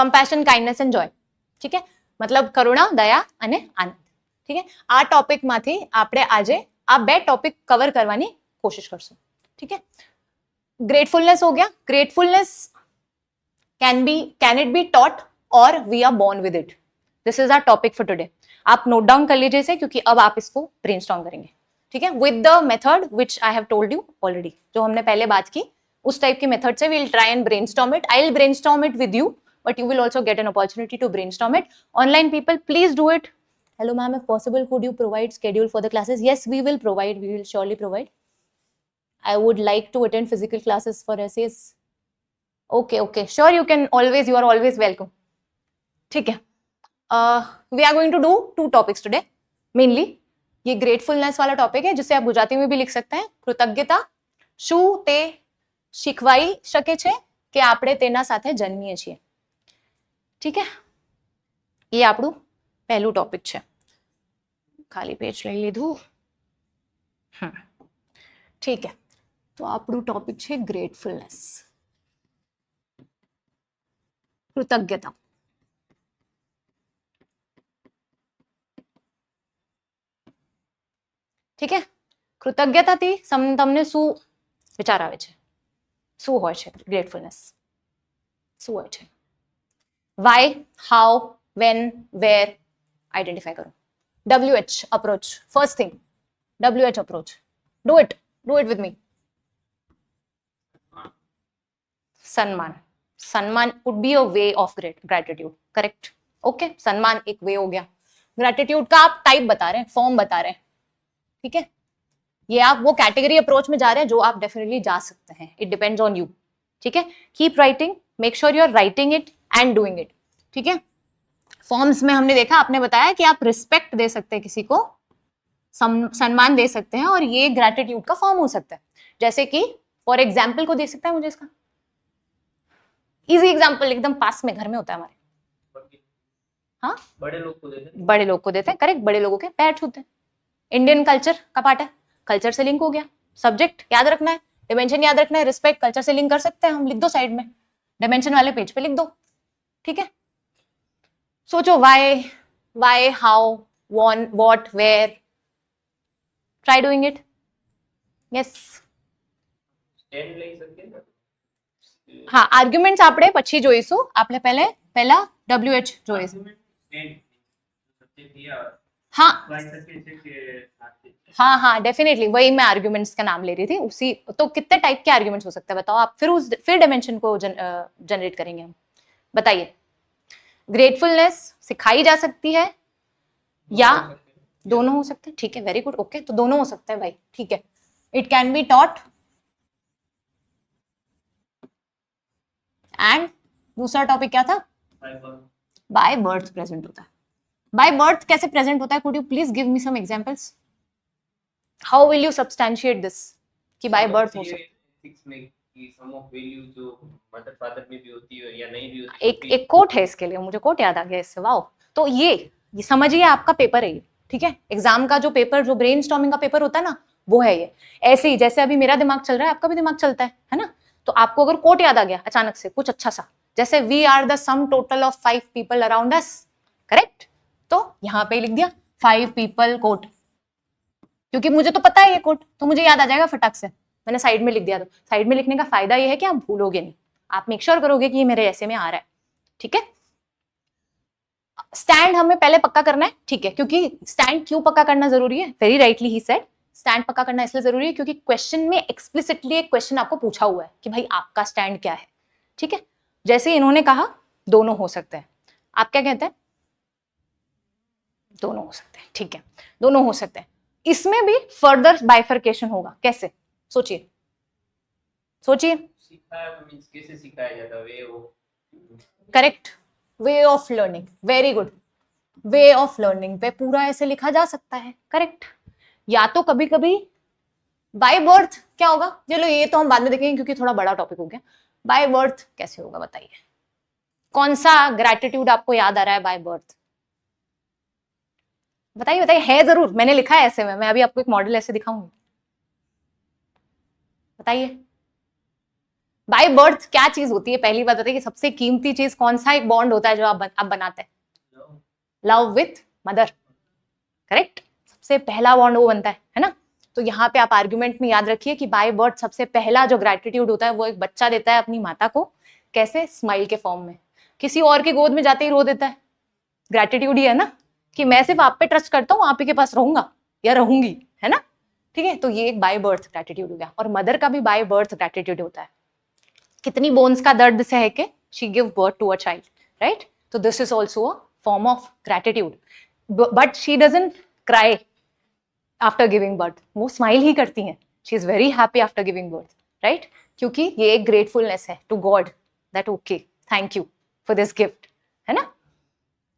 Compassion, kindness and જોય. ઠીક છે, મતલબ કરુણા, દયા અને આનંદ. ઠીક છે, આ ટોપિકમાંથી આપણે આજે આ બે ટોપિક કવર કરવાની કોશિશ કરશું. ठीक है, ग्रेटफुलनेस हो गया. Gratefulness can it be taught और we are born with it. This is our topic for today. आप नोट डाउन कर लीजिए इसे, क्योंकि अब आप इसको ब्रेनस्टॉर्म करेंगे. ठीक है, with the method which I have told you already, जो हमने पहले बात की उस टाइप की मेथड से we'll try and brainstorm it. I will brainstorm it with you, but you will also get an opportunity to brainstorm it. Online people, please do it. Hello ma'am, if possible could you provide schedule for the classes? Yes, we will provide, we will surely provide. I would like to attend physical classes for essays. Okay, sure, you are always welcome. ठीक है, we are going to do 2 topics today mainly. ये gratefulness वाला topic है, जिसे आप गुजराती में भी लिख सकते हैं. કૃતજ્ઞતા, શું તે શીખવાઈ શકે છે કે આપણે તેના સાથે જન્મીએ છીએ. ठीक है, ये આપણું પહેલું ટોપિક છે. ખાલી પેજ લઈ લીધું. ठीक है, तो આપણું ટોપિક છે ગ્રેટફુલનેસ, કૃતજ્ઞતા. ठीक है, કૃતજ્ઞતાથી તમને શું વિચાર આવે છે? શું હોય છે ગ્રેટફુલનેસ? શું હોય છે? Why, how, when, where, identify करो. WH approach, first thing, WH approach. Do it with me. सम्मान. सम्मान would be a way of gratitude, correct? Okay, सम्मान एक वे हो गया. ग्रेटिट्यूड का आप टाइप बता रहे हैं, फॉर्म बता रहे हैं. ठीक है, ये आप वो कैटेगरी अप्रोच में जा रहे हैं जो आप डेफिनेटली जा सकते हैं. It depends on you. ठीक है, keep writing, make sure you are writing it and doing it. ठीक है, फॉर्म्स में हमने देखा, आपने बताया कि आप रिस्पेक्ट दे सकते हैं किसी को, सम्मान दे सकते हैं, और ये ग्रेटिट्यूड का फॉर्म हो सकता है. जैसे कि फॉर एग्जाम्पल को दे सकता है मुझे इसका इजी एग्जाम्पल, एकदम पास में घर में होता है हमारे. हाँ, बड़े लोग को देते हैं. करेक्ट, बड़े लोगों के पैर छूते हैं. इंडियन कल्चर का पार्ट है, कल्चर से लिंक हो गया. सब्जेक्ट याद रखना है, डिमेंशन याद रखना है, रिस्पेक्ट कल्चर से लिंक कर सकते हैं हम. लिख दो साइड में, डिमेंशन वाले पेज पे लिख दो. ठीक है, सोचो why, how, what, where. Try doing it. Yes. હા, આર્ગ્યુમેન્ટ્સ આપણે પછી જોઈશું. આપણે પહેલા WH જોઈશું. हाँ, डेफिनेटली वही मैं आर्ग्यूमेंट्स का नाम ले रही थी. उसी तो कितने टाइप के आर्ग्यूमेंट्स हो सकते हैं बताओ आप, फिर डायमेंशन को जनरेट करेंगे हम. बताइए, ग्रेटफुलनेस सिखाई जा सकती है या दोनों हो सकते हैं? ठीक है, वेरी गुड. ओके, तो दोनों हो सकते हैं भाई. ठीक है, it can be taught and दूसरा टॉपिक क्या था? बाय बर्थ प्रेजेंट होता है. बाय बर्थ कैसे प्रेजेंट होता है? Could you please give me some examples? How will you substantiate this कि बाय बर्थ हो सकता है? एक कोट है इसके लिए, मुझे कोट याद आ गया इससे. वाओ, तो ये समझिए आपका पेपर है ये. ठीक है, एग्जाम का जो पेपर, जो ब्रेनस्टॉर्मिंग का पेपर होता है ना, वो है ये. ऐसे ही जैसे अभी मेरा दिमाग चल रहा है, आपका भी दिमाग चलता है ना. तो आपको अगर कोट याद आ गया अचानक से कुछ अच्छा सा, जैसे we are the sum total of 5 people around us, correct? तो यहाँ पे लिख दिया 5 पीपल कोट, क्योंकि मुझे तो पता है ये कोट, तो मुझे याद आ जाएगा फटाक से. मैंने साइड में लिख दिया. तो साइड में लिखने का फायदा ये है कि आप भूलोगे नहीं, आप मेक श्योर करोगे कि ये मेरे ऐसे में आ रहा है. ठीक है, स्टैंड हमें पहले पक्का करना है. ठीक है, क्योंकि स्टैंड क्यों पक्का करना जरूरी है? Very rightly he said, stand पक्का करना इसलिए जरूरी है क्योंकि क्वेश्चन में एक्सप्लिसिटली एक क्वेश्चन आपको पूछा हुआ है कि भाई आपका स्टैंड क्या है. ठीक है, जैसे इन्होंने कहा दोनों हो सकते हैं, आप क्या कहते हैं? दोनों हो सकते हैं. ठीक है, दोनों हो सकते हैं. इसमें भी फर्दर बाइफर्केशन होगा. कैसे? सोचिए. कैसे सिखाया जाता है? Correct, way of learning. Very good, way of learning पे पूरा ऐसे लिखा जा सकता है. करेक्ट. या तो कभी कभी बाय बर्थ क्या होगा, चलो ये तो हम बाद में देखेंगे क्योंकि थोड़ा बड़ा टॉपिक हो गया. बाय बर्थ कैसे होगा बताइए? कौन सा ग्रेटिट्यूड आपको याद आ रहा है बाय बर्थ? बताइए बताइए. है जरूर, मैंने लिखा है ऐसे में, मैं अभी आपको एक मॉडल ऐसे दिखाऊंगी. बताइए. बाय बर्थ क्या चीज होती है, पहली बात बताइए कि सबसे कीमती चीज कौन सा एक बॉन्ड होता है जो आप बनाते हैं? Love with mother, correct. सबसे पहला बॉन्ड वो बनता है ना। तो यहाँ पे आप आर्ग्यूमेंट में याद रखिए कि बाय बर्थ सबसे पहला जो ग्रेटिट्यूड होता है वो एक बच्चा देता है अपनी माता को, कैसे? स्माइल के फॉर्म में। किसी और की गोद में जाते ही रो देता है, ग्रेटिट्यूड ही है ना, कि मैं सिर्फ आप पे ट्रस्ट करता हूँ, आप ही के पास रहूंगा या रहूंगी, है ना। ठीक है, तो ये एक बाय बर्थ ग्रेटिट्यूड हो गया। और मदर का भी बाय बर्थ ग्रेटिट्यूड होता है, कितनी बोन्स का दर्द सह के she give birth to a child, right. तो this is also a form of gratitude, but she doesn't cry after giving birth, वो स्माइल ही करती हैं, she is very happy after giving birth, right. क्योंकि ये एक ग्रेटफुलनेस है to God that okay thank you for this gift, है ना।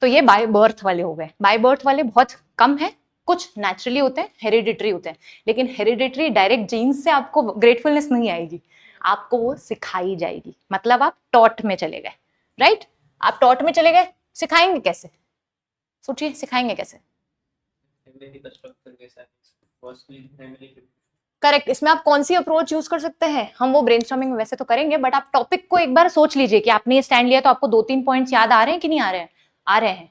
तो ये बाय बर्थ वाले हो गए। बाय बर्थ वाले बहुत कम है, कुछ नेचुरली होते हैं, हेरिडिटरी होते हैं। लेकिन हेरिडिटरी डायरेक्ट जीन्स से आपको ग्रेटफुलनेस नहीं आएगी, आपको वो सिखाई जाएगी। मतलब आप टॉट में चले गए, राइट। आप टॉट में चले गए, सिखाएंगे कैसे? सोचिए सिखाएंगे कैसे? करेक्ट। इसमें आप कौन सी अप्रोच यूज कर सकते हैं? हम वो ब्रेनस्टॉर्मिंग में वैसे तो करेंगे, बट आप टॉपिक को एक बार सोच लीजिए कि आपने ये स्टैंड लिया तो आपको 2-3 पॉइंट्स याद आ रहे हैं कि नहीं आ रहे हैं? आ रहे हैं,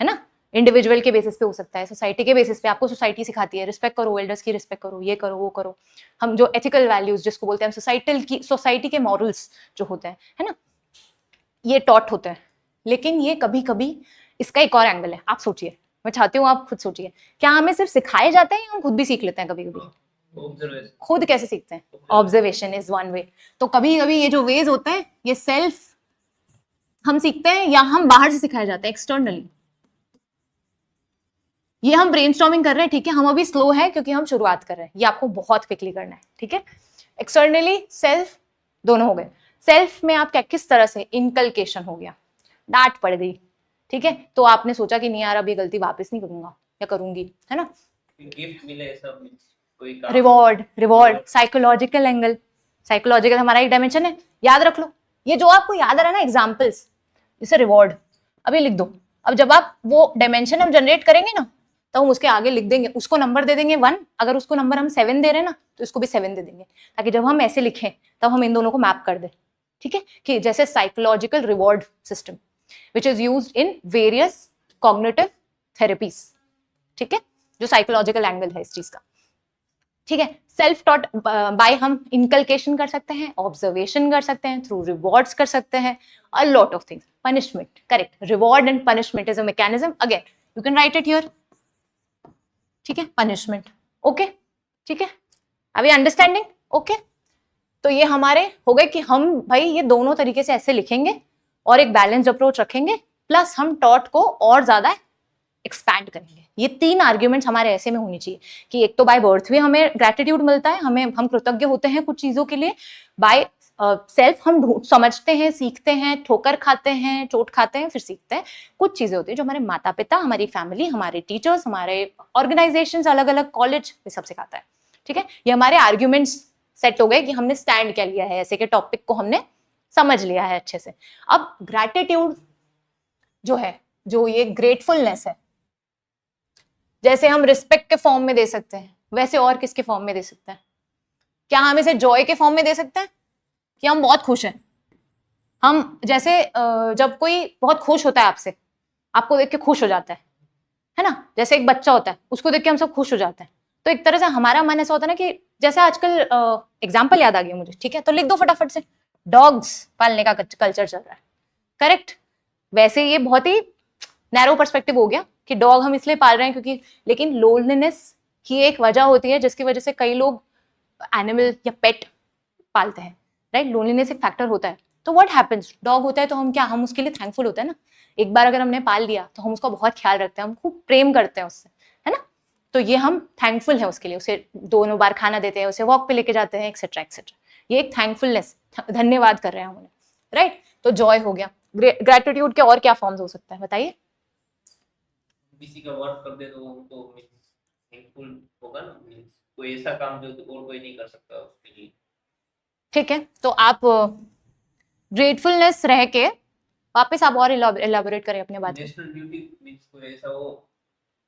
है ना। इंडिविजुअल के बेसिस पे हो सकता है, सोसाइटी के बेसिस पे। आपको सोसाइटी सिखाती है रिस्पेक्ट करो, एल्डर्स की रिस्पेक्ट करो, ये करो वो करो। हम जो एथिकल वैल्यूज जिसको बोलते हैं, सोसाइटी के मॉरल्स जो होते हैं, है ना, ये टॉट होते हैं। लेकिन ये कभी कभी इसका एक और एंगल है, आप सोचिए, मैं चाहती हूँ आप खुद सोचिए, क्या हमें सिर्फ सिखाए जाते हैं या हम खुद भी सीख लेते हैं? कभी कभी खुद कैसे सीखते हैं? Observation is one way. तो कभी कभी ये जो वेज होते हैं ये सेल्फ हम सीखते हैं या हम बाहर से सिखाए जाते हैं, एक्सटर्नली। ये हम ब्रेनस्टॉर्मिंग कर रहे हैं, ठीक है, हम अभी स्लो है क्योंकि हम शुरुआत कर रहे हैं, ये आपको बहुत क्विकली करना है, ठीक है। एक्सटर्नली सेल्फ दोनों हो गए। सेल्फ में आप क्या किस तरह से इनकलकेशन हो गया, डांट पड़ गई, ठीक है, तो आपने सोचा कि नहीं यार अब ये गलती वापस नहीं करूंगा या करूंगी, है ना। गिफ्ट मिले सब, कोई रिवॉर्ड साइकोलॉजिकल एंगल, साइकोलॉजिकल हमारा एक डायमेंशन है, याद रख लो। ये जो आपको याद आ रहा है ना एग्जाम्पल्स, जैसे रिवॉर्ड अभी लिख दो। अब जब आप वो डायमेंशन हम जनरेट करेंगे ना, तो हम उसके आगे लिख देंगे, उसको नंबर दे देंगे 1, अगर उसको नंबर हम 7 दे रहे हैं ना तो इसको भी 7 दे देंगे, ताकि जब हम ऐसे लिखें तब हम इन दोनों को मैप कर दें, ठीक है। कि जैसे psychological reward system which is used in various cognitive therapies, ठीक है, जो साइकोलॉजिकल एंगल है इस चीज का, ठीक है। सेल्फ टॉट बाय हम इनकलकेशन कर सकते हैं, ऑब्जर्वेशन कर सकते हैं, थ्रू रिवॉर्ड्स कर सकते हैं, a lot of things. Punishment, correct, reward and punishment is a mechanism, again you can write it here, ठीक है, पनिशमेंट, ओके, ठीक है, अभी अंडरस्टैंडिंग, ओके। तो ये हमारे हो गए कि हम भाई ये दोनों तरीके से ऐसे लिखेंगे और एक बैलेंस्ड अप्रोच रखेंगे, प्लस हम टॉट को और ज्यादा एक्सपैंड करेंगे। ये 3 आर्ग्यूमेंट्स हमारे ऐसे में होनी चाहिए कि एक तो बाय बर्थ भी हमें ग्रेटिट्यूड मिलता है, हमें हम कृतज्ञ होते हैं कुछ चीजों के लिए। बाय सेल्फ हम समझते हैं, सीखते हैं, ठोकर खाते हैं, चोट खाते हैं, फिर सीखते हैं। कुछ चीजें होती है जो हमारे माता पिता, हमारी फैमिली, हमारे टीचर्स, हमारे ऑर्गेनाइजेशन, अलग अलग कॉलेज, ये सब सिखाता है, ठीक है। ये हमारे आर्ग्यूमेंट्स सेट हो गए कि हमने स्टैंड क्या लिया है, ऐसे के टॉपिक को हमने समझ लिया है अच्छे से। अब ग्रेटिट्यूड जो है, जो ये ग्रेटफुलनेस है, जैसे हम रिस्पेक्ट के फॉर्म में दे सकते हैं, वैसे और किसके फॉर्म में दे सकते हैं? क्या हम इसे जॉय के फॉर्म में दे सकते हैं कि हम बहुत खुश हैं? हम जैसे जब कोई बहुत खुश होता है आपसे, आपको देख के खुश हो जाता है ना, जैसे एक बच्चा होता है उसको देख के हम सब खुश हो जाते हैं। तो एक तरह से हमारा मन ऐसा होता है ना कि जैसे आजकल एग्जाम्पल याद आ गया मुझे, ठीक है, तो लिख दो फटाफट से, डॉग्स पालने का कल्चर चल रहा है, करेक्ट। वैसे ये बहुत ही नैरो पर्सपेक्टिव हो गया कि डॉग हम इसलिए पाल रहे हैं क्योंकि, लेकिन लोनलीनेस की एक वजह होती है जिसकी वजह से कई लोग एनिमल या पेट पालते हैं, राइट। लोनलीनेस एक फैक्टर होता है। तो व्हाट हैपेंस, डॉग होता है तो हम क्या, हम उसके लिए थैंकफुल होते हैं ना। एक बार अगर हमने पाल लिया तो हम उसका बहुत ख्याल रखते हैं, हम खूब प्रेम करते हैं उससे, है ना। तो ये हम थैंकफुल हैं उसके लिए, उसे 2 बार खाना देते हैं, उसे वॉक पे लेके जाते हैं, एक्सेट्रा एक्सेट्रा। ये एक थैंकफुलनेस, धन्यवाद कर रहे हैं हम उन्हें, राइट। तो जॉय हो गया। ग्रेटिट्यूड के और क्या फॉर्म्स हो सकता है बताइए? किसी का वर्क कर दे तो उनको थैंकफुल होगा ना, कोई ऐसा काम जो तो और कोई नहीं कर सकता उसके लिए, ठीक है। तो आप ग्रेटफुलनेस रह के वापस आप और इलाबोरेट करें अपने बात। नेशनल ड्यूटी मींस कोई ऐसा हो,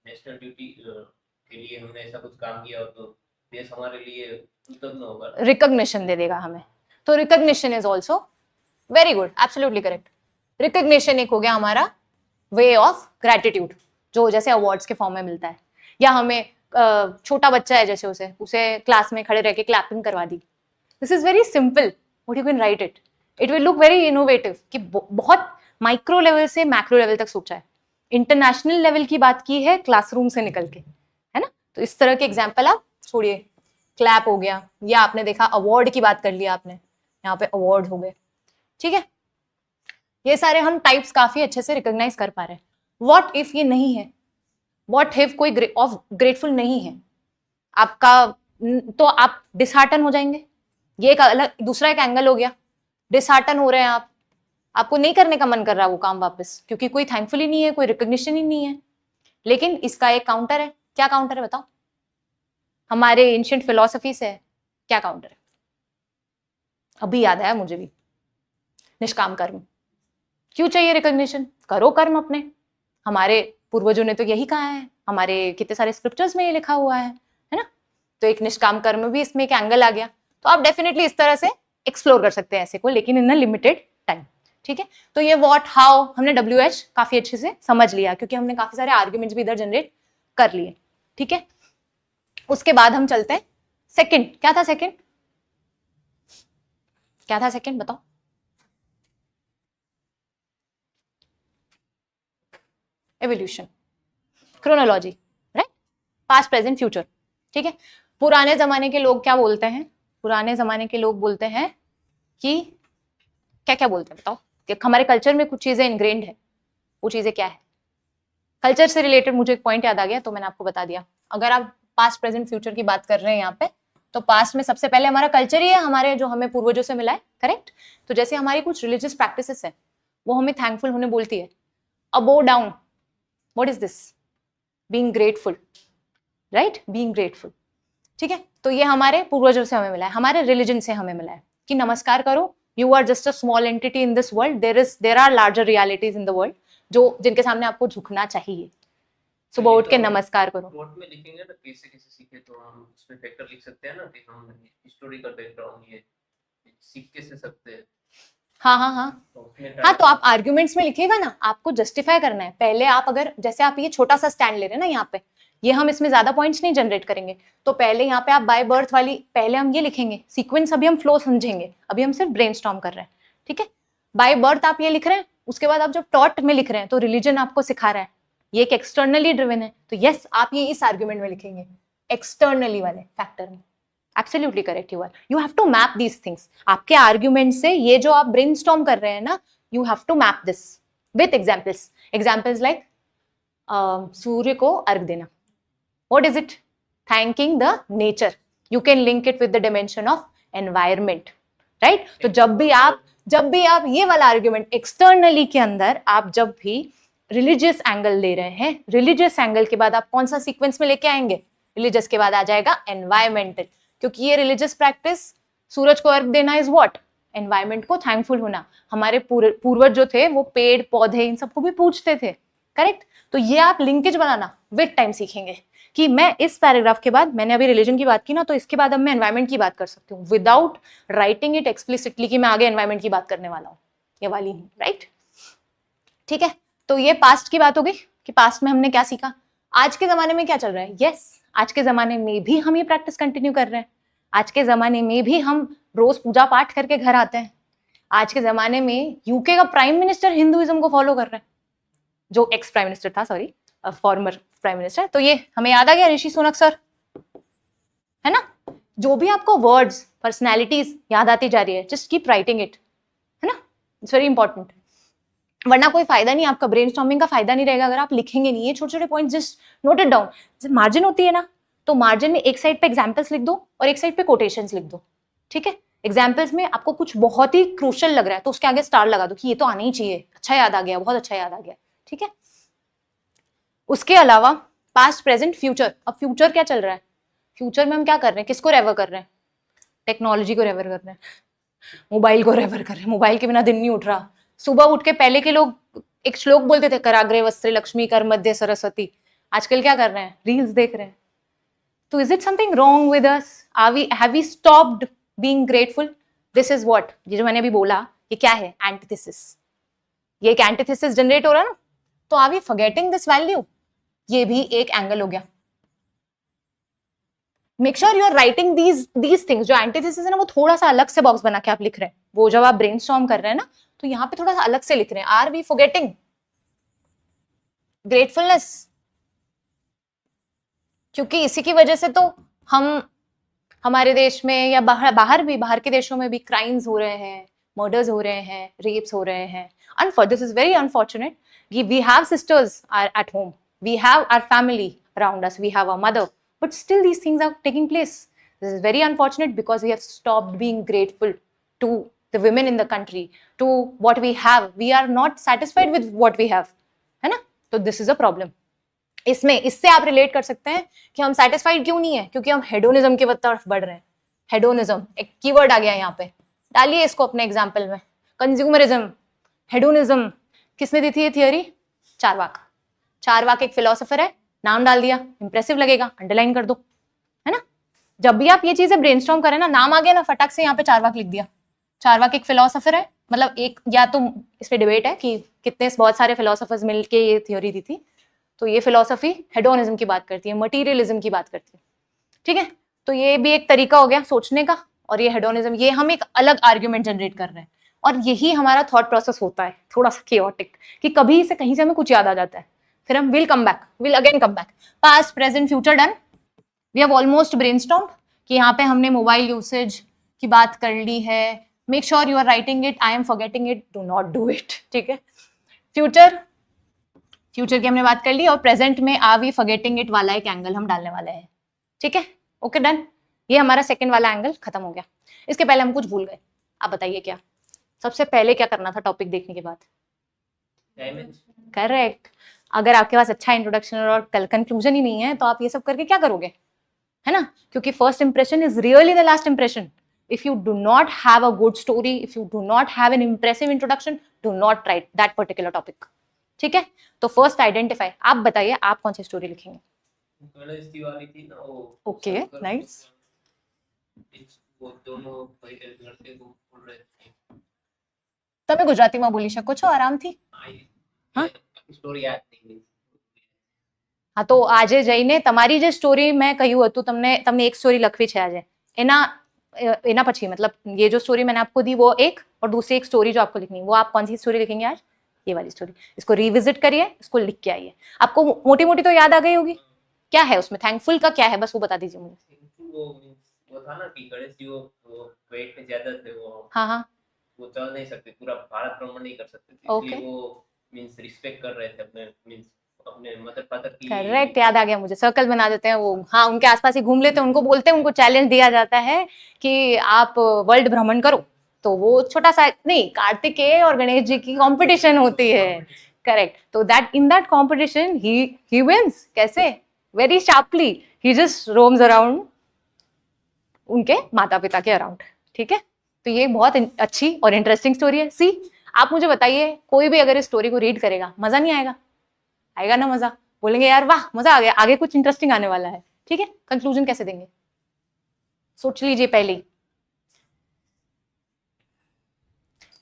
नेशनल ड्यूटी के लिए हमने ऐसा कुछ काम किया हो तो देश हमारे लिए कृतज्ञ होगा, रिकॉग्निशन दे देगा हमें। तो recognition is also very good, absolutely correct. Recognition एक हो गया हमारा वे ऑफ ग्रेटिट्यूड, जो जैसे अवार्ड्स के फॉर्म में मिलता है, या हमें छोटा बच्चा है जैसे उसे क्लास में खड़े रह के क्लैपिंग करवा दी। This is very simple, but you can write it, it will look very innovative कि बहुत माइक्रो लेवल से मैक्रो लेवल तक सोचा है, इंटरनेशनल लेवल की बात की है क्लासरूम से निकल के, है ना। तो इस तरह के एग्जाम्पल आप छोड़िए, क्लैप हो गया, या आपने देखा अवार्ड की बात कर लिया आपने, यहाँ पे अवार्ड हो गए, ठीक है। ये सारे हम टाइप्स काफी अच्छे से रिकॉग्नाइज कर पा रहे हैं। व्हाट इफ ये नहीं है, व्हाट इफ कोई ऑफ ग्रेटफुल नहीं है आपका, तो आप डिसहार्टन हो जाएंगे। ये एक अलग दूसरा एक एंगल हो गया, डिसहार्टन हो रहे हैं आप, आपको नहीं करने का मन कर रहा वो काम वापस, क्योंकि कोई थैंकफुल ही नहीं है, कोई रिकॉग्निशन ही नहीं है। लेकिन इसका एक काउंटर है, क्या काउंटर है बताओ, हमारे एंशिएंट फिलॉसफी से है, क्या काउंटर है, अभी याद आया मुझे भी, निष्काम कर्म। क्यों चाहिए रिकॉग्निशन, करो कर्म अपने, हमारे पूर्वजों ने तो यही कहा है, हमारे कितने सारे स्क्रिप्चर्स में ये लिखा हुआ है ना। तो एक निष्काम कर्म भी इसमें एक एंगल आ गया, तो आप डेफिनेटली इस तरह से एक्सप्लोर कर सकते हैं ऐसे को, लेकिन इन अ लिमिटेड टाइम, ठीक है। तो ये व्हाट हाउ हमने WH काफी अच्छे से समझ लिया, क्योंकि हमने काफी सारे आर्ग्यूमेंट्स भी इधर जनरेट कर लिए, ठीक है। उसके बाद हम चलते हैं सेकंड, क्या था सेकंड, क्या था सेकंड बताओ। Evolution, chronology, right, past present future, ठीक है। पुराने जमाने के लोग क्या बोलते हैं, पुराने जमाने के लोग बोलते हैं कि क्या क्या बोलते हैं बताओ, कि हमारे कल्चर में कुछ चीजें इनग्रेन्ड है, वो चीजें क्या है। कल्चर से रिलेटेड मुझे एक पॉइंट याद आ गया, तो मैंने आपको बता दिया। अगर आप पास्ट प्रेजेंट फ्यूचर की बात कर रहे हैं यहाँ पे, तो पास्ट में सबसे पहले हमारा कल्चर ही है, हमारे जो हमें पूर्वजों से मिला है, करेक्ट। तो जैसे हमारी कुछ रिलीजियस प्रैक्टिसेस है, वो हमें थैंकफुल होने बोलती है। A bow down, what is this, being grateful, right, being grateful, ठीक है। तो ये हमारे पूर्वजों से हमें मिला है, हमारे रिलीजन से हमें मिला है कि नमस्कार करो, you are just a small entity in this world, there are larger realities in the world, जो जिनके सामने आपको झुकना चाहिए। सुबह उठ के नमस्कार करो। नोट में लिखेंगे ना, कैसे कैसे सीखे, तो हम उसमें फैक्टर लिख सकते हैं ना कि हम हिस्टोरिकल बैकग्राउंड ये सीख कैसे सकते हैं। हाँ हाँ हाँ हाँ, तो आप आर्ग्यूमेंट्स में लिखिएगा ना, आपको जस्टिफाई करना है पहले। आप अगर जैसे आप ये छोटा सा स्टैंड ले रहे हैं ना यहाँ पे, ये हम इसमें ज्यादा पॉइंट्स नहीं जनरेट करेंगे, तो पहले यहाँ पे आप बाय बर्थ वाली पहले हम ये लिखेंगे, सीक्वेंस अभी हम फ्लो समझेंगे, अभी हम सिर्फ ब्रेनस्टॉर्म कर रहे हैं, ठीक है। बाय बर्थ आप ये लिख रहे हैं, उसके बाद आप जब टॉट में लिख रहे हैं तो रिलीजन आपको सिखा रहा है, ये एक एक्सटर्नली ड्रिवन है, तो यस आप ये इस आर्ग्यूमेंट में लिखेंगे, एक्सटर्नली वाले फैक्टर में। Absolutely correct, you have to map these things. आपके आर्ग्यूमेंट से ये जो आप ब्रेनस्टॉर्म कर रहे हैं ना, you have to map this with examples like सूर्य को अर्घ देना, what is it, thanking the nature, you can link it with the dimension of environment, right. तो जब भी आप ये वाला आर्ग्यूमेंट एक्सटर्नली के अंदर आप जब भी रिलीजियस एंगल ले रहे हैं, रिलीजियस एंगल के बाद आप कौन सा सीक्वेंस में लेके आएंगे, रिलीजियस के बाद आ जाएगा एनवायरमेंटल, क्योंकि ये रिलीजियस प्रैक्टिस सूरज को अर्घ देना इज व्हाट, एनवायरमेंट को थैंकफुल होना। हमारे पूर्वज जो थे वो पेड़ पौधे इन सबको भी पूजते थे, करेक्ट। तो ये आप लिंकेज बनाना विद टाइम सीखेंगे कि मैं इस पैराग्राफ के बाद, मैंने अभी रिलीजन की बात की ना, तो इसके बाद अब मैं एनवायरमेंट की बात कर सकती हूँ विदाउट राइटिंग इट एक्सप्लिसिटली कि मैं आगे एनवायरमेंट की बात करने वाला हूँ, ये वाली, राइट, ठीक है। तो ये पास्ट की बात हो गई कि पास्ट में हमने क्या सीखा। आज के जमाने में क्या चल रहा है, यस आज के जमाने में भी हम ये प्रैक्टिस कंटिन्यू कर रहे हैं, आज के जमाने में भी हम रोज पूजा पाठ करके घर आते हैं। आज के जमाने में यूके का प्राइम मिनिस्टर हिंदुइज्म को फॉलो कर रहे हैं, जो एक्स प्राइम मिनिस्टर था, सॉरी फॉर्मर प्राइम मिनिस्टर। तो ये हमें याद आ गया, ऋषि सुनक सर, है ना। जो भी आपको वर्ड्स पर्सनैलिटीज याद आती जा रही है, जस्ट कीप राइटिंग इट, है ना, इट्स वेरी इंपॉर्टेंट, वरना कोई फायदा नहीं, आपका ब्रेनस्टॉर्मिंग का फायदा नहीं रहेगा अगर आप लिखेंगे नहीं। ये छोटे छोटे points just note it down. जब मार्जिन होती है ना, तो मार्जिन में एक साइड पे एग्जाम्पल्स लिख दो और एक साइड पे कोटेशंस लिख दो, ठीक है। एग्जाम्पल्स में आपको कुछ बहुत ही क्रूशियल लग रहा है तो उसके आगे स्टार लगा दो कि ये तो आना ही चाहिए, अच्छा याद आ गया, बहुत अच्छा याद आ गया, ठीक है। उसके अलावा पास्ट प्रेजेंट फ्यूचर, अब फ्यूचर क्या चल रहा है, फ्यूचर में हम क्या कर रहे हैं, किसको रेफर कर रहे हैं, टेक्नोलॉजी को रेफर कर रहे हैं, मोबाइल को रेफर कर रहे हैं। मोबाइल के बिना दिन नहीं उठ रहा। सुबह उठ के पहले के लोग एक श्लोक बोलते थे, कराग्रे वस्त्रे लक्ष्मी कर मध्य सरस्वती, आजकल क्या कर रहे हैं, रील्स देख रहे हैं। तो is it something wrong with us, have we stopped being grateful, this is what, ये जो मैंने अभी बोला ये क्या है, एंटीथेसिस। ये एक एंटीथेसिस जनरेट हो रहा है ना, तो are we forgetting this value, ये भी एक एंगल हो गया। Make sure you are writing these things. जो एंटीथेसिस है ना वो थोड़ा सा अलग से बॉक्स बना के आप लिख रहे हैं, वो जब आप ब्रेनस्टॉर्म कर रहे हैं ना तो यहाँ पे थोड़ा सा अलग से लिख रहे हैं। Are we forgetting gratefulness? क्योंकि इसी की वजह से तो हम हमारे देश में या बाहर भी, बाहर के देशों में भी क्राइम्स हो रहे हैं, मर्डर्स हो रहे हैं, रेप्स हो रहे हैं। This is very unfortunate. We have sisters at home, we have our family around us, we have a mother, but still these things are taking place. This is very unfortunate because we have stopped being grateful to the women in the country, to what we have. We are not satisfied with what we have, है ना? तो this is a problem. इससे आप relate कर सकते हैं कि हम सेटिस्फाइड क्यों नहीं है, क्योंकि हम हेडोनिज्म की तरफ बढ़ रहे हैं। हेडोनिज्म एक कीवर्ड आ गया यहाँ पे, डालिए इसको अपने एग्जाम्पल में। कंज्यूमरिज्म, हेडोनिज्म, किसने दी थी ये थियोरी? चारवाक। चारवाक एक फिलोसोफर है, नाम डाल दिया, इंप्रेसिव लगेगा, अंडरलाइन कर दो, है ना? जब भी आप ये चीजें ब्रेनस्टॉर्म करें ना, नाम आ गया ना, फटाक से यहाँ पे चारवाक लिख दिया। चारवाक एक फिलोसोफर है, मतलब एक, या तो इस पे डिबेट है कि कितने, बहुत सारे फिलोसोफर्स मिलके ये थ्योरी दी थी। तो ये फिलोसफी हेडोनिज्म की बात करती है, मटीरियलिज्म की बात करती है, ठीक है? तो ये भी एक तरीका हो गया सोचने का, और ये हेडोनिज्म, ये हम एक अलग आर्ग्यूमेंट जनरेट कर रहे हैं, और यही हमारा थॉट प्रोसेस होता है, थोड़ा सा केओटिक, कि कभी से कहीं से हमें कुछ याद आ जाता है, फिर हम will again come back, past present future done, we have almost brainstormed कि यहाँ पे हमने मोबाइल यूसेज की बात कर ली है। Make sure you are writing it, I am forgetting it, do not do it, ठीक है? फ्यूचर की हमने बात कर ली, और प्रेजेंट में आर वी फॉरगेटिंग इट वाला एक एंगल हम डालने वाले हैं, ठीक है? ओके डन, ये हमारा सेकंड वाला एंगल खत्म हो गया। इसके पहले हम कुछ भूल गए, आप बताइए क्या सबसे पहले क्या करना था टॉपिक देखने के बाद? करेक्ट। अगर आपके पास अच्छा इंट्रोडक्शन और कंक्लूजन ही नहीं है तो आप ये सब करके क्या करोगे, है ना? क्योंकि first impression is really the last impression. If you do not have a good story, if you do not have an impressive introduction, do not right that particular topic, ठीक है? तो फर्स्ट आइडेंटिफाई, आप बताइए आप कौन सी story लिखेंगे? गणेश तिवारी थी ना वो। Okay nice. वो दोनों भाई लड़के को बोल रहे थे। તમે ગુજરાતીમાં બોલી શકો છો આરામથી? હા, સ્ટોરી યાદ નહીં. હા, તો આજે જઈને તમારી જે સ્ટોરી મેં કહ્યું હતું, તમને એક સ્ટોરી લખવી છે આજે, એના પછી मतलब ये जो स्टोरी मैंने आपको दी वो एक, और दूसरी एक स्टोरी जो आपको लिखनी, वो आप कौन सी स्टोरी लिखेंगे आज? ये वाली स्टोरी। इसको रिविजिट करिए, इसको लिख के आइए। आपको मोटी मोटी तो याद आ गई होगी, क्या है उसमें थैंकफुल का, क्या है, बस वो बता दीजिए मुझे। वो था ना कि गणेश जी वो वेट में ज्यादा थे, वो हाँ हाँ, वो चल नहीं सकते, पूरा भारत भ्रमण नहीं कर सकते थे, इसलिए वो मींस रिस्पेक्ट कर रहे थे अपने मदर फादर की। करेक्ट, याद आ गया मुझे, सर्कल बना देते हैं वो, हाँ, उनके आसपास ही घूम लेते हैं, उनको बोलते हैं, उनको चैलेंज दिया जाता है कि आप वर्ल्ड भ्रमण करो, तो वो छोटा सा, नहीं, कार्तिकेय और गणेश जी की कंपटीशन होती है, करेक्ट? तो that in that competition he wins, कैसे? Very sharply, he just roams around उनके माता पिता के अराउंड, ठीक है? तो ये बहुत अच्छी और इंटरेस्टिंग स्टोरी है। सी, आप मुझे बताइए, कोई भी अगर इस स्टोरी को रीड करेगा, मजा नहीं आएगा? आएगा ना मजा, बोलेंगे यार वाह मजा आ गया, आगे कुछ इंटरेस्टिंग आने वाला है, ठीक है? कंक्लूजन कैसे देंगे, सोच लीजिए पहले।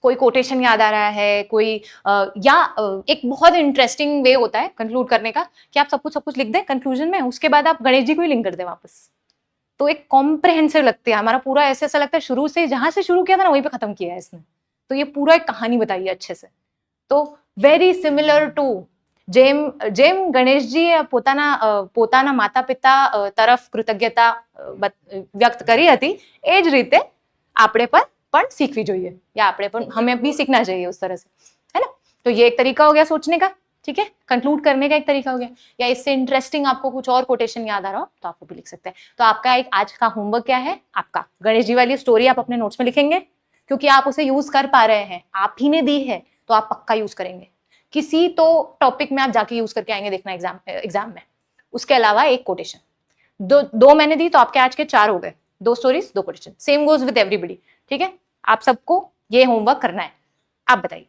कोई कोटेशन याद आ रहा है, कोई एक बहुत इंटरेस्टिंग वे होता है कंक्लूड करने का कि आप सब कुछ लिख दें कंक्लूजन में, उसके बाद आप गणेश जी को ही लिंक कर दें वापस, तो एक कॉम्प्रहेंसिव लगती है, हमारा पूरा ऐसा लगता है शुरू से, जहां से शुरू किया था ना वहीं पे खत्म किया है इसने, तो ये पूरा एक कहानी बताई है अच्छे से। तो वेरी सिमिलर टू જેમ ગણેશજીએ પોતાના માતા પિતા તરફ કૃતજ્ઞતા વ્યક્ત કરી હતી, એ જ રીતે આપણે પણ सीखवी જોઈએ, या हमें भी सीखना चाहिए उस तरह से, है ना? तो ये एक तरीका हो गया सोचने का, ठीक है? कंक्लूड करने का एक तरीका हो गया। या इससे इंटरेस्टिंग आपको कुछ और कोटेशन याद आ रहा हो तो आप वो भी लिख सकते हैं। तो आपका एक आज का होमवर्क क्या है? आपका गणेश जी वाली स्टोरी आप अपने नोट्स में लिखेंगे, क्योंकि आप उसे यूज कर पा रहे हैं, आप ही ने दी है तो आप पक्का यूज करेंगे। किसी तो टॉपिक में आप जाके यूज करके आएंगे, देखना एग्जाम में। उसके अलावा एक कोटेशन, दो मैंने दी तो आपके आज के 4 हो गए, 2 stories 2 quotation, same goes with everybody, ठीक है? आप सबको ये होमवर्क करना है। आप बताइए,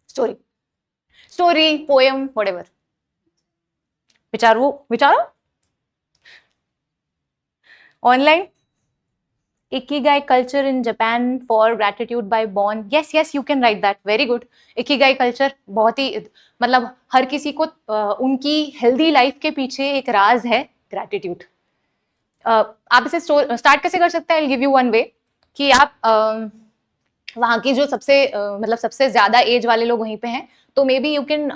स्टोरी पोएम व्हाटएवर, विचारो online, Ikigai culture in Japan for gratitude by Born. Yes, you can write that. Very good. Ikigai culture बहुत ही मतलब हर किसी को उनकी हेल्दी लाइफ के पीछे एक राज है ग्रैटिट्यूड. आप इसे स्टार्ट कैसे कर सकते हैं? I'll give you one way कि आप वहाँ की जो सबसे मतलब सबसे ज्यादा एज वाले लोग वहीं पे हैं, तो may be you can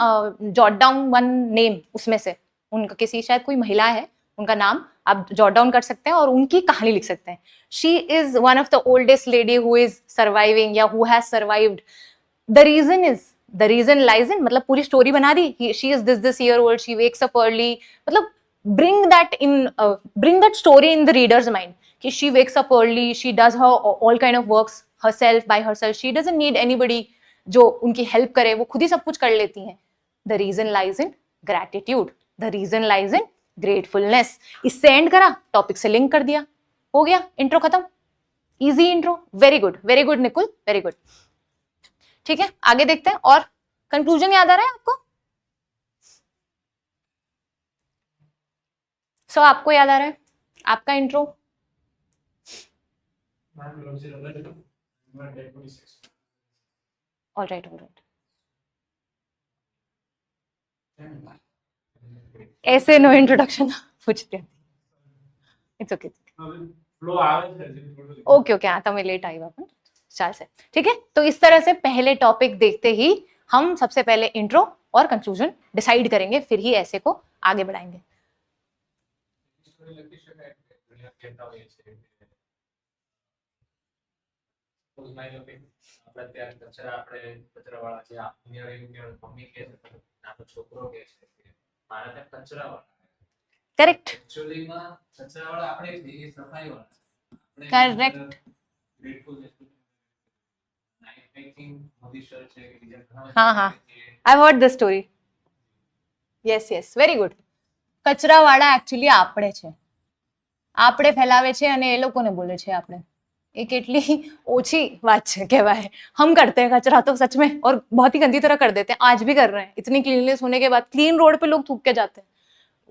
jot down one name उसमें से, उनका किसी शायद कोई महिला है, उनका नाम आप जॉट डाउन कर सकते हैं और उनकी कहानी लिख सकते हैं. She is one of the oldest lady who is surviving या who has survived. The reason lies in, मतलब पूरी स्टोरी बना दी. She is this year old, she wakes up early, मतलब bring that story in the reader's mind कि she wakes up early, she does her all kind of works by herself, she doesn't need anybody जो उनकी help करे, वो खुद ही सब कुछ कर लेती हैं. The reason lies in gratitude, the reason lies in gratefulness. इससे एंड करा, टॉपिक से लिंक कर दिया, हो गया, इंट्रो खत्म. Easy intro. Very good Nikul, very good. ठीक है, आगे देखते हैं. और कंक्लूजन याद आ रहा है आपको? सो आपको याद आ रहा है आपका इंट्रो? All right. ऐसे नो इंट्रोडक्शन पूछते हैं. It's okay. ओके हाँ, તમે લેટ આવ્યા પણ ચાલશે. ठीक है, तो इस तरह से पहले टॉपिक देखते ही हम सबसे पहले इंट्रो और कंक्लूजन डिसाइड करेंगे, फिर ही ऐसे को आगे बढ़ाएंगे. करेक्ट. करेक्ट. हाँ, I heard the story. Yes, very good. કચરાવાળા એકચ્યુઅલી આપણે છે, આપણે ફેલાવે છે અને એ લોકોને બોલે છે આપણે. ये કેટલી ઓછી बात છે કહેવાય. हम करते हैं कचरा तो सच में, और बहुत ही गंदी तरह कर देते हैं. आज भी कर रहे हैं. इतनी क्लीननेस होने के बाद क्लीन रोड पे लोग थूक के जाते हैं,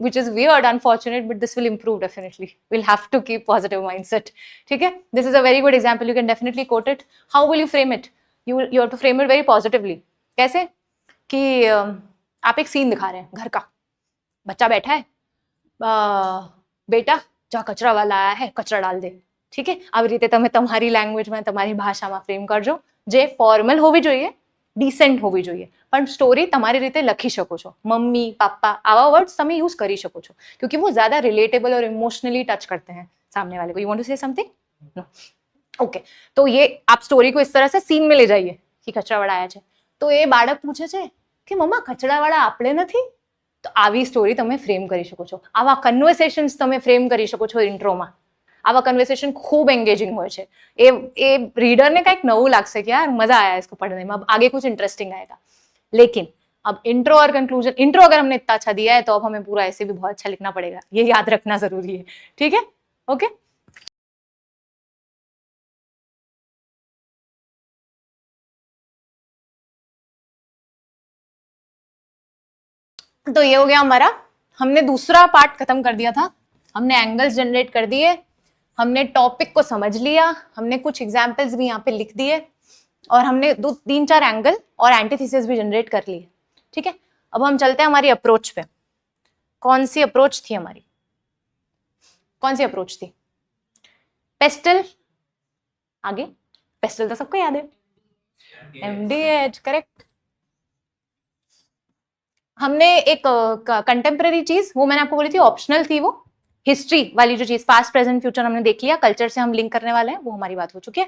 which is weird, unfortunate, but this will improve definitely. We'll have to keep positive mindset. ठीक है, this is a very good example. You can definitely quote it. How will you frame it? You have to frame it very positively. कैसे कि आप एक scene दिखा रहे हैं घर का, बच्चा बैठा है, बेटा જા કચરા વાળા આયા હે, કચરા ડાલ દે. ठीक है, આવી રીતે તમે તમારી લેંગ્વેજમાં, તમારી ભાષામાં ફ્રેમ કરજો, જે ફોર્મલ હોવી જોઈએ, ડિસેન્ટ હોવી જોઈએ, પણ સ્ટોરી તમારી રીતે લખી શકો છો. મમ્મી, પાપા, આવા વર્ડ્સ તમે यूज કરી શકો છો, क्योंकि वो ज्यादा रिलेटेबल और इमोशनली टच करते हैं सामने वाले को. You want to say something? No. Okay, तो ये आप स्टोरी को इस तरह से सीन में ले जाइए कि कचरावाળા આયા છે, તો એ બાળક પૂછે છે કે મમ્મા કચરાવાળા આપણે નથી. તો આવી સ્ટોરી તમે ફ્રેમ કરી શકો છો, આવા કન્વર્સેશન્સ તમે ફ્રેમ કરી શકો છો ઇન્ટ્રોમાં. આવા कन्वर्सेशन खूब एंगेजिंग હોય છે. એ રીડરને કંઈક નવું લાગશે कि यार मजा आया इसको पढ़ने में, अब आगे कुछ इंटरेस्टिंग आएगा. लेकिन अब इंट्रो और कंक्लूजन, इंट्रो अगर हमने इतना अच्छा दिया है तो अब हमें पूरा ऐसे भी बहुत अच्छा लिखना पड़ेगा, ये याद रखना जरूरी है. ठीक है, ओके. तो ये हो गया हमारा, हमने दूसरा पार्ट खत्म कर दिया था. हमने एंगल्स जनरेट कर दिए, हमने टॉपिक को समझ लिया, हमने कुछ एग्जाम्पल्स भी यहाँ पे लिख दिए, और हमने 2-3-4 एंगल और एंटीथेसिस भी जनरेट कर लिए. ठीक है, अब हम चलते हैं हमारी अप्रोच पे. कौन सी अप्रोच थी हमारी? कौन सी अप्रोच थी? पेस्टल. आगे पेस्टल तो सबको याद है, MDH. करेक्ट. हमने एक कंटेम्प्रेरी चीज, वो मैंने आपको बोली थी ऑप्शनल थी, वो हिस्ट्री वाली जो चीज, पास्ट प्रेजेंट फ्यूचर हमने देख लिया, कल्चर से हम लिंक करने वाले हैं, वो हमारी बात हो चुकी है.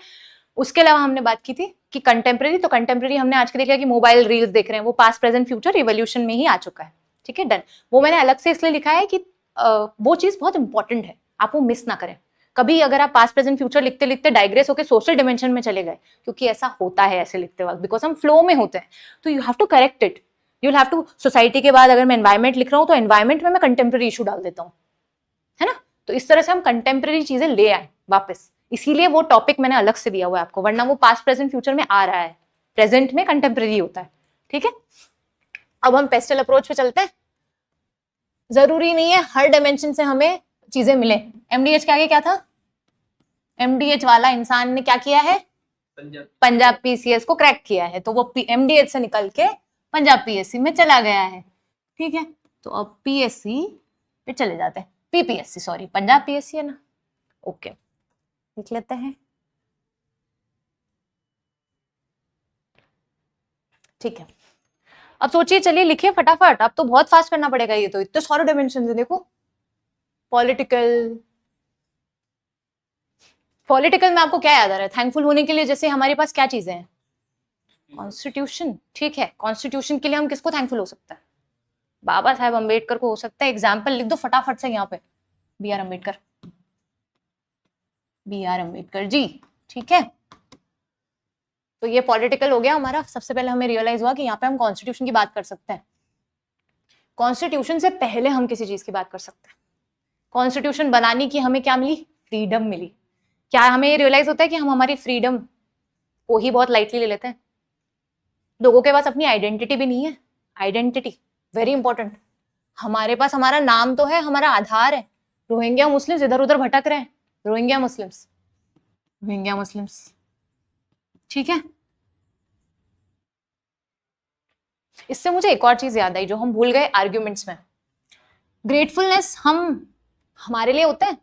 उसके अलावा हमने बात की थी कि कंटेम्प्रेरी, तो कंटेम्प्रेरी हमने आज के देखा कि मोबाइल रील्स देख रहे हैं, वो पास्ट प्रेजेंट फ्यूचर इवोल्यूशन में ही आ चुका है. ठीक है, डन. वो मैंने अलग से इसलिए लिखा है कि वो चीज बहुत इंपॉर्टेंट है, आप वो मिस ना करें. कभी अगर आप पास्ट प्रेजेंट फ्यूचर लिखते लिखते डाइग्रेस होकर सोशल डिमेंशन में चले गए, क्योंकि ऐसा होता है ऐसे लिखते वक्त, बिकॉज हम फ्लो में होते हैं, तो you have to correct it. You have to, society के बाद अगर मैं एनवायरमेंट लिख रहा हूँ तो एनवायरमेंट में मैं कंटेम्प्रेरी इशू डाल देता हूँ, है ना. तो इस तरह से हम कंटेम्प्रेरी चीजें ले आए वापस, इसीलिए वो टॉपिक मैंने अलग से दिया हुआ है आपको, वरना वो पास्ट प्रेजेंट फ्यूचर में आ रहा है, प्रेजेंट में कंटेम्प्रेरी होता है. ठीक है, अब हम पेस्टल अप्रोच पे चलते हैं. जरूरी नहीं है हर डायमेंशन से हमें चीजें मिले. MDH के आगे क्या था? MDH वाला इंसान ने क्या किया है, पंजाब PCS को क्रैक किया है, तो वो MDH से निकल के पंजाब PSC में चला गया है। ठीक है, तो अब PSC पे चले जाते हैं, PPSC सॉरी, पंजाब PSC है ना, ओके लिख लेते हैं। ठीक है, अब सोचिए, चलिए लिखिए फटाफट, अब तो बहुत फास्ट करना पड़ेगा, ये तो इतने सारे डायमेंशन है। देखो पॉलिटिकल में आपको क्या याद आ रहा है, थैंकफुल होने के लिए जैसे हमारे पास क्या चीजें हैं, कॉन्स्टिट्यूशन। ठीक है, कॉन्स्टिट्यूशन के लिए हम किसको थैंकफुल हो सकता है, बाबा साहेब अम्बेडकर को हो सकता है। एग्जाम्पल लिख दो फटाफट से यहाँ पे, BR अम्बेडकर जी। ठीक है, तो ये पॉलिटिकल हो गया हमारा। सबसे पहले हमें रियलाइज हुआ कि यहाँ पे हम कॉन्स्टिट्यूशन की बात कर सकते हैं। कॉन्स्टिट्यूशन से पहले हम किसी चीज की बात कर सकते हैं, कॉन्स्टिट्यूशन बनाने की हमें क्या मिली, फ्रीडम मिली। क्या हमें ये रियलाइज होता है कि हम हमारी फ्रीडम को ही बहुत लाइटली ले लेते हैं। लोगों के पास अपनी आइडेंटिटी भी नहीं है, आइडेंटिटी वेरी इंपॉर्टेंट। हमारे पास हमारा नाम तो है, हमारा आधार है। रोहिंग्या मुस्लिम्स इधर उधर भटक रहे हैं, रोहिंग्या मुस्लिम्स। ठीक है, इससे मुझे एक और चीज याद आई जो हम भूल गए आर्ग्यूमेंट्स में। ग्रेटफुलनेस हम हमारे लिए होता है,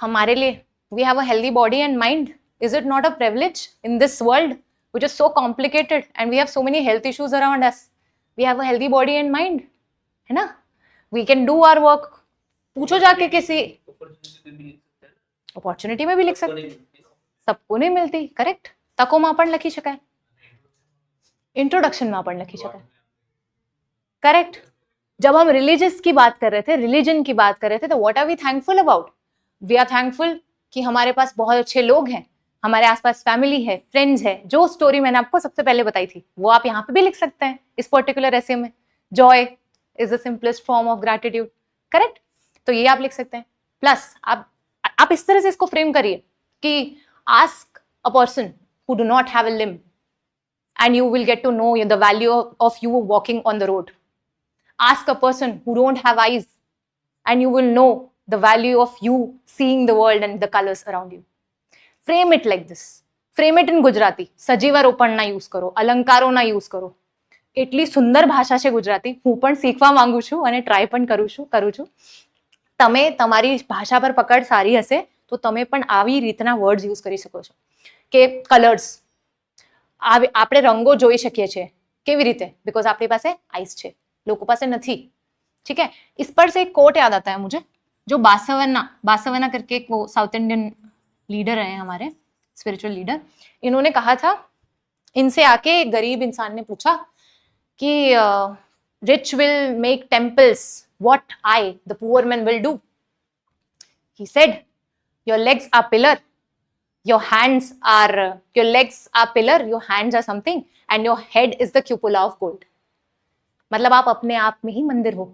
हमारे लिए we have a healthy body and mind. Is it not a privilege in this world which is so complicated and we have so many health issues around us? We have a healthy body and mind, है ना, we can do our work. पूछो जाके किसी, opportunity में भी लिख सकते, सबको नहीं मिलती, करेक्ट। तको में पण लखी शकाय, इंट्रोडक्शन में पण लखी शकाय, करेक्ट। जब हम रिलीजियस की बात कर रहे थे, रिलीजन की बात कर रहे थे, तो what are we thankful about, we are thankful कि हमारे पास बहुत अच्छे लोग हैं, हमारे आसपास फैमिली है, फ्रेंड्स है। जो स्टोरी मैंने आपको सबसे पहले बताई थी वो आप यहाँ पे भी लिख सकते हैं इस पर्टिकुलर ऐसे में, Joy is the simplest form of gratitude, correct. तो ये आप लिख सकते हैं। प्लस आप इस तरह से इसको फ्रेम करिए कि ask a person who do not have a limb and you will get to know the value of you walking on the road. Ask a person who don't have eyes and you will know the value of you seeing the world and the colors around you. Frame it like this. Frame it in Gujarati. સજીવારોપણ ના use કરો, અલંકારો ના use કરો. એટલી સુંદર ભાષા છે ગુજરાતી, હું પણ શીખવા માંગુ છું અને ટ્રાય પણ કરું છું. તમે તમારી ભાષા પર પકડ સારી હશે તો તમે પણ આવી રીતના વર્ડ્સ યુઝ કરી શકો છો કે કલર્સ, આપણે રંગો જોઈ શકીએ છીએ કેવી રીતે, बिकॉज આપણી પાસે आइस છે, લોકો પાસે નથી। ठीक है, इस पर से एक कोट याद आता है मुझे, जो बासवना करके एक वो साउथ इंडियन लीडर है हमारे, स्पिरिचुअल लीडर, इन्होंने कहा था, इनसे आके एक गरीब इंसान ने पूछा कि rich will make temples, what I the poor man will do. He said, your legs are pillar, your legs are pillar, your hands are something and your head is the cupola of gold। मतलब आप अपने आप में ही मंदिर हो।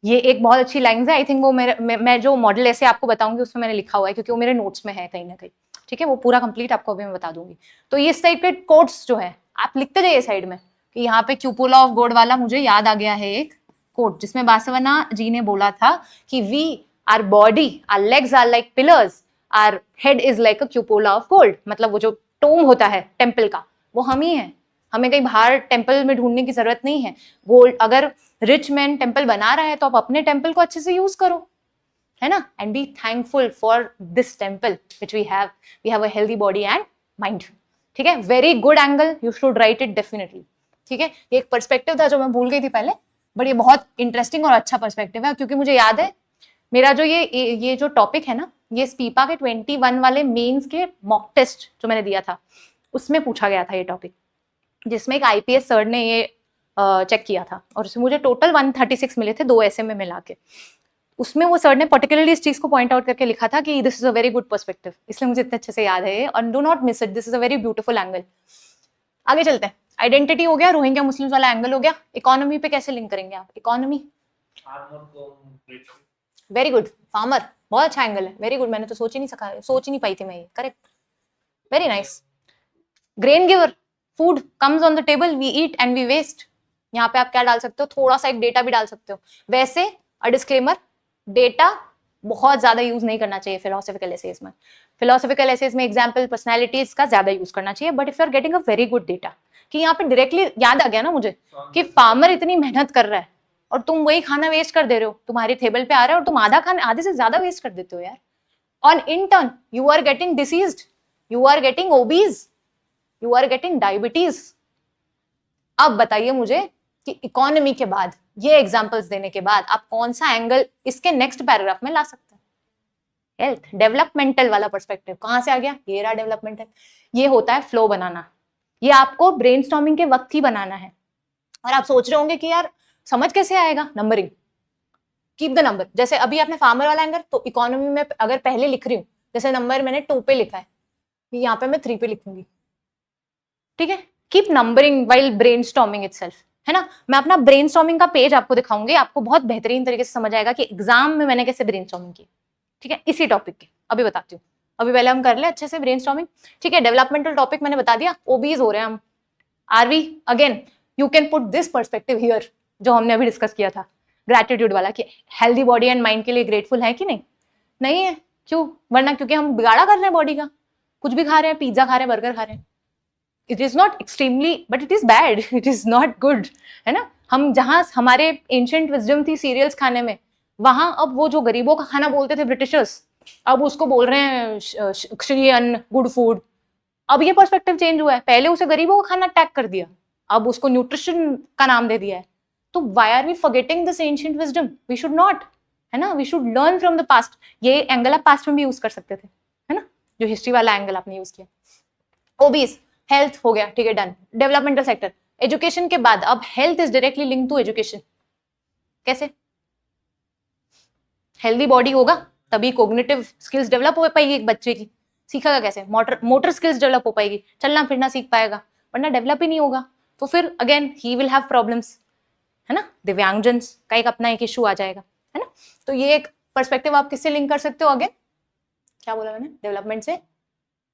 ये एक बहुत अच्छी लाइन है, आई थिंक वो मैं जो मॉडल ऐसे आपको बताऊंगी उसमें मैंने लिखा हुआ है क्योंकि वो मेरे नोट्स में है कहीं ना कहीं। ठीक है, वो पूरा कंप्लीट आपको अभी मैं बता दूंगी। तो ये इस टाइप के कोट्स जो है आप लिखते जाइए साइड में कि यहाँ पे क्यूपोला ऑफ गोल्ड वाला मुझे याद आ गया है एक कोट, जिसमें बासवना जी ने बोला था कि we are body, our legs are like pillars, our head is like a cupola of gold. मतलब वो जो टोम होता है टेम्पल का वो हम ही है, हमें कहीं बाहर टेम्पल में ढूंढने की जरूरत नहीं है। गोल्ड, अगर रिच मैन टेम्पल बना रहा है तो आप अपने टेम्पल को अच्छे से यूज करो, है ना, and be thankful for this temple which we have a healthy body and mind. ठीक है, very good angle, you should write it definitely. ठीक है, ये एक पर्सपेक्टिव था जो मैं भूल गई थी पहले, बट ये बहुत इंटरेस्टिंग और अच्छा पर्सपेक्टिव है, क्योंकि मुझे याद है मेरा जो ये जो टॉपिक है ना, ये स्पीपा के 21 वाले मेंस के मॉक टेस्ट जो मैंने दिया था उसमें पूछा गया था ये टॉपिक, जिसमें एक IPS सर ने ये चेक किया था और उसमें मुझे टोटल 136 मिले थे 2 ऐसे में मिला के। उसमें वो सर ने पर्टिकुलरली इस चीज को पॉइंट आउट करके लिखा था कि this is a very good perspective, इसलिए मुझे इतने अच्छे से याद है और do not miss it, this is a very beautiful angle. आगे चलते हैं, आइडेंटिटी हो गया, रोहिंग्या मुस्लिम्स वाला एंगल हो गया, इकोनॉमी पे कैसे लिंक करेंगे आप, इकोनॉमी, वेरी गुड, फार्मर, बहुत अच्छा एंगल है, वेरी गुड, मैंने तो सोच ही नहीं पाई थी मैं ये, correct, very nice. Grain giver, food comes on the table, we eat and we waste. यहाँ पे आप क्या डाल सकते हो, थोड़ा सा एक डेटा भी डाल सकते हो। वैसे अ डिस्क्लेमर, डेटा बहुत ज्यादा यूज नहीं करना चाहिए फिलोसफिकल एसेज में। फिलोसफिकल एसेज में एग्जाम्पल पर्सनैलिटीज का ज्यादा यूज करना चाहिए, but if you are getting a very good data कि यहाँ पे डायरेक्टली याद आ गया ना मुझे कि फार्मर इतनी मेहनत कर रहा है और तुम वही खाना वेस्ट कर दे रहे हो, तुम्हारे टेबल पे आ रहा है और तुम आधा खाना आधे से ज्यादा वेस्ट कर देते हो यार। On in turn you are getting diseased, you are getting obese, you are getting diabetes. अब बताइए मुझे कि इकोनॉमी के बाद ये एग्जांपल्स देने के बाद आप कौन सा एंगल इसके नेक्स्ट पैराग्राफ में ला सकते हैं? हेल्थ, डेवलपमेंटल वाला पर्सपेक्टिव कहां से आ गया? ये रहा डेवलपमेंटल। ये होता है फ्लो बनाना, ये आपको ब्रेनस्टॉर्मिंग के वक्त ही बनाना है। और आप सोच रहे होंगे कि यार समझ कैसे आएगा? Numbering, keep the number. जैसे अभी आपने फार्मर वाला एंगल, तो इकोनॉमी में अगर पहले लिख रही हूँ, जैसे नंबर मैंने 2 पे लिखा है, यहाँ पे मैं 3 पे लिखूंगी, ठीक है? Keep numbering while brainstorming itself, है ना? मैं अपना ब्रेनस्टॉर्मिंग का पेज आपको दिखाऊंगी, आपको बहुत बेहतरीन तरीके से समझ आएगा कि एग्जाम में मैंने कैसे ब्रेनस्टॉर्मिंग की, ठीक है? इसी टॉपिक की अभी बताती हूँ। अभी पहले हम कर ले अच्छे से ब्रेनस्टॉर्मिंग, ठीक है? डेवलपमेंटल टॉपिक मैंने बता दिया, ओबीज हो रहे हैं हम। Are we again you can put this perspective here, जो हमने अभी डिस्कस किया था ग्रैटिट्यूड वाला, कि हेल्दी बॉडी एंड माइंड के लिए ग्रेटफुल है कि नहीं? नहीं है। क्यों? वरना क्योंकि हम बिगाड़ा कर रहे हैं बॉडी का, कुछ भी खा रहे हैं, पिज्जा खा रहे हैं, बर्गर खा रहे हैं। It is not extremely but it is bad, it is not good, है ना? हम जहां हमारे एंशिएंट विजडम थी सीरियल्स खाने में, वहां अब वो जो गरीबों का खाना बोलते थे ब्रिटिशर्स, अब उसको बोल रहे हैं श्री अन्न, गुड फूड। अब ये पर्सपेक्टिव चेंज हुआ है, पहले उसे गरीबों का खाना टैग कर दिया, अब उसको न्यूट्रिशन का नाम दे दिया है। तो why are we forgetting this ancient wisdom? We should not, है ना? We should learn from the past. ये एंगल आप पास्ट में भी यूज कर सकते थे, है ना? जो हिस्ट्री वाला एंगल आपने यूज किया। ओबीज, हेल्थ हो गया, ठीक है, डन। डेवलपमेंटल सेक्टर, एजुकेशन के बाद अब health is directly link to education. कैसे? हेल्दी बॉडी होगा तभी कोग्निटिव स्किल्स डेवलप हो पाएगी एक बच्चे की। सीखेगा कैसे? मोटर स्किल्स डेवलप हो पाएगी, चलना फिरना सीख पाएगा, वरना डेवलप ही नहीं होगा तो फिर again he will have problems, है ना? दिव्यांगजन्स का एक अपना एक इशू आ जाएगा, है ना? तो ये एक पर्सपेक्टिव आप किससे लिंक कर सकते हो? अगेन क्या बोला मैंने? डेवलपमेंट से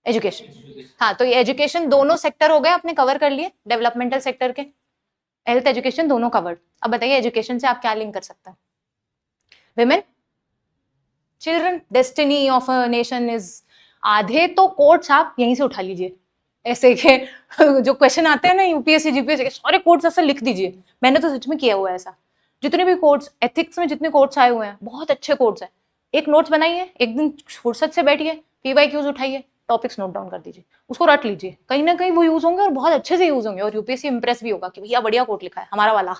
एजुकेशन। हाँ, तो ये एजुकेशन दोनों सेक्टर हो गए अपने कवर कर लिए, डेवलपमेंटल सेक्टर के, हेल्थ एजुकेशन दोनों कवर्ड। अब बताइए एजुकेशन से आप क्या लिंक कर सकते हैं? Women, children, destiny of a nation is, आधे तो कोट्स आप यहीं से उठा लीजिए, ऐसे के जो क्वेश्चन आते हैं ना यूपीएससी जीपीएससी के, सारे कोट्स ऐसे लिख दीजिए। मैंने तो सच में किया हुआ है ऐसा। जितने भी कोट्स, एथिक्स में जितने कोट्स आए हुए हैं, बहुत अच्छे कोट्स हैं। एक नोट्स बनाइए, एक दिन फुर्सत से बैठिए, पीवाईक्यूज उठाइए, टॉपिक्स नोट डाउन कर दीजिए, उसको रट लीजिए, कहीं ना कहीं वो यूज होंगे और बहुत अच्छे से यूज होंगे, और यूपीएससी इंप्रेस भी होगा कि भैया बढ़िया कोट लिखा है हमारा वाला,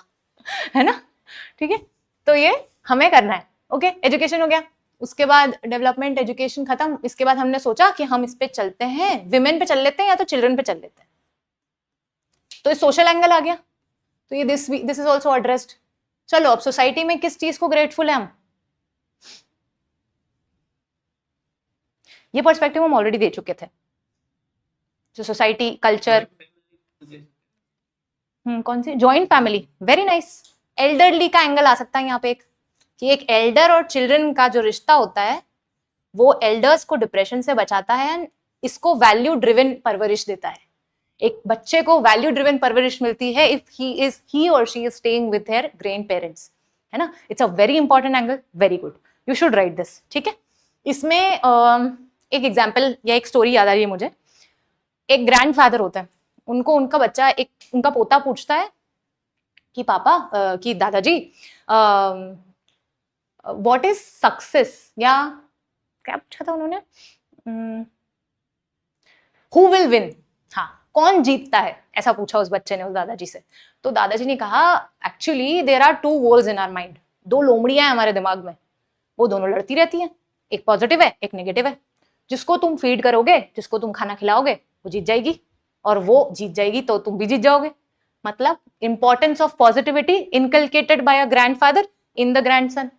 है ना? ठीक है, तो ये हमें करना है। ओके, एजुकेशन हो गया, उसके बाद डेवलपमेंट एजुकेशन खत्म। इसके बाद हमने सोचा कि हम इस पे चलते हैं, विमेन पे चल लेते हैं या तो चिल्ड्रन पे चल लेते हैं। तो सोशल एंगल आ गया, तो ये दिस इज ऑल्सो एड्रेस्ड। चलो अब सोसाइटी में किस चीज को ग्रेटफुल है हम? ये पर्सपेक्टिव हम ऑलरेडी दे चुके थे, जो सोसाइटी कल्चर। कौन सी? Joint family, very nice. Elderly का एंगल आ सकता है यहाँ पे, कि एक एल्डर और चिल्ड्रन का जो रिश्ता होता है वो एल्डर्स को डिप्रेशन से बचाता है एंड इसको वैल्यू ड्रिवन परवरिश देता है। एक बच्चे को वैल्यू ड्रिवन परवरिश मिलती है इफ ही और she is staying with their grand parents, है ना? It's a very important angle, very good, you should right this, ठीक है? इसमें एक एग्जाम्पल या एक स्टोरी याद आ रही है मुझे। एक ग्रैंडफादर होता है, उनको उनका बच्चा, एक उनका पोता पूछता है कि पापा, कि दादाजी, व्हाट इज सक्सेस, या क्या पूछा था उन्होंने? हु विल विन, हाँ, कौन जीतता है, ऐसा पूछा उस बच्चे ने उस दादाजी से। तो दादाजी ने कहा, actually there are 2 walls in our mind, 2 लोमड़ियां हैं हमारे दिमाग में, वो दोनों लड़ती रहती हैं, एक पॉजिटिव है एक नेगेटिव है। जिसको तुम फीड करोगे, जिसको तुम खाना खिलाओगे, वो जीत जाएगी, और वो जीत जाएगी तो तुम भी जीत जाओगे। मतलब importance of positivity inculcated by a grandfather in the grandson,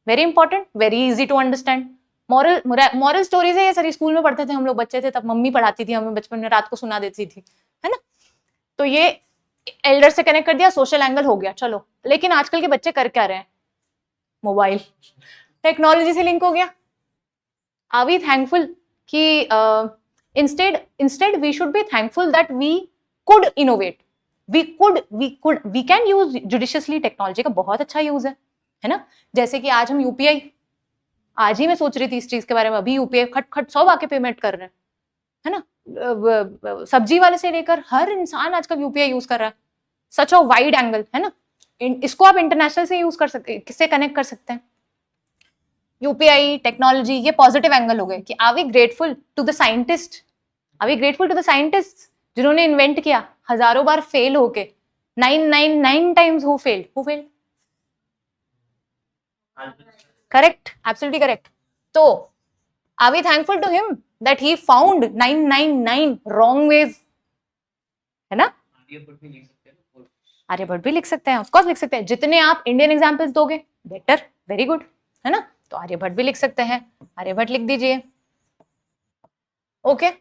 very important, very easy to understand. Moral stories है ये सारी, स्कूल में पढ़ते थे हम लोग, बच्चे थे तब, मम्मी पढ़ाती थी हमें बचपन में, रात को सुना देती थी, है ना? तो ये एल्डर से कनेक्ट कर दिया, सोशल एंगल हो गया। चलो, लेकिन आजकल के बच्चे कर क्या रहे हैं? मोबाइल, टेक्नोलॉजी से लिंक हो गया। आर वी थैंकफुल कि instead we should be thankful that we could innovate, we can use judiciously. Technology का बहुत अच्छा यूज है ना? जैसे कि आज हम यूपीआई आज ही मैं सोच रही थी इस चीज के बारे में, अभी यूपीआई खट खट 100 आके पेमेंट कर रहे हैं, है ना। सब्जी वाले से लेकर हर इंसान आजकल यूपीआई यूज कर रहा है, सच अ वाइड एंगल, है ना। इसको आप इंटरनेशनल से यूज कर सकते हैं, किससे कनेक्ट कर सकते हैं। यूपीआई टेक्नोलॉजी, ये पॉजिटिव एंगल हो गए कि are we grateful to the scientist, are we grateful to the scientist जिन्होंने इन्वेंट किया, हजारों बार फेल होके, 999 times who failed, correct, absolutely correct. तो are we thankful to him that he found 999 wrong ways, है ना। आर्यभट्ट भी लिख सकते हैं, ऑफकोर्स लिख सकते हैं, जितने आप इंडियन एग्जाम्पल्स दोगे बेटर, वेरी गुड, है ना। तो आर्यभट्ट भी लिख सकते हैं, आर्यभट्ट लिख दीजिए, ओके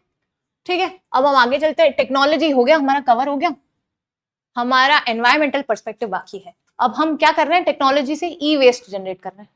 ठीक है। अब हम आगे चलते हैं, टेक्नोलॉजी हो गया हमारा, कवर हो गया, हमारा एनवायरमेंटल पर्सपेक्टिव बाकी है। अब हम क्या कर रहे हैं, टेक्नोलॉजी से ई वेस्ट जनरेट कर रहे हैं।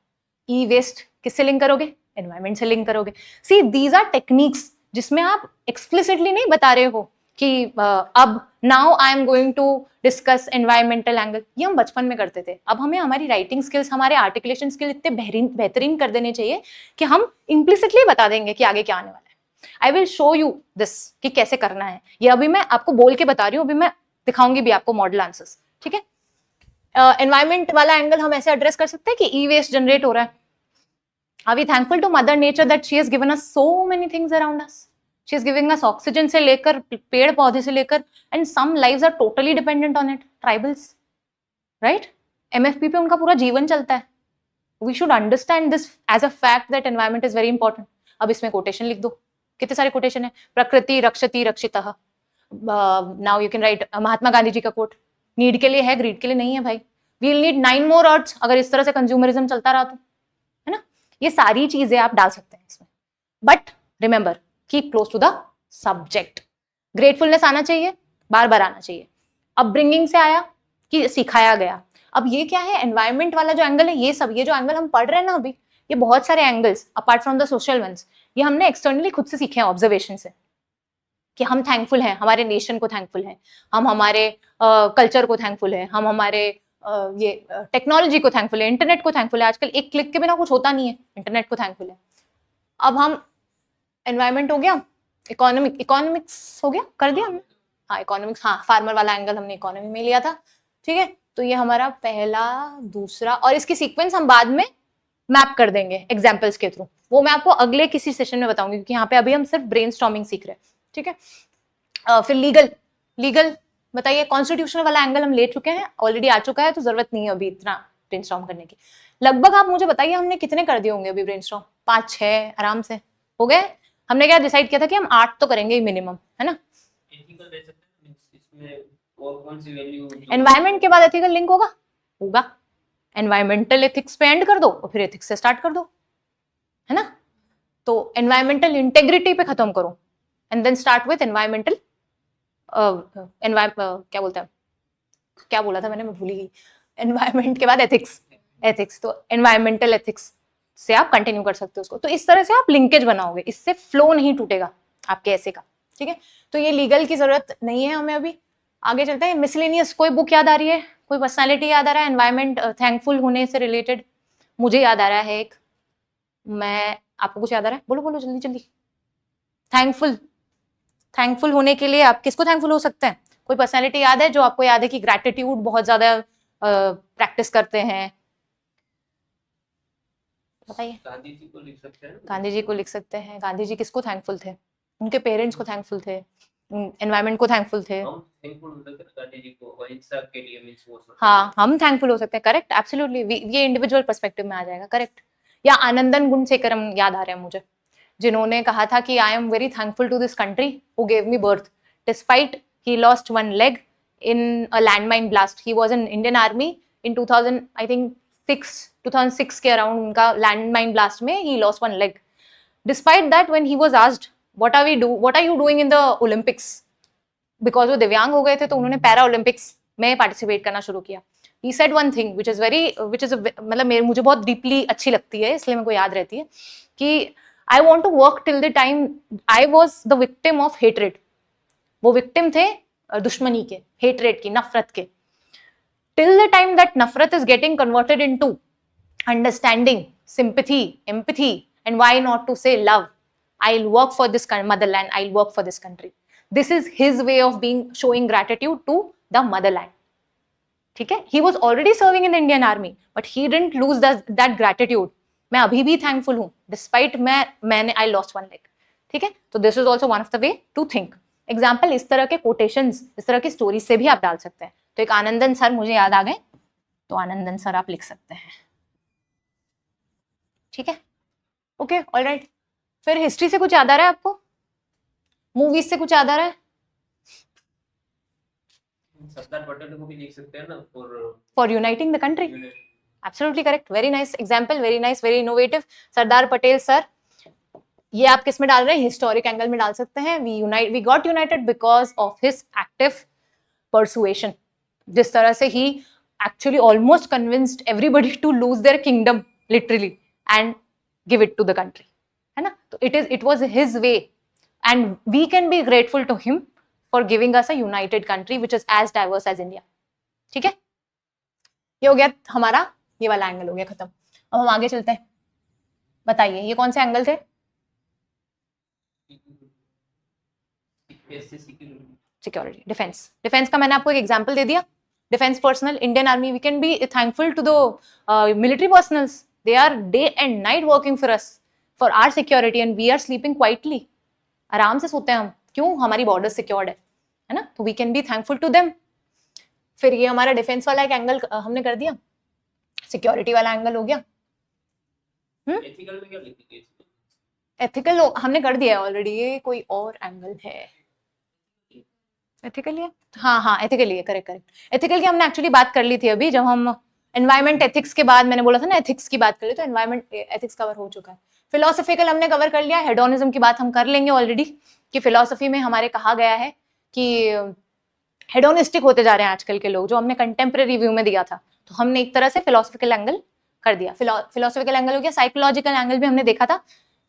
ई वेस्ट किससे लिंक करोगे, एनवायरमेंट से लिंक करोगे। सी दीज आर टेक्निक्स जिसमें आप एक्सप्लिसिटली नहीं बता रहे हो कि अब now I am going to discuss environmental angle, ये हम बचपन में करते थे। अब हमें हमारी राइटिंग स्किल्स, हमारे आर्टिकुलेशन स्किल इतने बेहतरीन कर देने चाहिए कि हम इम्प्लिसिटली बता देंगे कि आगे क्या आने वाला है। I will show you this कि कैसे करना है, ये अभी मैं आपको बोल के बता रही हूँ, अभी मैं दिखाऊंगी भी आपको मॉडल आंसर्स, ठीक है। एनवायरमेंट वाला एंगल हम ऐसे एड्रेस कर सकते हैं कि ई वेस्ट जनरेट हो रहा है। Are we thankful to Mother Nature that she has given us so many things around us? She is giving us oxygen से लेकर पेड़ पौधे से लेकर, and some lives are totally dependent on it. Tribals, right? MFP पे उनका पूरा जीवन चलता है. We should understand this as a fact that environment is very important. अब इसमें कोटेशन लिख दो, कितने सारे कोटेशन है, प्रकृति रक्षति रक्षितः. Now you can write Mahatma Gandhi ji का कोट, नीड के लिए है, ग्रीड के लिए नहीं है भाई. We'll need 9 more earths अगर इस तरह से कंज्यूमरिज्म चलता रहा तो, है ना. ये सारी चीजें आप डाल सकते हैं इसमें, but remember keep close to the subject. Gratefulness आना चाहिए, बार बार आना चाहिए. अपब्रिंगिंग से आया कि सिखाया गया. अब ये क्या है, एनवायरमेंट वाला जो एंगल है, ये सब ये जो एंगल हम पढ़ रहे हैं ना अभी, ये बहुत सारे angles apart from the social ones, ये हमने एक्सटर्नली खुद से सीखे हैं ऑब्जर्वेशन से, कि हम थैंकफुल हैं, हमारे नेशन को थैंकफुल हैं, हम हमारे कल्चर को थैंकफुल हैं, हम हमारे ये टेक्नोलॉजी को थैंकफुल है, इंटरनेट को थैंकफुल है. आजकल एक क्लिक के बिना कुछ होता नहीं है, इंटरनेट को थैंकफुल है. अब हम एनवायरमेंट हो गया, इकोनॉमिक्स हो गया, कर दिया हमने. हाँ इकोनॉमिक्स, हाँ फार्मर वाला एंगल हमने इकोनॉमी में लिया था, ठीक है. तो ये हमारा पहला, दूसरा, और इसकी सीक्वेंस हम बाद में मैप कर देंगे एग्जाम्पल्स के थ्रू. वो मैं आपको अगले किसी सेशन में बताऊंगी, क्योंकि यहाँ पे अभी हम सिर्फ ब्रेनस्टॉर्मिंग सीख रहे हैं, ठीक है. फिर लीगल बताइए, कॉन्स्टिट्यूशनल वाला एंगल हम ले चुके हैं, ऑलरेडी आ चुका है, तो जरूरत नहीं है अभी इतना ब्रेनस्टॉर्म करने की. लगभग आप मुझे बताइए हमने कितने कर दिए होंगे अभी ब्रेनस्टॉर्म, 5-6 आराम से हो गए. हमने क्या डिसाइड किया था कि हम 8 तो करेंगे मिनिमम, है ना. एनवायरमेंट के बाद एथिकल लिंक होगा. एनवायरमेंटल एथिक्स पे एंड कर दो और फिर एथिक्स से स्टार्ट कर दो, है ना. तो एनवायरमेंटल इंटेग्रिटी पे खत्म करो and then start with environmental क्या बोलते हैं, क्या बोला था मैंने, मैं भूली गई. एनवायरमेंट के बाद एथिक्स, तो एनवायरमेंटल एथिक्स से आप कंटिन्यू कर सकते हो उसको. तो इस तरह से आप लिंकेज बनाओगे, इससे फ्लो नहीं टूटेगा आपके ऐसे का, ठीक है. तो ये लीगल की जरूरत नहीं है हमें अभी. आगे चलते हैं. मिसलेनियस, कोई बुक याद आ रही है, कोई पर्सनैलिटी याद आ रहा है एनवायरमेंट थैंकफुल होने से रिलेटेड? मुझे याद आ रहा है एक, मैं आपको कुछ याद आ रहा है? बोलो जल्दी. थैंकफुल होने के लिए आप किसको थैंकफुल हो सकते हैं? कोई पर्सनैलिटी याद है जो आपको याद है कि ग्रैटिट्यूड बहुत ज्यादा प्रैक्टिस करते हैं? बताइए. गांधी जी को लिख सकते हैं. गांधी जी को लिख सकते हैं. गांधी जी किसको थैंकफुल थे? उनके पेरेंट्स को थैंकफुल थे, एनवायरमेंट को थैंकफुल थे. हम थैंकफुल हो सकते हैं गांधी जी को अहिंसा के लिए, मींस वो. हाँ हम थैंकफुल हो सकते हैं, करेक्ट, एब्सोल्युटली. ये इंडिविजुअल पर्सपेक्टिव में आ जाएगा, करेक्ट. या आनंदन गुणसेकरम याद आ रहे हैं मुझे, जिन्होंने कहा था कि I am very thankful to this country who gave me birth despite he lost 1 leg in a landmine blast. He was in Indian Army in 2000, I think 2006 के अराउंड उनका लैंडमाइन ब्लास्ट में he lost 1 leg. Despite that, when he was asked what are you doing in the Olympics, because वो दिव्यांग हो गए थे तो उन्होंने पैरा ओलंपिक्स में पार्टिसिपेट करना शुरू किया. He said one thing which is मतलब मुझे बहुत डीपली अच्छी लगती है, इसलिए मेरे को याद रहती है, कि I want to work till the time I was the victim of hatred. वो विक्टिम थे दुश्मनी के, हेटरेट की, नफरत के. Till the time that नफरत is getting converted into understanding, sympathy, empathy, and why not to say love. I'll work for this motherland, I'll work for this country. This is his way of showing gratitude to the motherland. ठीक है, he was already serving in the Indian army, but he didn't lose that gratitude. मैं अभी भी thankful हूँ, despite मैंने I lost one leg. ठीक है, तो this is also one of the way to think. Example इस तरह के कोटेशंस, इस तरह की स्टोरीज से भी आप डाल सकते हैं. तो एक आनंदन सर मुझे याद आ गए, तो आनंदन सर आप लिख सकते हैं. ठीक है, ओके, ऑलराइट. फिर हिस्ट्री से कुछ याद आ रहा है आपको? मूवीज से कुछ याद आ रहा है? सरदार पटेल को भी लिख सकते हैं ना, for uniting the country. Absolutely correct, very nice example, very nice, very innovative. Sardar Patel sir, ये आप किस में डाल रहे हैं? हिस्टोरिक एंगल में डाल सकते हैं. We got united because of his active persuasion. जिस तरह से ही actually almost convinced everybody to lose their kingdom literally and give it to the country, है ना. तो it was his way and we can be grateful to him for giving us a united country which is as diverse as India. ठीक है, ये हो गया हमारा, ये वाला एंगल हो गया खत्म. अब हम आगे चलते हैं. बताइए ये कौन से एंगल थे? Security, defence. डिफेंस का मैंने आपको एक एग्जांपल दे दिया. Defence personnel, Indian army, we can be thankful to the military personnels. They are day and night working for us, for our security, and we are sleeping quietly. आराम से सोते हैं हम, क्यों? हमारी बॉर्डर सिक्योर्ड है ना. तो we can be thankful to them. फिर ये हमारा डिफेंस वाला एक एंगल हमने कर दिया. सिक्योरिटी वाला एंगल हो गया. एथिकल में क्या लिखेंगे? एथिकल हमने कर दिया है ऑलरेडी. ये कोई और एंगल है? एथिकल है, हाँ एथिकल है, करेक्ट. एथिकल की हमने एक्चुअली बात कर ली थी अभी, जब हम एनवायरमेंट एथिक्स के बाद मैंने बोला था ना एथिक्स की बात कर ली, तो एनवायरमेंट एथिक्स कवर हो चुका है. फिलोसफिकल हमने कवर कर लिया. हेडोनिज्म की बात हम कर लेंगे ऑलरेडी, कि फिलोसफी में हमारे कहा गया है कि हेडोनिस्टिक होते जा रहे हैं आजकल के लोग, जो हमने कंटेम्प्रेरी रिव्यू में दिया था. तो हमने एक तरह से फिलोसफिकल एंगल कर दिया. फिलोसफिकल एंगल हो गया. साइकोलॉजिकल एंगल भी हमने देखा था.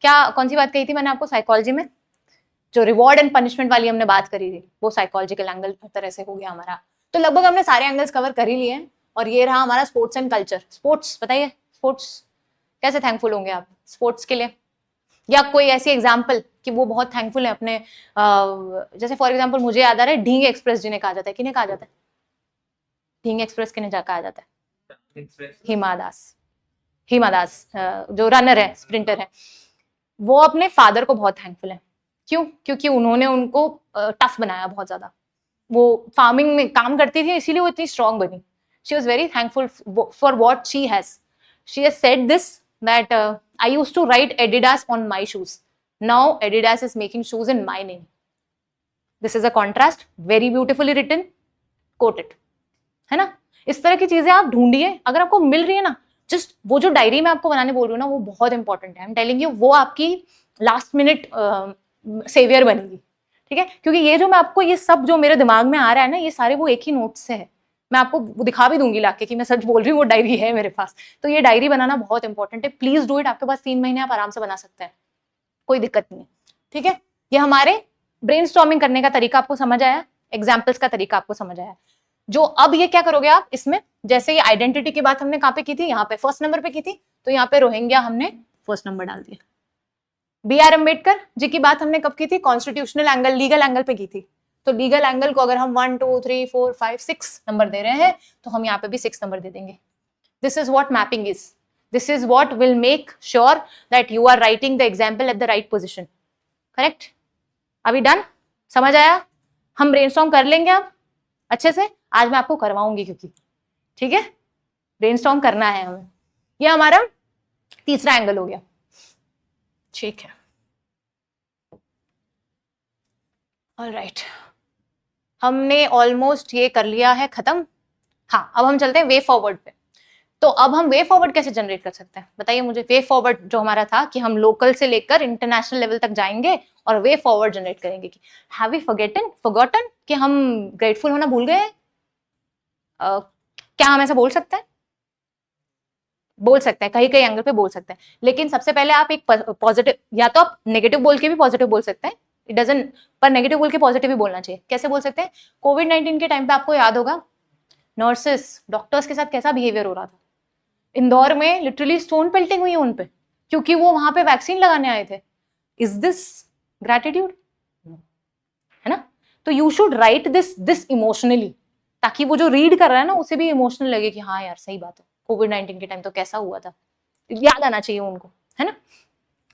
क्या, कौन सी बात कही थी मैंने आपको? साइकोलॉजी में जो रिवॉर्ड एंड पनिशमेंट वाली हमने बात करी थी, वो साइकोलॉजिकल एंगल तरह से हो गया हमारा. तो लगभग हमने सारे एंगल्स कवर कर ही लिए हैं. और ये रहा हमारा स्पोर्ट्स एंड कल्चर. स्पोर्ट्स बताइए, स्पोर्ट्स कैसे थैंकफुल होंगे आप स्पोर्ट्स के लिए? या कोई ऐसी एग्जाम्पल कि वो बहुत थैंकफुल है अपने, जैसे फॉर एग्जाम्पल मुझे याद आ रहा है ढींग एक्सप्रेस जिन्हें कहा जाता है. किन्हें कहा जाता है ढींग एक्सप्रेस? किन्हें कहा जाता है? हिमा दास, जो रनर है, स्प्रिंटर है, वो अपने फादर को बहुत थैंकफुल है. क्यों? क्योंकि उन्होंने उनको टफ बनाया बहुत ज्यादा. वो फार्मिंग में काम करती थी, इसीलिए वो इतनी स्ट्रांग बनी. She was very thankful for what she has. She has said this that I used to write Adidas on my shoes. Now Adidas is making shoes in my name. This is a contrast, very beautifully written. Quote it. है ना. इस तरह की चीजें आप ढूंढिए, अगर आपको मिल रही है ना. जस्ट वो जो डायरी में आपको बनाने बोल रही हूँ ना, वो बहुत इंपॉर्टेंट है. आई एम टेलिंग यू, वो आपकी लास्ट मिनट सेवियर बनेगी. ठीक है, क्योंकि ये जो मैं आपको, ये सब जो मेरे दिमाग में आ रहा है ना, ये सारे वो एक ही नोट से है. मैं आपको दिखा भी दूंगी लाके कि मैं सच बोल रही हूँ, वो डायरी है मेरे पास. तो ये डायरी बनाना बहुत इंपॉर्टेंट है. Please do it. आपके पास 3 महीने, आप आराम से बना सकते हैं, कोई दिक्कत नहीं है. ठीक है, ये हमारे ब्रेनस्टॉर्मिंग करने का तरीका आपको समझ आया, एग्जाम्पल्स का तरीका आपको समझ आया. जो अब ये क्या करोगे आप इसमें, जैसे ये आइडेंटिटी की बात हमने कहाँ पे की थी? यहाँ पे फर्स्ट नंबर पे की थी. तो यहाँ पे रोहिंग्या हमने फर्स्ट नंबर डाल दिया. BR अम्बेडकर जी की बात हमने कब की थी? कॉन्स्टिट्यूशनल एंगल, लीगल एंगल पे की थी. तो लीगल एंगल को अगर हम 1 2 3 4 5 6 नंबर दे रहे हैं, तो हम यहाँ पे भी 6 नंबर दे देंगे. This is what mapping is. This is what will make sure that you are writing the example at the right position. Correct? अभी डन? समझ आया? हम ब्रेनस्टॉर्म कर लेंगे अब अच्छे से. आज मैं आपको करवाऊंगी, क्योंकि ठीक है, ब्रेनस्टॉर्म करना है हमें. ये हमारा तीसरा एंगल हो गया. ठीक है, ऑलराइट. हमने ऑलमोस्ट ये कर लिया है खत्म. हाँ, अब हम चलते हैं वे फॉरवर्ड पे. तो अब हम वे फॉरवर्ड कैसे जनरेट कर सकते हैं? बताइए मुझे. वे फॉरवर्ड जो हमारा था कि हम लोकल से लेकर इंटरनेशनल लेवल तक जाएंगे और वे फॉरवर्ड जनरेट करेंगे. हैव वी फॉरगॉटन कि हम ग्रेटफुल होना भूल गए? क्या हम ऐसा बोल सकते हैं? बोल सकते हैं, कहीं कहीं एंगल पे बोल सकते हैं. लेकिन सबसे पहले आप एक पॉजिटिव, या तो आप नेगेटिव बोल के भी पॉजिटिव बोल सकते हैं. इट डजंट, पर नेगेटिव बोल के पॉजिटिव भी बोलना चाहिए. कैसे बोल सकते हैं? कोविड-19 के टाइम पे आपको याद होगा नर्सेस, डॉक्टर्स के साथ कैसा बिहेवियर हो रहा था. इंदौर में लिटरली स्टोन पेल्टिंग हुई उन पे क्योंकि वो वहां पे वैक्सीन लगाने आए थे. Is this gratitude? है ना. तो you should right this emotionally, ताकि वो जो रीड कर रहा है ना उसे भी इमोशनल लगे कि हाँ यार सही बात है, कोविड-19 के टाइम तो कैसा हुआ था, याद आना चाहिए उनको, है ना.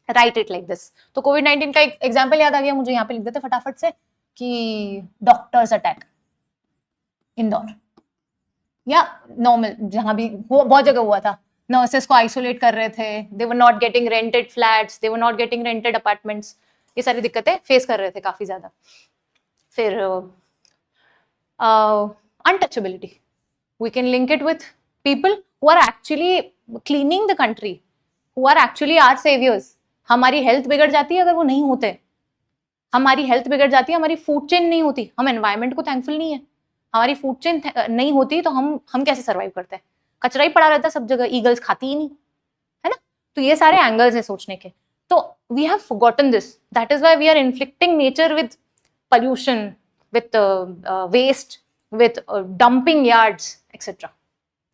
Right it like this. तो कोविड-19 का एक एग्जांपल याद आ गया मुझे, यहाँ पे लिख देते फटाफट से कि डॉक्टर्स अटैक इंदौर, या नॉर्मल जहां भी बहुत जगह हुआ था. नर्सेस को आइसोलेट कर रहे थे, they were not getting rented flats, they were not getting rented apartments, ये सारी दिक्कतें फेस कर रहे थे काफी ज्यादा. फिर untouchability, we can link it with people who are actually cleaning the country, who are actually our saviors. हमारी हेल्थ बिगड़ जाती है अगर वो नहीं होते, हमारी हेल्थ बिगड़ जाती है, हमारी फूड चेन नहीं होती, हम एनवायरमेंट को थैंकफुल नहीं है, हमारी फूड चेन नहीं होती तो हम कैसे सर्वाइव करते हैं. कचरा ही पड़ा रहता है सब जगह, ईगल्स खाती ही नहीं, है ना. तो ये सारे एंगल्स हैं सोचने के. तो we have forgotten this, that is why we are inflicting nature with pollution, with waste, with dumping yards, etc.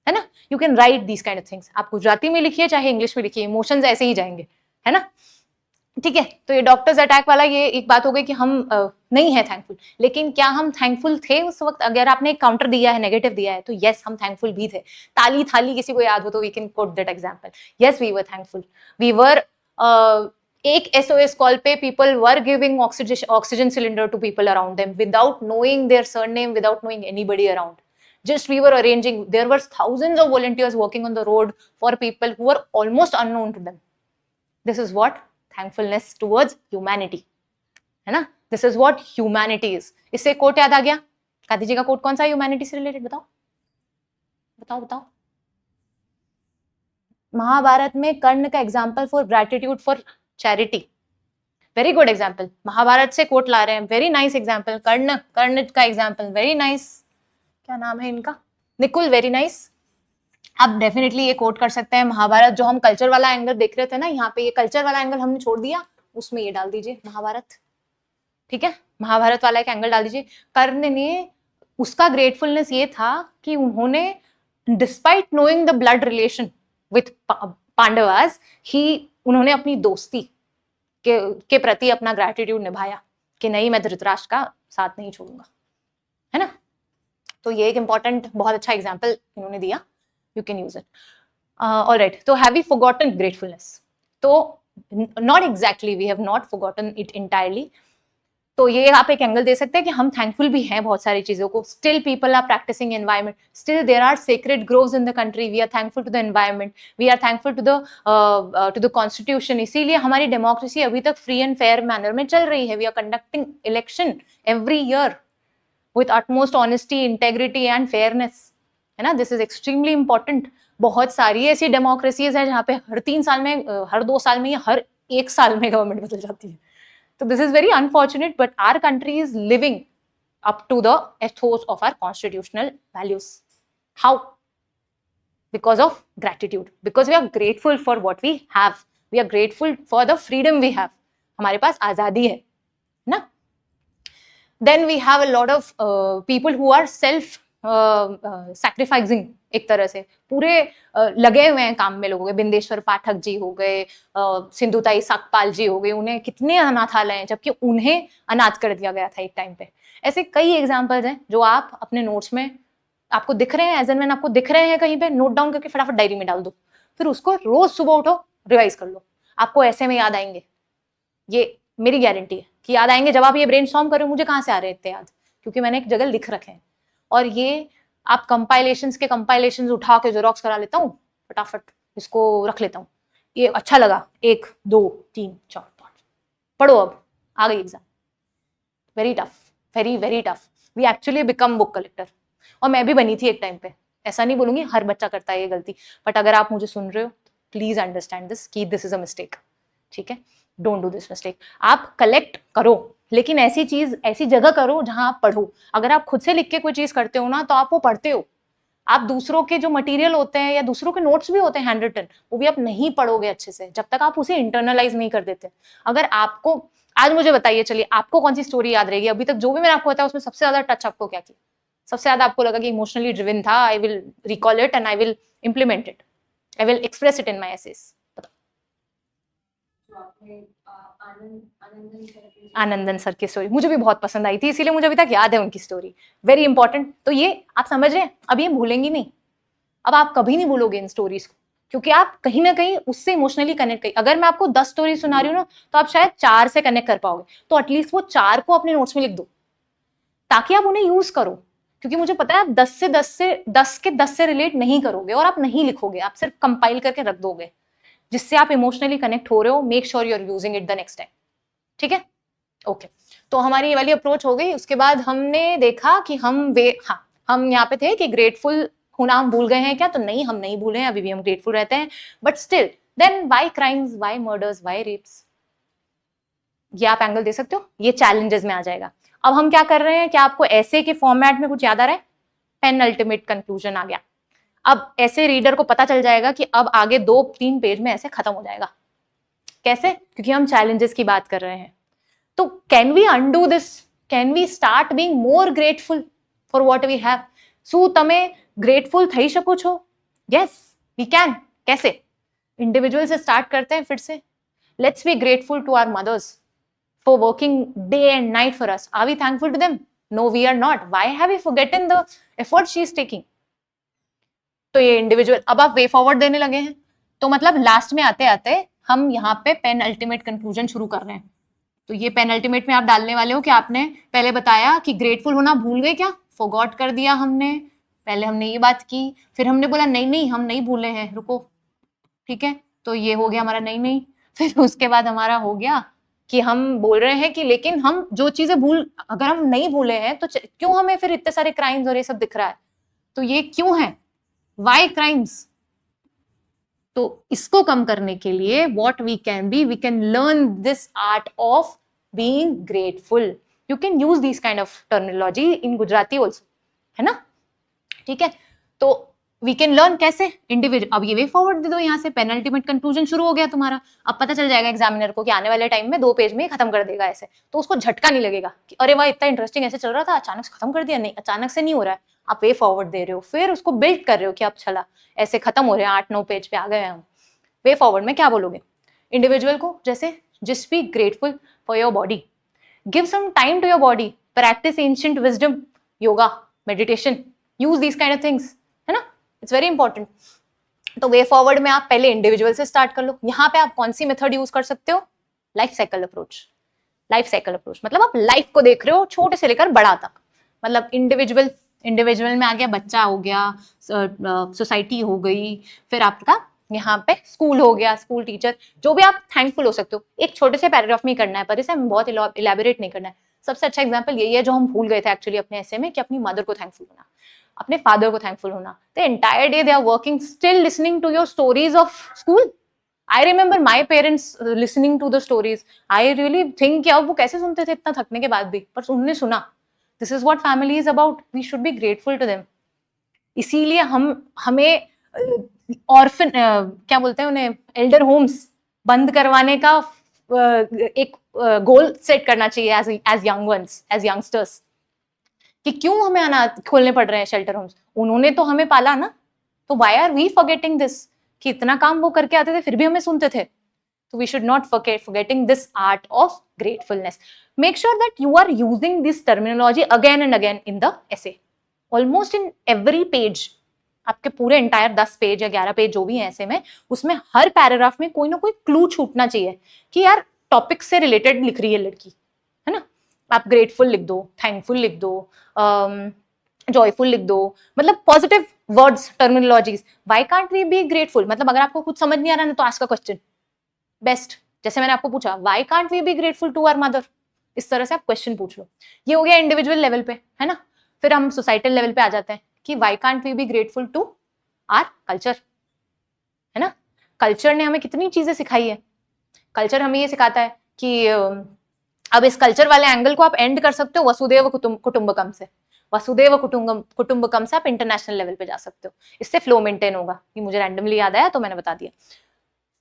है ना. You can write these kind of things. आप गुजराती में लिखिए चाहे इंग्लिश में लिखिए, इमोशंस ऐसे ही जाएंगे, है ना. ठीक है. तो ये डॉक्टर्स अटैक वाला ये एक बात हो गई कि हम नहीं है थैंकफुल, लेकिन क्या हम थैंकफुल थे उस वक्त? अगर आपने एक काउंटर दिया है, नेगेटिव दिया है, तो यस हम थैंकफुल भी थे. ताली थाली किसी को याद हो तो we can quote that example. Yes we were thankful, we were. एक SOS कॉल पे people were giving oxygen cylinder to people around them without knowing their surname, without knowing anybody around. Just we were arranging, there were thousands of volunteers working on the road for people who were almost unknown to them. This is what thankfulness towards humanity, है ना. This is what humanity is. इससे coat याद आ गया. गांधी जी का coat कौन सा humanity से related? बताओ बताओ बताओ. महाभारत में कर्ण का example for gratitude for charity, very good example. Mahabharata से कोट ला रहे हैं, वेरी नाइस एग्जाम्पल. कर्ण का एग्जाम्पल वेरी नाइस. क्या नाम है इनका? Nikul, very nice. आप डेफिनेटली ये कोट कर सकते हैं. महाभारत जो हम कल्चर वाला एंगल देख रहे थे ना, यहाँ पे ये कल्चर वाला एंगल हमने छोड़ दिया, उसमें ये डाल दीजिए महाभारत. ठीक है, महाभारत वाला एक एंगल डाल दीजिए. कर्ण ने, उसका ग्रेटफुलनेस ये था कि उन्होंने despite knowing the blood relation with Pandavas, उन्होंने अपनी दोस्ती के प्रति अपना ग्रैटिट्यूड निभाया कि नहीं मैं धृतराष्ट्र का साथ नहीं छोड़ूंगा, है ना. तो ये एक इंपॉर्टेंट बहुत अच्छा एग्जाम्पल इन्होंने दिया. You can use it. Alright. तो हैव वी फॉरगॉटन ग्रेटफुलनेस? तो not exactly, we have not forgotten it entirely. तो ये आप एक एंगल दे सकते हैं कि हम थैंकफुल भी हैं बहुत सारी चीजों को. Still people are practicing environment, still there are sacred groves in the country. We are thankful to the environment, we are thankful to the constitution. इसीलिए हमारी डेमोक्रेसी अभी तक फ्री एंड फेयर मैनर में चल रही है. We are conducting election every year with utmost honesty, integrity and fairness, है ना. This is extremely important. बहुत सारी ऐसी डेमोक्रेसीज हैं जहाँ पे हर 3 साल में, हर 2 साल में या हर 1 साल में गवर्नमेंट बदल जाती है. तो this is very unfortunate, but our country is living up to the ethos of our constitutional values. How? Because of gratitude. Because we are grateful for what we have. We are grateful for the freedom we have. हमारे पास आजादी है ना. Then we have a lot of people who are self sacrificing. एक तरह से पूरे लगे हुए हैं काम में लोगों के. बिंदेश्वर पाठक जी हो गए, सिंधुताई साकपाल जी हो गए, उन्हें कितने अनाथालय हैं जबकि उन्हें अनाथ कर दिया गया था एक टाइम पे. ऐसे कई एग्जाम्पल्स हैं जो आप अपने नोट्स में आपको दिख रहे हैं, एज एंड व्हेन आपको दिख रहे हैं कहीं पे, नोट डाउन करके फटाफट डायरी में डाल दो. फिर उसको रोज सुबह उठो, रिवाइज कर लो. आपको ऐसे में याद आएंगे, ये मेरी गारंटी है कि याद आएंगे. जब आप ये ब्रेनस्टॉर्म कर रहे हो, मुझे कहाँ से आ रहे हैं इतने याद? क्योंकि मैंने एक जगह लिख रखे हैं. और ये आप कंपाइलेशंस उठा के जेरोक्स करा लेता हूँ, फटाफट इसको रख लेता हूँ. ये अच्छा लगा, 1 2 3 4 5 पढ़ो. अब आ गई exam. Very tough, very very tough. We actually become book collector. और मैं भी बनी थी एक टाइम पे. ऐसा नहीं बोलूंगी हर बच्चा करता है ये गलती, बट अगर आप मुझे सुन रहे हो प्लीज अंडरस्टैंड दिस कि दिस इज अ मिस्टेक. ठीक है, डोंट डू दिस मिस्टेक. आप कलेक्ट करो, लेकिन ऐसी चीज, ऐसी जगह करो जहां आप पढ़ो. अगर आप खुद से लिख के कोई चीज करते हो ना, तो आप वो पढ़ते हो. आप दूसरों के जो मटेरियल होते हैं या दूसरों के नोट्स भी होते हैं हैंड रिटन, वो भी आप नहीं पढ़ोगे अच्छे से जब तक आप उसे इंटरनलाइज नहीं कर देते. अगर आपको आज मुझे बताइए, चलिए आपको कौन सी स्टोरी याद रहेगी अभी तक जो भी मैंने आपको बताया, उसमें सबसे ज्यादा टच आपको क्या किया? सबसे ज्यादा आपको लगा कि इमोशनली ड्रिवन था, I will recall it and I will implement it. I will express it in my essays. Anandan sir की स्टोरी मुझे भी बहुत पसंद आई थी, इसीलिए मुझे अभी तक याद है उनकी स्टोरी, वेरी इंपॉर्टेंट। तो ये आप समझ रहे हैं, अब ये भूलेंगी नहीं, अब आप कभी नहीं भूलोगे इन स्टोरीज को, क्योंकि आप कहीं ना कहीं उससे इमोशनली कनेक्ट करें। अगर मैं आपको 10 स्टोरी सुना रही हूँ ना, तो आप शायद 4 से कनेक्ट कर पाओगे, तो एटलीस्ट वो 4 को अपने नोट्स में लिख दो ताकि आप उन्हें यूज करो, क्योंकि मुझे पता है आप 10 के 10 से रिलेट नहीं करोगे और आप नहीं लिखोगे, आप सिर्फ कंपाइल करके रख दोगे, जिससे आप इमोशनली कनेक्ट हो रहे हो। Make sure you are using it the next time, ठीक है? ओके, तो हमारी ये वाली अप्रोच हो गई। उसके बाद हमने देखा कि हम यहाँ पे थे कि ग्रेटफुल होना हम भूल गए हैं क्या? तो नहीं, हम नहीं भूले हैं, अभी भी हम ग्रेटफुल रहते हैं, but still then why crimes, why murders, why rapes? ये आप एंगल दे सकते हो, ये चैलेंजेस में आ जाएगा। अब हम क्या कर रहे हैं, क्या आपको ऐसे के फॉर्मेट में कुछ याद आ रहा है? पेन अल्टीमेट कंक्लूजन आ गया। अब ऐसे रीडर को पता चल जाएगा कि अब आगे 2-3 पेज में ऐसे खत्म हो जाएगा। कैसे? क्योंकि हम चैलेंजेस की बात कर रहे हैं। तो can we undo this? Can we start being more grateful for what we have? શું તમે ग्रेटफुल થઈ શકો છો? Yes we can. कैसे? इंडिविजुअल से स्टार्ट करते हैं फिर से। Let's be grateful to our mothers for working day and night for us. Are we thankful to them? No, we are not. Why have we forgotten the effort she is taking? तो ये individual, अब आप way forward देने लगे हैं, तो मतलब last में आते आते हम यहाँ पे पेन अल्टीमेट कंक्लूजन शुरू कर रहे हैं। तो ये पेन अल्टीमेट में आप डालने वाले हो कि आपने पहले बताया कि ग्रेटफुल होना भूल गए क्या, फॉरगॉट कर दिया हमने, पहले हमने ये बात की, फिर हमने बोला नहीं नहीं हम नहीं भूले हैं, रुको, ठीक है? तो ये हो गया हमारा नहीं नहीं। फिर उसके बाद हमारा हो गया कि हम बोल रहे हैं कि लेकिन हम जो चीजें अगर हम नहीं भूले हैं तो क्यों हमें फिर इतने सारे क्राइम्स और ये सब दिख रहा है? तो ये क्यों है? Why crimes? तो इसको कम करने के लिए what we can learn this art of being grateful. You can use this kind of terminology in Gujarati also, है ना? ठीक है, तो वी कैन लर्न कैसे? इंडिविजुअल। अब ये वे फॉरवर्ड दे दो, यहाँ से पेन अल्टीमेट कंक्लूजन शुरू हो गया तुम्हारा। अब पता चल जाएगा एग्जामिनर को कि आने वाले टाइम में 2 पेज में खत्म कर देगा ऐसे, तो उसको झटका नहीं लगेगा कि अरे वाह इतना इंटरेस्टिंग ऐसे चल रहा था, अचानक से खत्म कर दिया। नहीं, अचानक से नहीं हो रहा है, आप वे फॉरवर्ड दे रहे हो, फिर उसको बिल्ड कर रहे हो कि अब चला ऐसे खत्म हो रहे हैं, 8-9 पेज पे आ गए हम। वे फॉरवर्ड में क्या बोलोगे इंडिविजुअल को? जैसे just be grateful for your body, give some time to your body, practice ancient wisdom, yoga, meditation, use these kind of things, है ना? It's very important. तो वे फॉरवर्ड में आप पहले इंडिविजुअल से स्टार्ट कर लो। यहाँ पे आप कौन सी मेथड यूज कर सकते हो? Life cycle approach. Life cycle approach मतलब आप लाइफ को देख रहे हो छोटे से लेकर बड़ा तक। मतलब इंडिविजुअल में आ गया, बच्चा हो गया, सोसाइटी हो गई, फिर आपका यहाँ पे स्कूल हो गया, स्कूल टीचर, जो भी आप थैंकफुल हो सकते हो। एक छोटे से पैराग्राफ में ही करना है, पर इसे हमें बहुत इलेबोरेट नहीं करना है। सबसे अच्छा एग्जाम्पल यही है जो हम भूल गए थे एक्चुअली अपने ऐसे में, कि अपनी मदर को थैंकफुल होना, अपने फादर को थैंकफुल होना। The entire day they are working, still listening to your stories of school. I remember my parents listening to the stories. I really think कि अब वो कैसे सुनते थे इतना थकने के बाद भी, पर उन्होंने सुना। This is what family is about, we should be grateful to them. इसीलिए हमें ऑर्फन क्या बोलते हैं उन्हें, एल्डर होम्स बंद करवाने का एक गोल सेट करना चाहिए as young ones, as youngsters, कि क्यों हमें अनाथ खोलने पड़ रहे हैं शेल्टर होम्स। उन्होंने तो हमें पाला ना, तो why are we forgetting this, कि इतना काम वो करके आते थे फिर भी हमें सुनते थे। तो we should not forgetting this art of gratefulness. Make sure that you are using this terminology again and again in the essay, almost in every page. आपके पूरे एंटायर 10 पेज या 11 पेज जो भी है ऐसे में, उसमें हर पैराग्राफ में कोई ना कोई क्लू छूटना चाहिए कि यार टॉपिक से रिलेटेड लिख रही है लड़की, है ना? आप ग्रेटफुल लिख दो, थैंकफुल लिख दो, जॉयफुल लिख दो, मतलब positive words, terminologies. Why can't we be grateful? मतलब अगर आपको कुछ समझ नहीं आ रहा है तो आस्क अ क्वेश्चन बेस्ट। जैसे मैंने आपको पूछा, why can't we be grateful to our mother, इस तरह से आप क्वेश्चन पूछ लो। ये हो गया इंडिविजुअल लेवल पे, है ना? फिर हम सोसाइटल लेवल पे आ जाते हैं कि why can't we be grateful to our culture, है ना? कल्चर ने हमें कितनी चीजें सिखाई है। कल्चर हमें ये सिखाता है कि अब इस कल्चर वाले एंगल को आप एंड कर सकते हो वसुदेव कुटुंबकम से। वसुदेव कुटुंबकम से आप इंटरनेशनल लेवल पे जा सकते हो। इससे फ्लो मेंटेन होगा। ये मुझे रैंडमली याद आया तो मैंने बता दिया।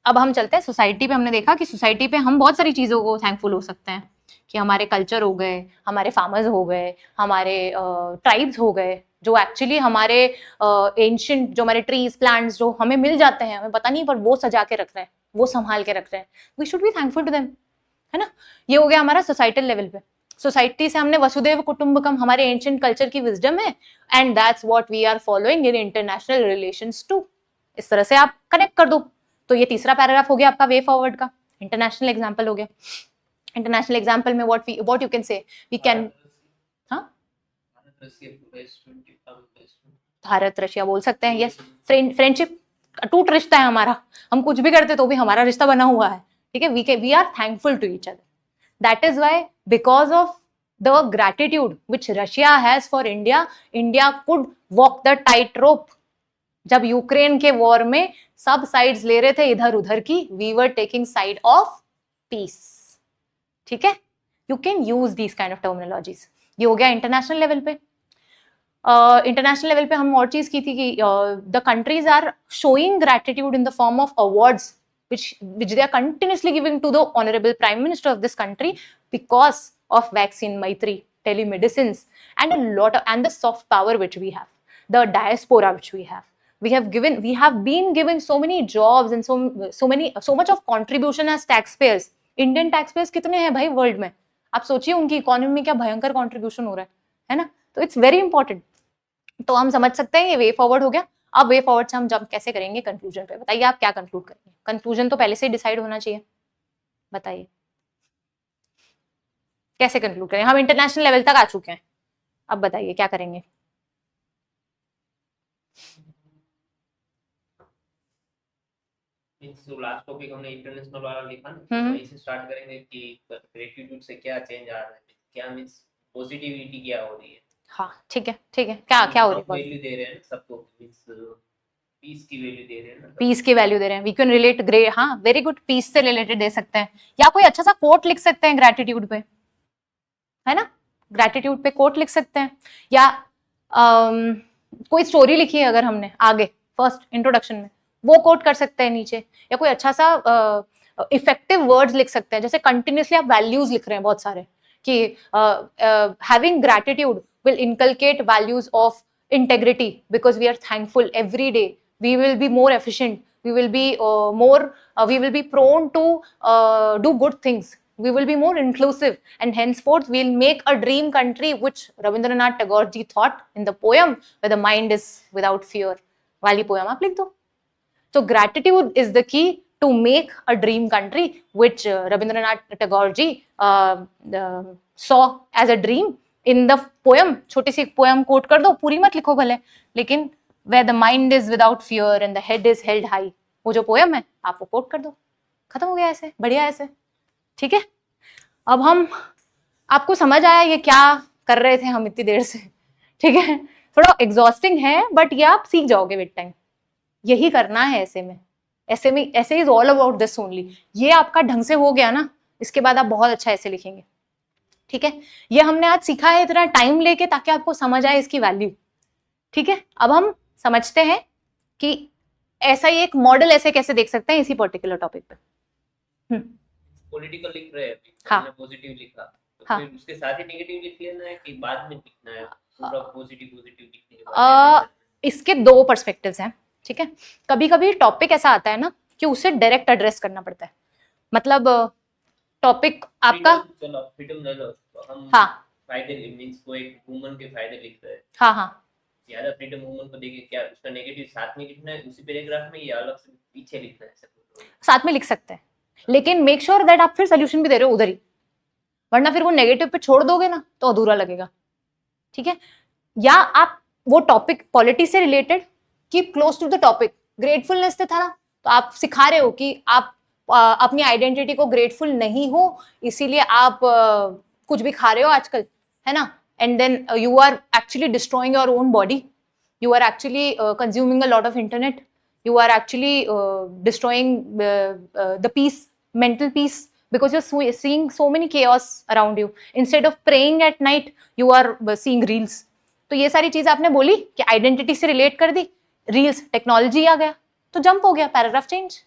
अब हम चलते हैं सोसाइटी पे। हमने देखा कि सोसाइटी पे हम बहुत सारी चीजों को थैंकफुल हो सकते हैं। कि हमारे कल्चर हो गए, हमारे फार्मर्स हो गए, हमारे ट्राइब्स हो गए, जो एक्चुअली हमारे एंशियंट जो हमारे ट्रीज प्लांट्स जो हमें मिल जाते हैं, हमें पता नहीं पर वो सजा के रख रहे हैं, वो संभाल के रख रहे हैं, we should be thankful to them, है ना। ये हो गया हमारा सोसाइटल लेवल पे। सोसाइटी से हमने वसुदेव कुटुंबकम, हमारे एंशियंट कल्चर की विजडम है, and that's what we are following in international relations too. इस तरह से आप कनेक्ट कर दो। तो ये तीसरा पैराग्राफ हो गया आपका वे फॉरवर्ड का, इंटरनेशनल एग्जाम्पल हो गया। इंटरनेशनल एग्जाम्पल में what you can say, we can, हाँ भारत रशिया बोल सकते हैं, यस। फ्रेंडशिप अटूट रिश्ता है हमारा, हम कुछ भी करते तो भी हमारा रिश्ता बना हुआ है, ठीक है। We are thankful to each other, that is why because of the gratitude which Russia has for India, India could walk the tight rope. जब यूक्रेन के वॉर में सब साइड्स ले रहे थे इधर उधर की, we were taking side of peace, ठीक है। You can use these kind of terminologies. ये हो गया इंटरनेशनल लेवल पे। इंटरनेशनल लेवल पे हम और चीज की थी कि the countries are showing gratitude in the form of awards which they are continuously giving to the honorable prime minister of this country because of vaccine Maitri, telemedicines, and a lot of, and the soft power which we have, the diaspora which we have. We have been giving so many jobs and so much of contribution as taxpayers. Indian taxpayers कितने हैं भाई world में, आप सोचिए उनकी economy में क्या भयंकर कंट्रीब्यूशन हो रहा है ना। तो इट्स वेरी इंपॉर्टेंट। तो हम समझ सकते हैं ये वे फॉरवर्ड हो गया। अब वे फॉरवर्ड से हम जंप कैसे करेंगे कंक्लूजन पे, बताइए आप क्या कंक्लूड करेंगे। कंक्लूजन तो पहले से ही डिसाइड होना चाहिए, बताइए कैसे कंक्लूड करें। हम इंटरनेशनल लेवल तक आ चुके हैं, अब बताइए क्या करेंगे। तो लास्ट टॉपिक हमने इंटरनेशनल वाला लिखा ना, तो इसे स्टार्ट करेंगे कि ग्रेटिट्यूड से क्या चेंज आ रहा है, क्या मींस पॉजिटिविटी क्या हो रही है। हाँ ठीक है ठीक है, क्या क्या हो रही है, वैल्यू दे रहे हैं सबको, मींस पीस की वैल्यू दे रहे हैं ना, पीस की वैल्यू दे रहे हैं। वी कैन रिलेट ग्रे, हाँ वेरी गुड, पीस से रिलेटेड दे सकते हैं, या कोई अच्छा सा कोट लिख सकते हैं ग्रैटिट्यूड पे, है ना। ग्रैटिट्यूड पे कोट लिख सकते हैं, या कोई स्टोरी लिखी है अगर हमने आगे फर्स्ट इंट्रोडक्शन में, वो कोट कर सकते हैं नीचे, या कोई अच्छा सा इफेक्टिव वर्ड्स लिख सकते हैं। जैसे कंटिन्यूसली आप वैल्यूज लिख रहे हैं बहुत सारे कि having gratitude will inculcate values of integrity because we are thankful every day. We will be more efficient, we will be we will be prone to do good things, we will be more inclusive, and henceforth we'll make a dream country which Rabindranath Tagore ji thought in the poem where the mind is without fear वाली poem आप लिख दो। So gratitude is the key to make a dream country which Rabindranath Tagore ji saw as a dream in the poem. छोटी सी poem coat कर दो, पूरी मत लिखो भले, लेकिन where the mind is without fear and the head is held high, वो जो पोएम है आप वो कोट कर दो, खत्म हो गया ऐसे, बढ़िया ऐसे, ठीक है। अब हम, आपको समझ आया ये क्या कर रहे थे हम इतनी देर से, ठीक है। थोड़ा एग्जॉस्टिंग है बट ये आप सीख जाओगे विद टाइम, यही करना है ऐसे में, ऐसे is all about this only. ये आपका ढंग से हो गया ना, इसके बाद आप बहुत अच्छा ऐसे लिखेंगे, ठीक है। ये हमने आज सीखा है इतना टाइम लेके ताकि आपको समझ आए इसकी वैल्यू, ठीक है। अब हम समझते हैं कि ऐसा ही एक मॉडल ऐसे कैसे देख सकते हैं इसी पर्टिकुलर टॉपिक पे। पॉलिटिकल लिख रहे हैं अभी, हाँ, हमने पॉजिटिव लिखा, तो हाँ, फिर उसके साथ ही नेगेटिव लिख लेना है कि बाद में लिखना है पूरा पॉजिटिव लिखने के बाद? इसके दो पर्सपेक्टिव्स हैं, ठीक है। कभी कभी टॉपिक ऐसा आता है ना कि उसे डायरेक्ट एड्रेस करना पड़ता है, मतलब टॉपिक आपका, चलो फ्रीडम ले लो, तो हम हाँ फायदे मींस कोई वुमन के फायदे लिख रहे हैं, हाँ हाँ, ज्यादा फ्रीडम वुमन को देके क्या उसका नेगेटिव साथ में लिखना है उसी पैराग्राफ में, या अलग से पीछे लिखना है? साथ में लिख सकते हैं, लेकिन मेक श्योर दैट आप फिर सोल्यूशन भी दे रहे हो उधर ही, वरना फिर वो नेगेटिव पे छोड़ दोगे ना तो अधूरा लगेगा, ठीक है। या आप वो टॉपिक पॉलिटी से related keep close to the topic, gratefulness से था ना, तो आप सिखा रहे हो कि आप अपनी आइडेंटिटी को ग्रेटफुल नहीं हो, इसीलिए आप कुछ भी खा रहे हो आजकल, है ना, and then you are actually destroying your own body, you are actually consuming a lot of internet, you are actually destroying the peace, mental peace, because you're seeing so many chaos around you. Instead of praying at night, you are seeing reels. तो ये सारी चीज आपने बोली कि identity से relate कर दी, reels, technology आ गया तो जंप हो गया, पैराग्राफ चेंज।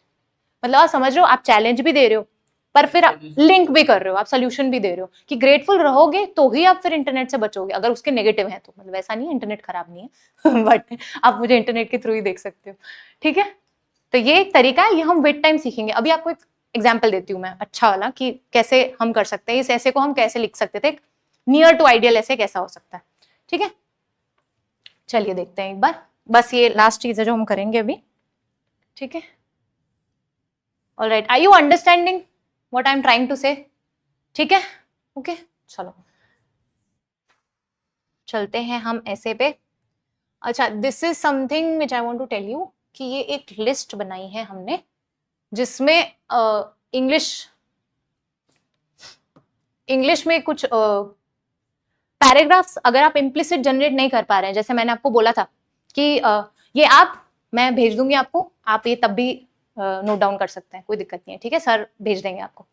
मतलब आप समझ रहे हो, आप चैलेंज भी दे रहे हो पर फिर आप लिंक भी कर रहे हो, आप सोल्यूशन भी दे रहे हो कि ग्रेटफुल रहोगे तो ही आप फिर इंटरनेट से बचोगे। अगर उसके नेगेटिव है तो, मतलब ऐसा नहीं है इंटरनेट खराब नहीं है बट आप मुझे इंटरनेट के थ्रू ही देख सकते हो, ठीक है। तो ये एक तरीका है, ये हम विद टाइम सीखेंगे। अभी आपको एक एग्जाम्पल देती हूँ मैं अच्छा वाला कि कैसे हम कर सकते हैं, इस ऐसे को हम कैसे लिख सकते थे, नियर टू आइडियल ऐसे कैसा हो सकता है, ठीक है। चलिए देखते हैं एक बार, बस ये लास्ट चीज है जो हम करेंगे अभी, ठीक है। Alright, are you understanding what I am trying to say? ठीक है, ओके चलो चलते हैं हम ऐसे पे। अच्छा, this is something which I want to tell you कि ये एक लिस्ट बनाई है हमने जिसमें इंग्लिश में कुछ पैराग्राफ्स अगर आप इम्प्लिसिट जनरेट नहीं कर पा रहे हैं, जैसे मैंने आपको बोला था कि ये आप, मैं भेज दूंगी आपको, आप ये तब भी नोट डाउन कर सकते हैं, कोई दिक्कत नहीं है, ठीक है, सर भेज देंगे आपको,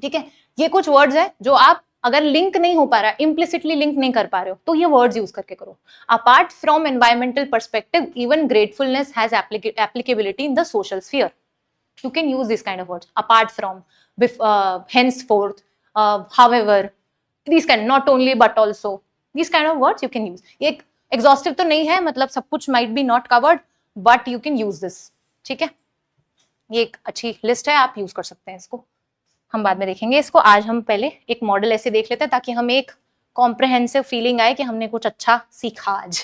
ठीक है। ये कुछ वर्ड्स है जो आप अगर लिंक नहीं हो पा रहा है, इम्प्लिसिटली लिंक नहीं कर पा रहे हो, तो ये वर्ड्स यूज करके करो। Apart from environmental perspective, even gratefulness has applicability in the social sphere. You can use this kind of words. Apart from, henceforth, however, these kind, not only but also, these kind of words you can use. ये exhaustive तो नहीं है, मतलब सब कुछ might be not covered, but you can use this. ठीक है, ये एक अच्छी लिस्ट है, आप यूज कर सकते हैं इसको, हम बाद में देखेंगे इसको। आज हम पहले एक मॉडल ऐसे देख लेते हैं ताकि हमें एक कॉम्प्रहेंसिव फीलिंग आए कि हमने कुछ अच्छा सीखा आज,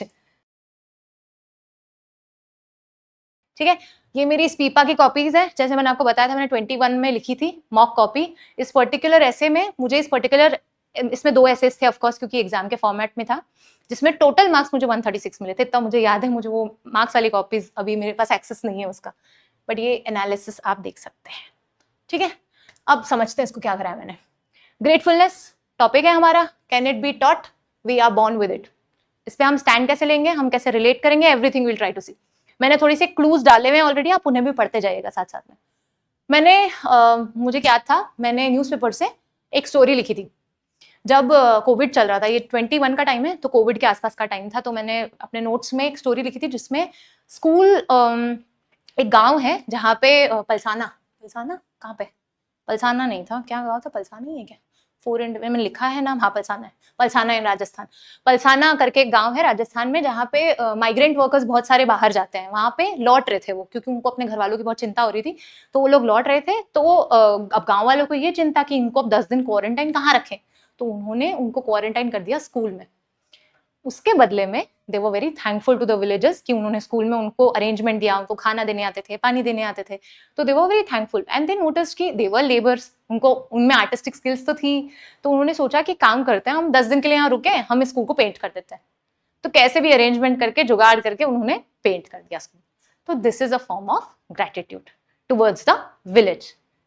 ठीक है। ये मेरी स्पीपा की कॉपीज है, जैसे मैंने आपको बताया था, मैंने 21 में लिखी थी मॉक कॉपी। इस पर्टिकुलर ऐसे में मुझे इसमें 2 ऐसेस थे ऑफकोर्स, क्योंकि एग्जाम के फॉर्मेट में था, जिसमें टोटल मार्क्स मुझे 136 मिले थे, तब मुझे याद है। मुझे वो मार्क्स वाली कॉपीज अभी मेरे पास एक्सेस नहीं है उसका, बट ये एनालिसिस आप देख सकते हैं, ठीक है। अब समझते हैं इसको क्या करा है मैंने। ग्रेटफुलनेस टॉपिक है हमारा, can it be taught, we are born with it. इस पे हम स्टैंड कैसे लेंगे, हम कैसे रिलेट करेंगे, एवरीथिंग विल ट्राई टू सी। मैंने थोड़ी सी क्लूज डाले हुए हैं ऑलरेडी, आप उन्हें भी पढ़ते जाइएगा साथ साथ में। मैंने मुझे क्या था, मैंने न्यूज़पेपर से एक स्टोरी लिखी थी जब कोविड चल रहा था। ये 21 का टाइम है, तो कोविड के आसपास का टाइम था। तो मैंने अपने नोट्स में एक स्टोरी लिखी थी जिसमें स्कूल, एक गांव है जहाँ पे पलसाना कहाँ पे, पलसाना नहीं था, क्या गाँव था, पलसाना ही है क्या, 4 इंड में लिखा है नाम, हाँ पलसाना है, पलसाना इन राजस्थान। पलसाना करके एक गांव है राजस्थान में जहाँ पे माइग्रेंट वर्कर्स बहुत सारे बाहर जाते हैं, वहां पे लौट रहे थे वो, क्योंकि उनको अपने घर वालों की बहुत चिंता हो रही थी, तो वो लोग लौट रहे थे। तो अब गांव वालों को ये चिंता कि इनको अब 10 दिन क्वारंटाइन कहाँ रखें, तो उन्होंने उनको क्वारंटाइन कर दिया स्कूल में। उसके बदले में they were very thankful to the villagers कि उन्होंने स्कूल में उनको अरेंजमेंट दिया, उनको खाना देने आते थे, पानी देने आते थे, तो they were very thankful. And they noticed कि दे वर लेबर्स, उनको उनमें आर्टिस्टिक स्किल्स तो थी, तो उन्होंने सोचा कि काम करते हैं, हम 10 दिन के लिए यहाँ रुके, हम इस स्कूल को पेंट कर देते हैं। तो कैसे भी अरेंजमेंट करके, जुगाड़ करके उन्होंने पेंट कर दिया स्कूल। तो this is a form of gratitude towards the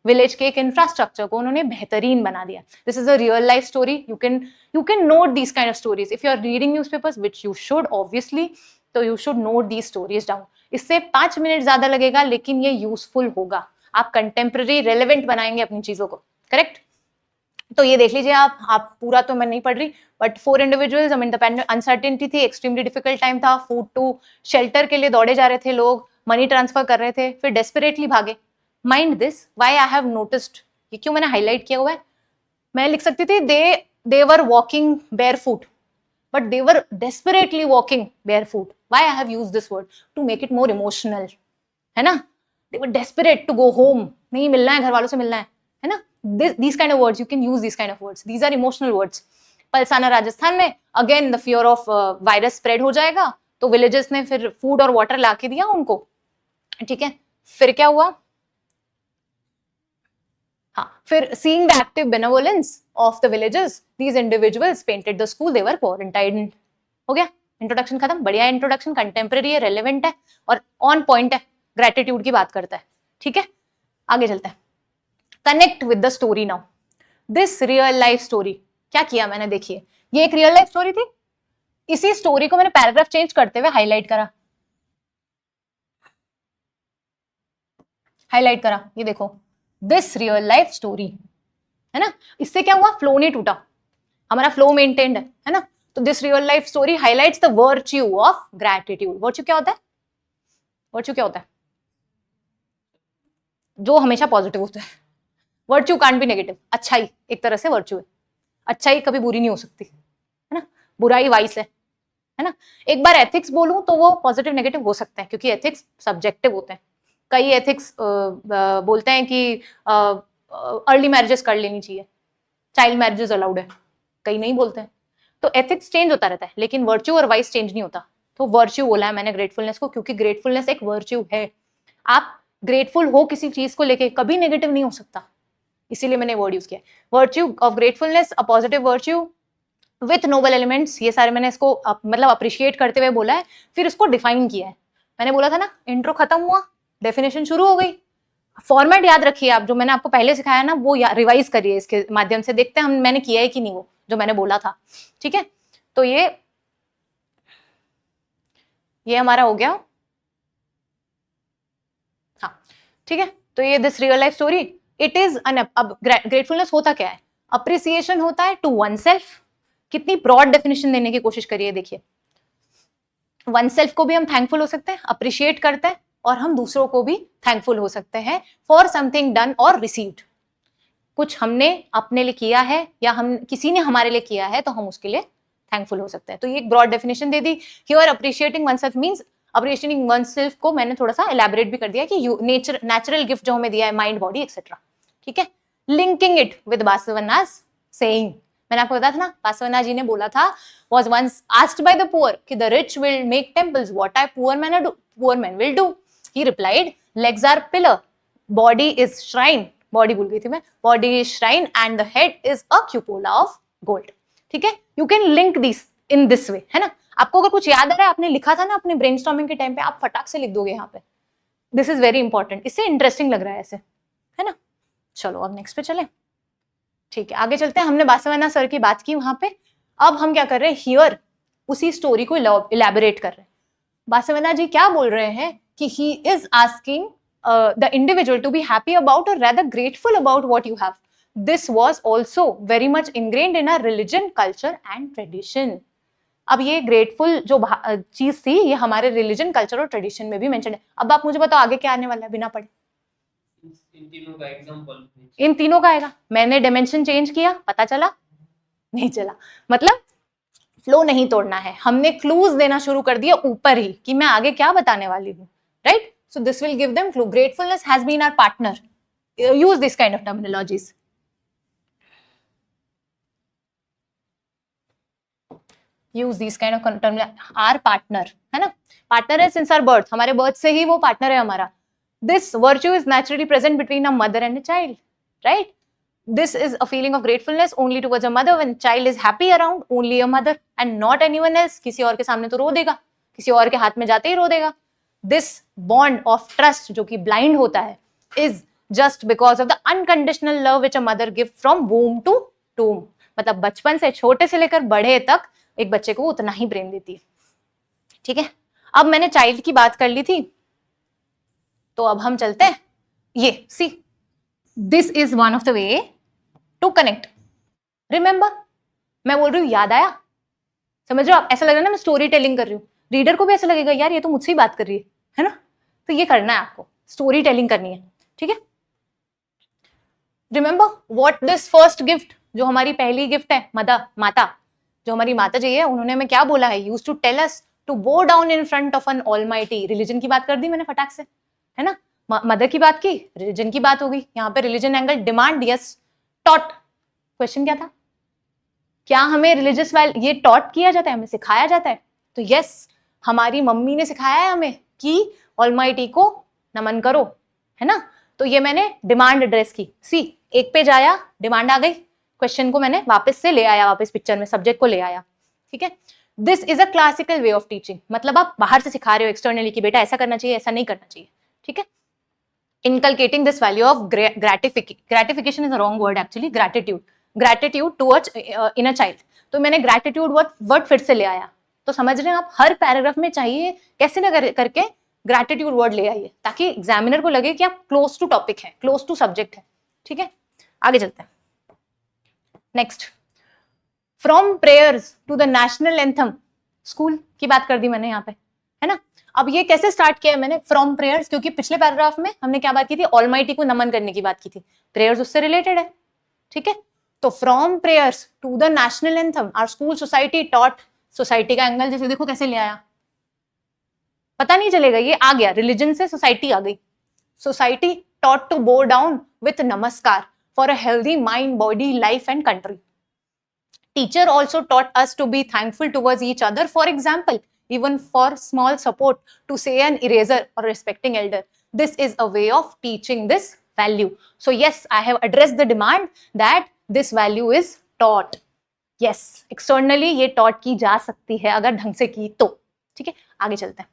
village के एक इंफ्रास्ट्रक्चर को उन्होंने बेहतरीन बना दिया। This is a real life story, you can note these kind of stories if you are reading newspapers, which you should obviously, तो you should note these stories down. इससे 5 minute ज्यादा लगेगा, लेकिन ये यूजफुल होगा, आप कंटेम्प्रेरी रेलेवेंट बनाएंगे अपनी चीजों को, करेक्ट। तो ये देख लीजिए आप पूरा तो मैं नहीं पढ़ रही, बट 4 इंडिविजुअल्स, इंडिपेंडेंट, अनसर्टेनिटी थी, एक्सट्रीमली डिफिकल्ट टाइम था, फूड टू शेल्टर के लिए दौड़े जा रहे थे लोग, मनी ट्रांसफर कर रहे थे, फिर डेस्परेटली भागे। Mind this, why I have noticed, ये क्यों मैंने हाईलाइट किया हुआ है। मैं लिख सकती थी they were walking barefoot, but they were desperately walking barefoot. Why I have used this word, to make it more emotional, है ना। They were desperate to go home, नहीं मिलना है, घर वालों से मिलना है ना। These kind of words, you can use these kind of words. These are emotional words. Palsana Rajasthan में again the fear of virus spread हो जाएगा, तो विलेजेस ने फिर फूड और वाटर ला के दिया उनको, ठीक है। फिर क्या हुआ, हाँ, फिर seeing the active benevolence of the villagers, these individuals painted the school, they were quarantined. हो गया, इंट्रोडक्शन खत्म। बढ़िया इंट्रोडक्शन, कंटेम्प्रेरी है, रेलेवेंट है और ऑन पॉइंट है, ग्रेटिट्यूड की बात करता है, ठीक है। आगे चलते हैं, connect with the story now. This real life story, क्या किया मैंने, देखिए ये एक रियल लाइफ स्टोरी थी, इसी स्टोरी को मैंने पैराग्राफ चेंज करते हुए हाईलाइट करा, ये देखो, दिस रियल लाइफ स्टोरी, है ना। इससे क्या हुआ, फ्लो नहीं टूटा, हमारा फ्लो मेंटेन्ड है ना। तो this real life story highlights the virtue of gratitude. Virtue क्या होता है, वर्च्यू क्या होता है, जो हमेशा पॉजिटिव होता है, वर्च्यू कांट बी नेगेटिव, अच्छाई एक तरह से वर्च्यू है, अच्छाई कभी बुरी नहीं हो सकती, है ना, बुराई वाइस है ना। एक बार एथिक्स बोलूं तो वो पॉजिटिव नेगेटिव हो सकते हैं, क्योंकि एथिक्स सब्जेक्टिव होते हैं। कई एथिक्स बोलते हैं कि अर्ली मैरिजेस कर लेनी चाहिए, चाइल्ड मैरिजेस अलाउड है, कई नहीं बोलते हैं। तो एथिक्स चेंज होता रहता है, लेकिन वर्च्यू और वाइस चेंज नहीं होता। तो वर्च्यू बोला है मैंने ग्रेटफुलनेस को, क्योंकि ग्रेटफुलनेस एक वर्च्यू है। आप ग्रेटफुल हो किसी चीज को लेके, कभी नेगेटिव नहीं हो सकता, इसीलिए मैंने वर्ड यूज किया। Virtue of gratefulness, a positive virtue with noble elements, ये सारे मैंने इसको मतलब अप्रिशिएट करते हुए बोला है, फिर इसको डिफाइन किया है। मैंने बोला था ना, इंट्रो खत्म हुआ, डेफिनेशन शुरू हो गई। फॉर्मेट याद रखिए आप, जो मैंने आपको पहले सिखाया ना वो रिवाइज करिए, इसके माध्यम से देखते हैं हम मैंने किया है कि नहीं वो जो मैंने बोला था। ठीक है, तो ये हमारा हो गया। हाँ ठीक है, तो ये this real life story it is on, अब ग्रेटफुलनेस होता क्या है? अप्रिसिएशन होता है टू वन सेल्फ। कितनी ब्रॉड डेफिनेशन देने की कोशिश करिए, देखिए वन सेल्फ को भी हम थैंकफुल हो सकते हैं, अप्रिशिएट करते हैं, और हम दूसरों को भी थैंकफुल हो सकते हैं फॉर समथिंग डन और रिसीव्ड। कुछ हमने अपने लिए किया है या हम किसी ने हमारे लिए किया है तो हम उसके लिए थैंकफुल हो सकते हैं। तो ये एक ब्रॉड डेफिनेशन दे दी। Here appreciating oneself means, appreciating oneself को मैंने थोड़ा सा एलैबोरेट भी कर दिया कि नेचुरल गिफ्ट जो हमें दिया है, माइंड बॉडी एक्सेट्रा। ठीक है, लिंकिंग इट विद बासवन्नास सेइंग, मैंने आपको बताया था ना, बासवन्ना जी ने बोला था, was once asked by the poor कि the rich will make temples, what I poor men will do. He replied, legs are pillar, body is shrine, body भूल गई थी मैं, body is shrine and the head is a cupola of gold. ठीक है, you can link these in this way, है ना। आपको अगर कुछ याद आ रहा है, आपने लिखा था ना अपने ब्रेनस्टॉर्मिंग के टाइम पे, आप फटाक से लिख दोगे यहाँ पे, दिस इज वेरी इंपॉर्टेंट, इससे इंटरेस्टिंग लग रहा है ऐसे, है ना। चलो अब नेक्स्ट पे चले। ठीक है, आगे चलते हैं। हमने बासवन्ना सर की बात की वहां पे, अब हम क्या कर रहे हैं, हियर उसी स्टोरी को इलैबोरेट कर रहे हैं। बासवन्ना जी क्या बोल रहे हैं कि he is asking the individual to be happy about और rather grateful about what you have. This was also very much ingrained in our religion, culture and tradition. अब ये ग्रेटफुल जो चीज थी, ये हमारे रिलीजन, कल्चर और ट्रेडिशन में भी मेंशन है। अब आप मुझे बताओ आगे क्या आने वाला है बिना पढ़े? इन तीनों का एग्जांपल, इन तीनों का आएगा। मैंने डायमेंशन चेंज किया, पता चला नहीं चला, मतलब फ्लो नहीं तोड़ना है, हमने क्लूज देना शुरू कर दिया ऊपर ही कि मैं आगे क्या बताने वाली हूँ, right. So this will give them clue. Gratefulness has been our partner, use this kind of terminologies. Use this kind of terminology, our partner, है ना। पार्टनर है सिंस आवर बर्थ, हमारे बर्थ से ही वो पार्टनर है हमारा। This virtue is naturally present between a mother and a child, right. This is a feeling of gratefulness only towards a mother when child is happy around only a mother and not anyone else. किसी और के सामने तो रो देगा, किसी और के हाथ में जाते ही रो देगा। This bond of trust जो कि blind होता है is just because of the unconditional love which a mother gives from womb to tomb. मतलब बचपन से, छोटे से लेकर बड़े तक एक बच्चे को उतना ही प्रेम देती है। ठीक है, अब मैंने चाइल्ड की बात कर ली थी, तो अब हम चलते हैं ये see, this is one of the way to connect. Remember, मैं बोल रही हूँ याद आया, समझ रहे हो आप? ऐसा लग रहा है ना मैं स्टोरी टेलिंग कर रही हूँ, रीडर को भी ऐसा लगेगा यार ये तो मुझसे ही बात कर रही है ना। तो ये करना है आपको, स्टोरी टेलिंग करनी है। ठीक है, remember what this first gift, जो हमारी पहली गिफ्ट है, माता, जो हमारी माता जी है, उन्होंने हमें क्या बोला है, used to tell us to bow down in front of an almighty. Religion की बात कर दी मैंने फटाक से, है ना। मदर की बात की, रिलीजन की बात हो गई, यहाँ पे religion angle, demand yes, taught, question क्या था, क्या हमें रिलीजियस वैल्यू ये टॉट किया जाता है, हमें सिखाया जाता है? तो यस, हमारी मम्मी ने सिखाया है हमें कि ऑलमाइटी को नमन करो, है ना। तो ये मैंने डिमांड एड्रेस की, सी एक पेज आया, डिमांड आ गई, क्वेश्चन को मैंने वापस से ले आया, वापस पिक्चर में सब्जेक्ट को ले आया। ठीक है, this is a classical way of teaching, मतलब आप बाहर से सिखा रहे हो एक्सटर्नली कि बेटा ऐसा करना चाहिए, ऐसा नहीं करना चाहिए। ठीक है, inculcating this value of gratification is a wrong word actually, gratitude towards in a child। तो मैंने gratitude वर्ड फिर से ले आया, तो समझ रहे हैं आप, हर पैराग्राफ में चाहिए कैसे ना करके gratitude वर्ड ले आइए, ताकि एग्जामिनर को लगे कि आप क्लोज टू टॉपिक है, क्लोज टू सब्जेक्ट है। ठीक है, आगे चलते हैं। Next, from prayers to the national anthem, school की बात कर दी मैंने यहाँ पे, है ना। अब ये कैसे स्टार्ट किया है मैंने, फ्रॉम प्रेयर्स, क्योंकि पिछले पैराग्राफ में हमने क्या बात की थी, ऑलमाइटी को नमन करने की बात की थी, प्रेयर्स उससे रिलेटेड है, ठीक है। तो from prayers to the national anthem our school society taught, society का एंगल जैसे देखो कैसे ले आया, पता नहीं चलेगा, ये आ गया, रिलीजन से सोसाइटी आ गई। Society taught to bow down with namaskar for a healthy mind, body, life and country. Teacher also taught us to be thankful towards each other. For example, even for small support, to say an eraser or respecting elder. This is a way of teaching this value. So yes, I have addressed the demand that this value is taught. Yes, externally ये taught की जा सकती है अगर ढंग से की तो, ठीक है। आगे चलते हैं।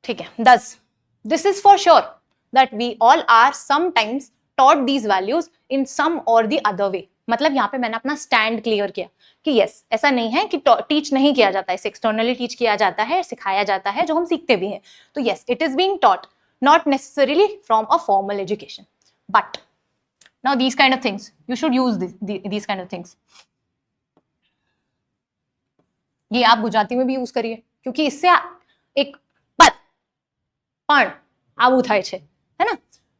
ठीक है, thus this is for sure that we all are sometimes taught these values in some or the other way. मतलब यहाँ पे मैंने अपना स्टैंड क्लियर किया कि यस, ऐसा नहीं है कि टीच नहीं किया जाता है, इसे एक्सटर्नली टीच किया जाता है, सिखाया जाता है, जो हम सीखते भी हैं। तो yes, it is being taught, not necessarily from a formal education, but now these kind of things you should use these kind of things. ये आप गुजराती में भी यूज करिए, क्योंकि इससे एक पद पण आવું થાય છે, है ना।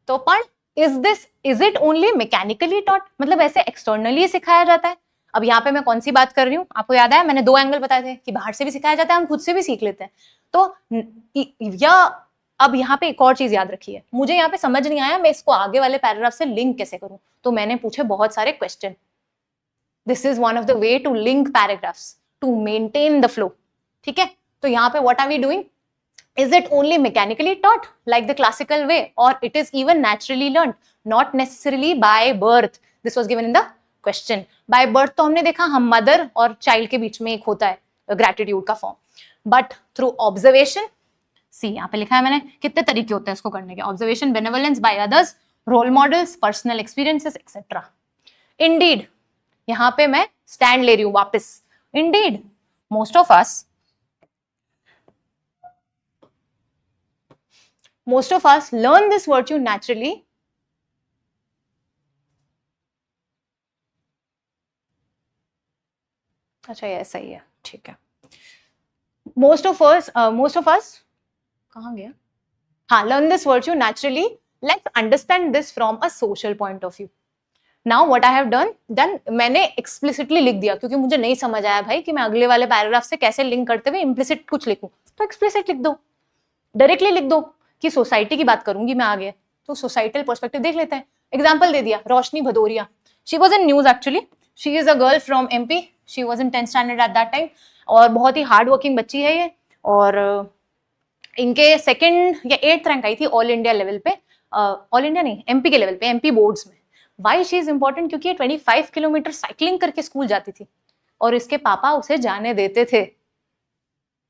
तो पण is it only mechanically taught, मतलब ऐसे एक्सटर्नली सिखाया जाता है। अब यहाँ पे मैं कौन सी बात कर रही हूँ, आपको याद आया, मैंने दो एंगल बताए थे कि बाहर से भी सिखाया जाता है, हम खुद से भी सीख लेते हैं। तो या अब यहाँ पे एक और चीज याद रखिए, मुझे यहाँ पे समझ नहीं आया मैं इसको आगे वाले पैराग्राफ से लिंक कैसे करूँ, तो मैंने पूछे बहुत सारे question. This is one of the way to link paragraphs to maintain the flow, ठीक है। तो यहाँ पे what are we doing, is it only mechanically taught like the classical way, or it is even naturally learned, not necessarily by birth? This was given in the question. By birth तो हमने देखा हम mother और child के बीच में एक होता है ग्रेटिट्यूड का फॉर्म, बट थ्रू ऑब्जर्वेशन, सी यहाँ पे लिखा है मैंने कितने तरीके होते हैं इसको करने के, observation, benevolence by others, role models, personal experiences etcetera. Indeed, यहाँ पे मैं स्टैंड ले रही हूँ वापस, indeed most of us learn this virtue naturally अच्छा ये ऐसा ही है, ठीक है। most of us कहाँ गया, हाँ, learn this virtue naturally. Let's understand this from a social point of view. Now what I have done मैंने explicitly लिख दिया, क्योंकि मुझे नहीं समझ आया भाई कि मैं अगले वाले पैराग्राफ से कैसे लिंक करते हुए implicit कुछ लिखूं, तो explicit लिख दो, डायरेक्टली लिख दो कि सोसाइटी की बात करूंगी मैं आगे, तो सोसाइटल पर्सपेक्टिव देख लेते हैं। एग्जांपल दे दिया, Roshni Bhadauria, she was in news actually, she is a girl from MP, she was in 10th standard at that time, और बहुत ही हार्ड वर्किंग बच्ची है ये, और इनके 2nd या 8th रैंक आई थी ऑल इंडिया लेवल पे, ऑल इंडिया नहीं, एमपी के लेवल पे, एमपी बोर्ड्स में। वाई शी इज इंपॉर्टेंट, क्योंकि ये 25 किलोमीटर साइकिलिंग करके स्कूल जाती थी और इसके पापा उसे जाने देते थे।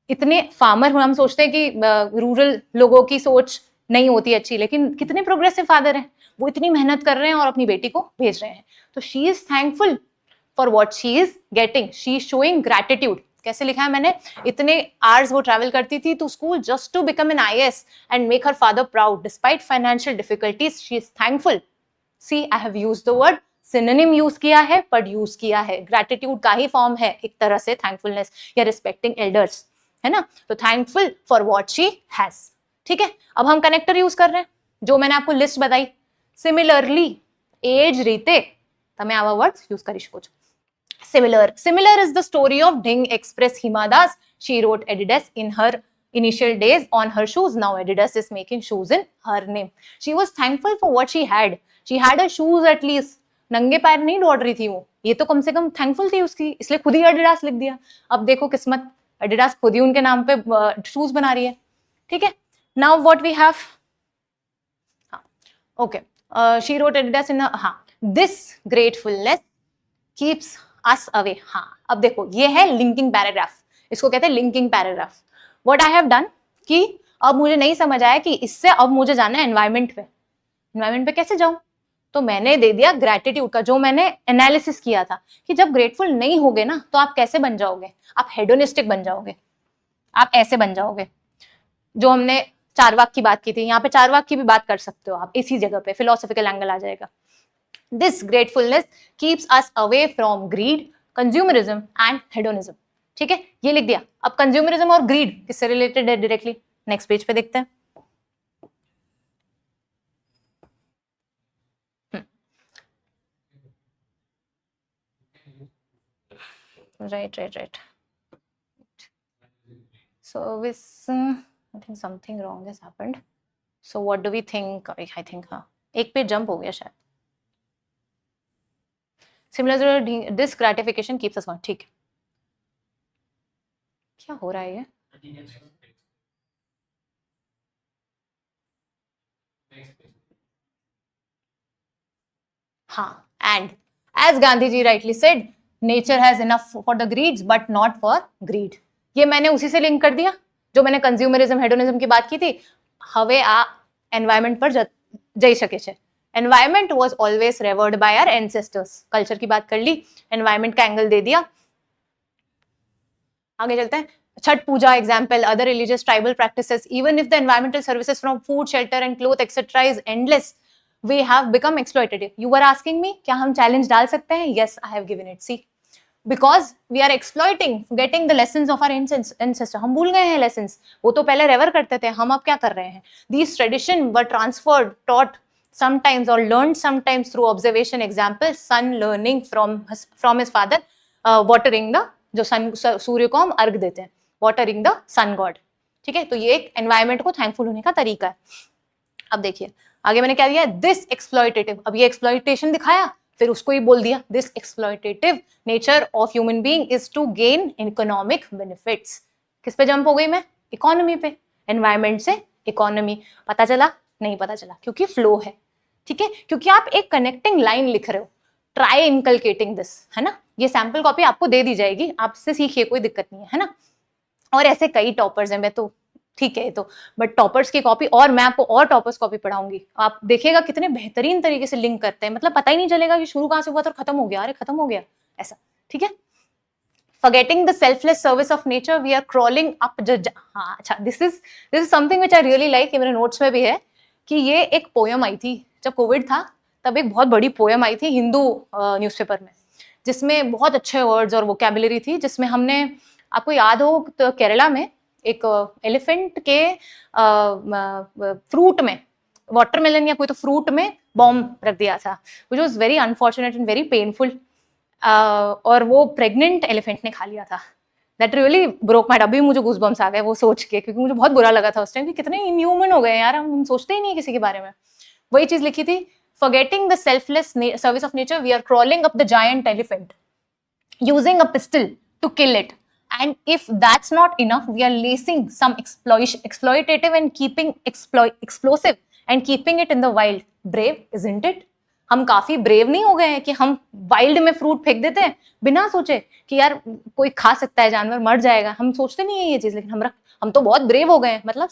इतने फार्मर, हम सोचते हैं कि रूरल लोगों की सोच नहीं होती अच्छी, लेकिन कितने प्रोग्रेसिव फादर हैं, वो इतनी मेहनत कर रहे हैं और अपनी बेटी को भेज रहे हैं। तो she is thankful for what she is getting, she is showing gratitude. कैसे लिखा है मैंने, इतने आवर्स वो ट्रैवल करती थी to school just to become an IAS and make her father proud despite financial difficulties, she is thankful. See I have used the word synonym use किया है, बट यूज किया है, ग्रैटिट्यूड का ही form है एक तरह से थैंकफुलनेस या रिस्पेक्टिंग एल्डर्स, है ना। तो thankful for what she has, ठीक है। अब हम कनेक्टर यूज कर रहे हैं, जो मैंने आपको लिस्ट बताई। सिमिलरली, एज रीते તમે આવા વર્ડ્સ યુઝ કરી શકો છો। Similar is the story of Ding Express Himadas. She wrote Adidas in her initial days on her shoes. Now Adidas is making shoes in her name. She was thankful for what she had. She had her shoes at least. नंगे पैर नहीं दौड़ रही थी वो, ये तो कम से कम थैंकफुल थी उसकी, इसलिए खुद ही Adidas लिख दिया। अब देखो किस्मत, Adidas खुद ही उनके नाम पे शूज बना रही है, ठीक है। Now what we have, okay, she wrote Adidas in a, this gratefulness keeps us away। अब देखो ये है लिंकिंग पैराग्राफ, इसको कहते हैं linking paragraph. What I have done कि अब मुझे नहीं समझ आया कि इससे अब मुझे जाना है एनवायरमेंट पे। एनवायरमेंट पे कैसे जाऊं, तो मैंने दे दिया ग्रैटिट्यूड का, जो मैंने एनालिसिस किया था कि जब ग्रेटफुल नहीं होगे ना तो आप कैसे बन जाओगे, आप हेडोनिस्टिक बन जाओगे, आप ऐसे बन जाओगे। जो हमने चारवाक की बात की थी, यहाँ पे चारवाक की भी बात कर सकते हो आप, इसी जगह पे फिलोसॉफिकल एंगल आ जाएगा। This gratefulness keeps us away from greed, consumerism and hedonism. ठीक है, ये लिख दिया। अब कंज्यूमरिज्म और ग्रीड किससे रिलेटेड है डायरेक्टली, नेक्स्ट पेज पे देखते हैं। Right. So this, I think something wrong has happened. So what do we think? I think हाँ, एक पेज जंप हो गया शायद। Similar this gratification keeps us going। ठीक है, क्या हो रहा है ये? हाँ, and as Gandhi ji rightly said, nature has enough for the greeds but not for greed। ये मैंने उसी से लिंक कर दिया जो मैंने कंज्यूमरिज्म हेडोनिज्म की बात की थी। હવે આ एनवायरमेंट पर જઈ શકે છે। Environment was always revered by our ancestors. Culture की बात कर ली, एनवायरमेंट का एंगल दे दिया। आगे चलते हैं। Chhath puja example, other religious tribal practices, even if the environmental services from food, shelter and cloth etcetera is endless, we have become exploitative। You were asking me क्या हम challenge डाल सकते हैं? Yes, I have given it। See, because we are exploiting, getting the lessons of our ancestors। हम भूल गए हैं lessons, वो तो पहले रेवर करते थे, हम अब क्या कर रहे हैं? These tradition were transferred, taught sometimes or learned sometimes through observation। Example, son learning from his father, watering the, जो सन सूर्य को हम अर्घ देते हैं, watering the sun god। ठीक है, तो ये एक environment को thankful होने का तरीका है। अब देखिए आगे मैंने क्या दिया, दिस एक्सप्लॉयटेटिव। अब ये एक्सप्लॉयटेशन दिखाया, फिर उसको ही बोल दिया, this exploitative nature of human being is to gain economic benefits. किस पे जंप हो गई मैं? इकोनॉमी पे। एनवायरमेंट से इकोनॉमी। पता चला? नहीं पता चला, क्योंकि फ्लो है। ठीक है, क्योंकि आप एक कनेक्टिंग लाइन लिख रहे हो। ट्राई इनकलकेटिंग दिस, है ना। ये सैंपल कॉपी आपको दे दी जाएगी, आपसे सीखिए, कोई दिक्कत नहीं है ना। और ऐसे कई टॉपर्स हैं, मैं तो ठीक है, तो बट टॉपर्स की कॉपी, और मैं आपको और टॉपर्स कॉपी पढ़ाऊंगी, आप देखिएगा कितने बेहतरीन तरीके से लिंक करते हैं, मतलब पता ही नहीं चलेगा कि शुरू कहां से हुआ था और खत्म हो गया, अरे खत्म हो गया ऐसा। ठीक है, forgetting the selfless service of nature, we are crawling up हाँ अच्छा, this is something which I really like, ये मेरे नोट्स में भी है, कि ये एक पोयम आई थी जब कोविड था, तब एक बहुत बड़ी पोयम आई थी हिंदू न्यूज़पेपर में, जिसमें बहुत अच्छे वर्ड्स और वोकैबुलरी थी, जिसमें हमने, आपको याद हो तो केरला में एक एलिफेंट के फ्रूट में, वाटरमेलन या कोई तो फ्रूट में बॉम्ब रख दिया था, which was very unfortunate and very painful, और वो प्रेग्नेंट एलिफेंट ने खा लिया था। दैट रियली ब्रोक माय, अभी मुझे गूज़बम्स आ गए वो सोच के, क्योंकि मुझे बहुत बुरा लगा था उस टाइम कि कितने इनह्यूमन हो गए यार, हम सोचते ही नहीं किसी के बारे में। वही चीज लिखी थी, forgetting the selfless service of nature, we are crawling up the giant elephant using a pistol to kill it, and if that's not enough, we are lacing some exploitative and keeping explosive and keeping it in the wild। brave isn't it? हम काफी brave नहीं हो गए हैं कि हम wild में fruit फेंक देते हैं बिना सोचे कि यार कोई खा सकता है, जानवर मर जाएगा, हम सोचते नहीं है ये चीज, लेकिन हम तो बहुत ब्रेव हो गए हैं। मतलब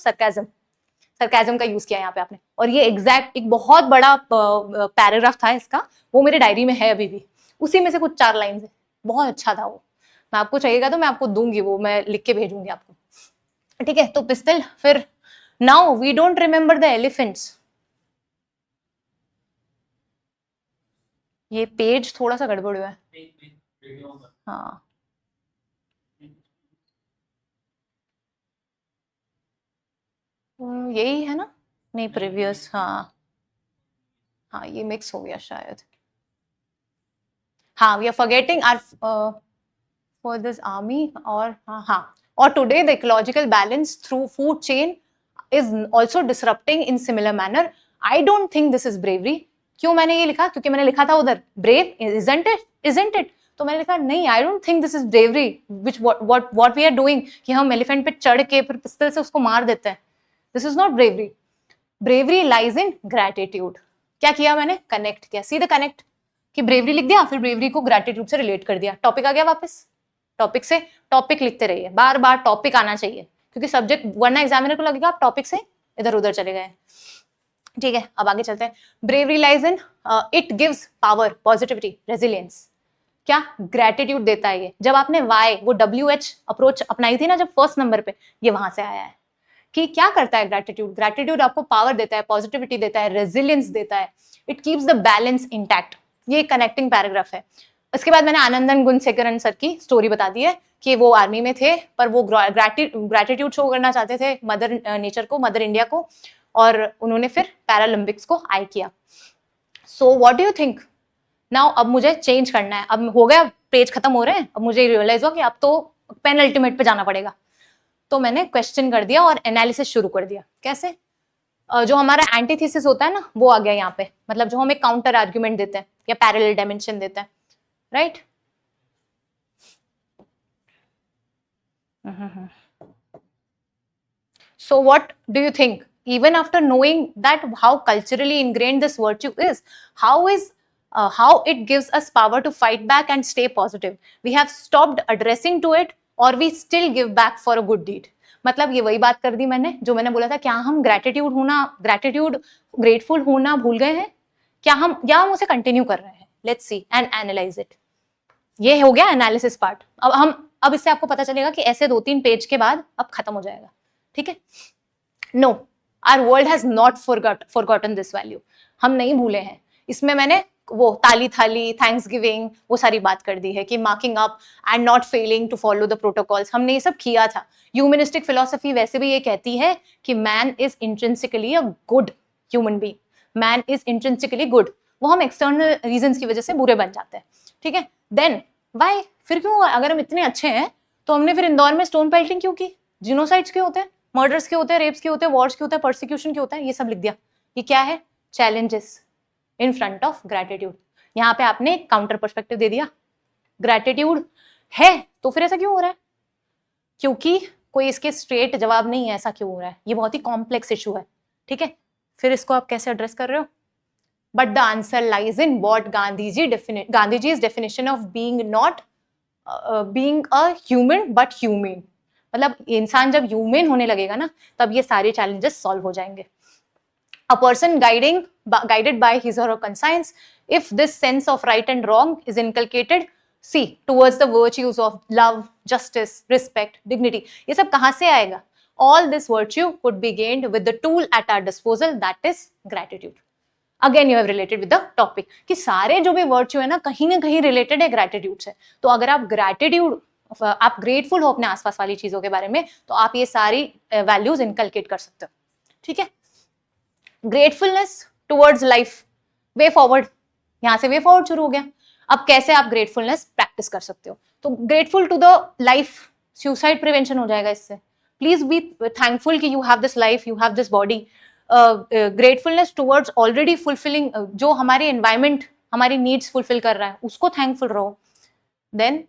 सरकाजम का यूज किया यहाँ पे आपने, और ये एग्जैक्ट एक बहुत बड़ा पैराग्राफ था इसका, वो मेरे डायरी में है अभी भी, उसी में से कुछ 4 लाइन है, बहुत अच्छा था वो। मैं आपको चाहिएगा तो मैं आपको दूंगी, वो मैं लिख के भेजूंगी आपको। ठीक है, तो पिस्टल, फिर now we don't remember the elephants. ये पेज थोड़ा सा गड़बड़ हुआ है, हाँ यही है ना, नहीं प्रीवियस, हाँ ये मिक्स हो गया शायद। हाँ, we are forgetting are for this army, और और today the ecological balance through food chain is also disrupting in similar manner. I don't think this is bravery. क्यों मैंने ये लिखा? क्योंकि मैंने लिखा था उधर ब्रेव इजंट इट, तो मैंने लिखा नहीं, I don't think this is bravery which what we are doing, कि हम एलिफेंट पे चढ़ के फिर पिस्टल से उसको मार देते हैं। This is not bravery. Bravery lies in gratitude. क्या किया मैंने? कनेक्ट किया, सी द कनेक्ट, कि ब्रेवरी लिख दिया, फिर ब्रेवरी को ग्रैटिट्यूड से रिलेट कर दिया, टॉपिक आ गया वापस। टॉपिक से टॉपिक लिखते रहिए, बार बार टॉपिक आना चाहिए, क्योंकि सब्जेक्ट, वरना एग्जामिनर को लगेगा आप टॉपिक से इधर उधर चले गए। ठीक है, अब आगे चलते हैं। Bravery lies in it gives power, positivity, resilience. क्या? ग्रैटिट्यूड देता है ये। जब आपने वाई, वो WH अप्रोच अपनाई थी ना जब फर्स्ट नंबर पे, ये वहां से आया है कि क्या करता है ग्रैटिट्यूड। ग्रैटिट्यूड आपको पावर देता है, पॉजिटिविटी देता है, रेजिलियंस देता है, it keeps the balance intact. ये कनेक्टिंग पैराग्राफ है। उसके बाद मैंने आनंदन गुणशेखरन सर की स्टोरी बता दी है कि वो आर्मी में थे पर वो ग्रेटिट्यूड शो करना चाहते थे मदर नेचर को, मदर इंडिया को, और उन्होंने फिर पैरालंपिक्स को आई किया. So what do you think now? अब मुझे चेंज करना है, अब हो गया, पेज खत्म हो रहे हैं, अब मुझे रियलाइज हुआ कि अब तो पेन अल्टीमेट पे जाना पड़ेगा. तो मैंने क्वेश्चन कर दिया और एनालिसिस शुरू कर दिया. कैसे? जो हमारा एंटीथेसिस होता है ना, वो आ गया यहाँ पे. मतलब जो हम एक काउंटर आर्ग्यूमेंट देते हैं या पैरेलल डायमेंशन देते हैं, right? So what do you think? Even after knowing that how culturally ingrained this virtue is, how it gives us power to fight back and stay positive, we have stopped addressing to it or we still give back for a good deed. मतलब ये वही बात कर दी मैंने जो मैंने बोला था. क्या हम ग्रेटफुल होना भूल गए हैं? क्या हम उसे कंटिन्यू कर रहे हैं? Let's see and analyse it. ये हो गया एनालिसिस पार्ट. अब इससे आपको पता चलेगा कि ऐसे 2-3 पेज के बाद अब खत्म हो जाएगा. ठीक है? No, our world has not forgotten this value. हम नहीं भूले हैं. इसमें मैंने वो ताली थाली, थैंक्स गिविंग, वो सारी बात कर दी है कि marking up and not failing to follow the protocols. हमने ये सब किया था. ह्यूमनिस्टिक फिलोसफी वैसे भी ये कहती है कि man is intrinsically a good human being. Man is intrinsically good. वो हम एक्सटर्नल रीजंस की वजह से बुरे बन जाते हैं. ठीक है? Then why? फिर क्यों? अगर हम इतने अच्छे हैं तो हमने फिर इंदौर में स्टोन पेल्टिंग क्यों की? जिनोसाइड्स क्यों होते हैं? मर्डर्स क्यों होते हैं? रेप्स क्यों होते हैं? वॉर्स क्यों होते हैं? परसिक्यूशन क्यों होता है? ये सब लिख दिया. ये क्या है? Challenges in front of gratitude. यहाँ पे आपने काउंटर पर्सपेक्टिव दे दिया. ग्रैटिट्यूड है तो फिर ऐसा क्यों हो रहा है? क्योंकि कोई इसके स्ट्रेट जवाब नहीं है ऐसा क्यों हो रहा है. ये बहुत ही कॉम्प्लेक्स इशू है. ठीक है? फिर इसको आप कैसे एड्रेस कर रहे हो? But the answer lies in what Gandhiji's definition of being not being a human but humane. मतलब इंसान जब ह्यूमन होने लगेगा ना, तब ये सारे चैलेंजेस सॉल्व हो जाएंगे. A person guided by his or her conscience, if this sense of right and wrong is inculcated, see, towards the virtues of love, justice, respect, dignity. ये सब कहाँ से आएगा? All this virtue could be gained with the tool at our disposal, that is gratitude. Again you have related with the topic कि सारे जो भी virtue है ना कहीं रिलेटेड है ग्रैटिट्यूड से. तो अगर आप ग्रेटफुल हो अपने आसपास वाली चीजों के बारे में, तो आप ये सारी वैल्यूज इनकलकेट कर सकते हो. ठीक है? Gratefulness towards life, way forward. यहां से वे फॉरवर्ड शुरू हो गया. अब कैसे आप ग्रेटफुलनेस प्रैक्टिस कर सकते हो? तो grateful to the life, suicide prevention हो जाएगा इससे. प्लीज बी थैंकफुल कि you have this life, you have this body. Gratefulness towards already fulfilling, जो हमारे एनवायरमेंट हमारी नीड्स फुलफिल कर रहा है, उसको थैंकफुल रहो. Then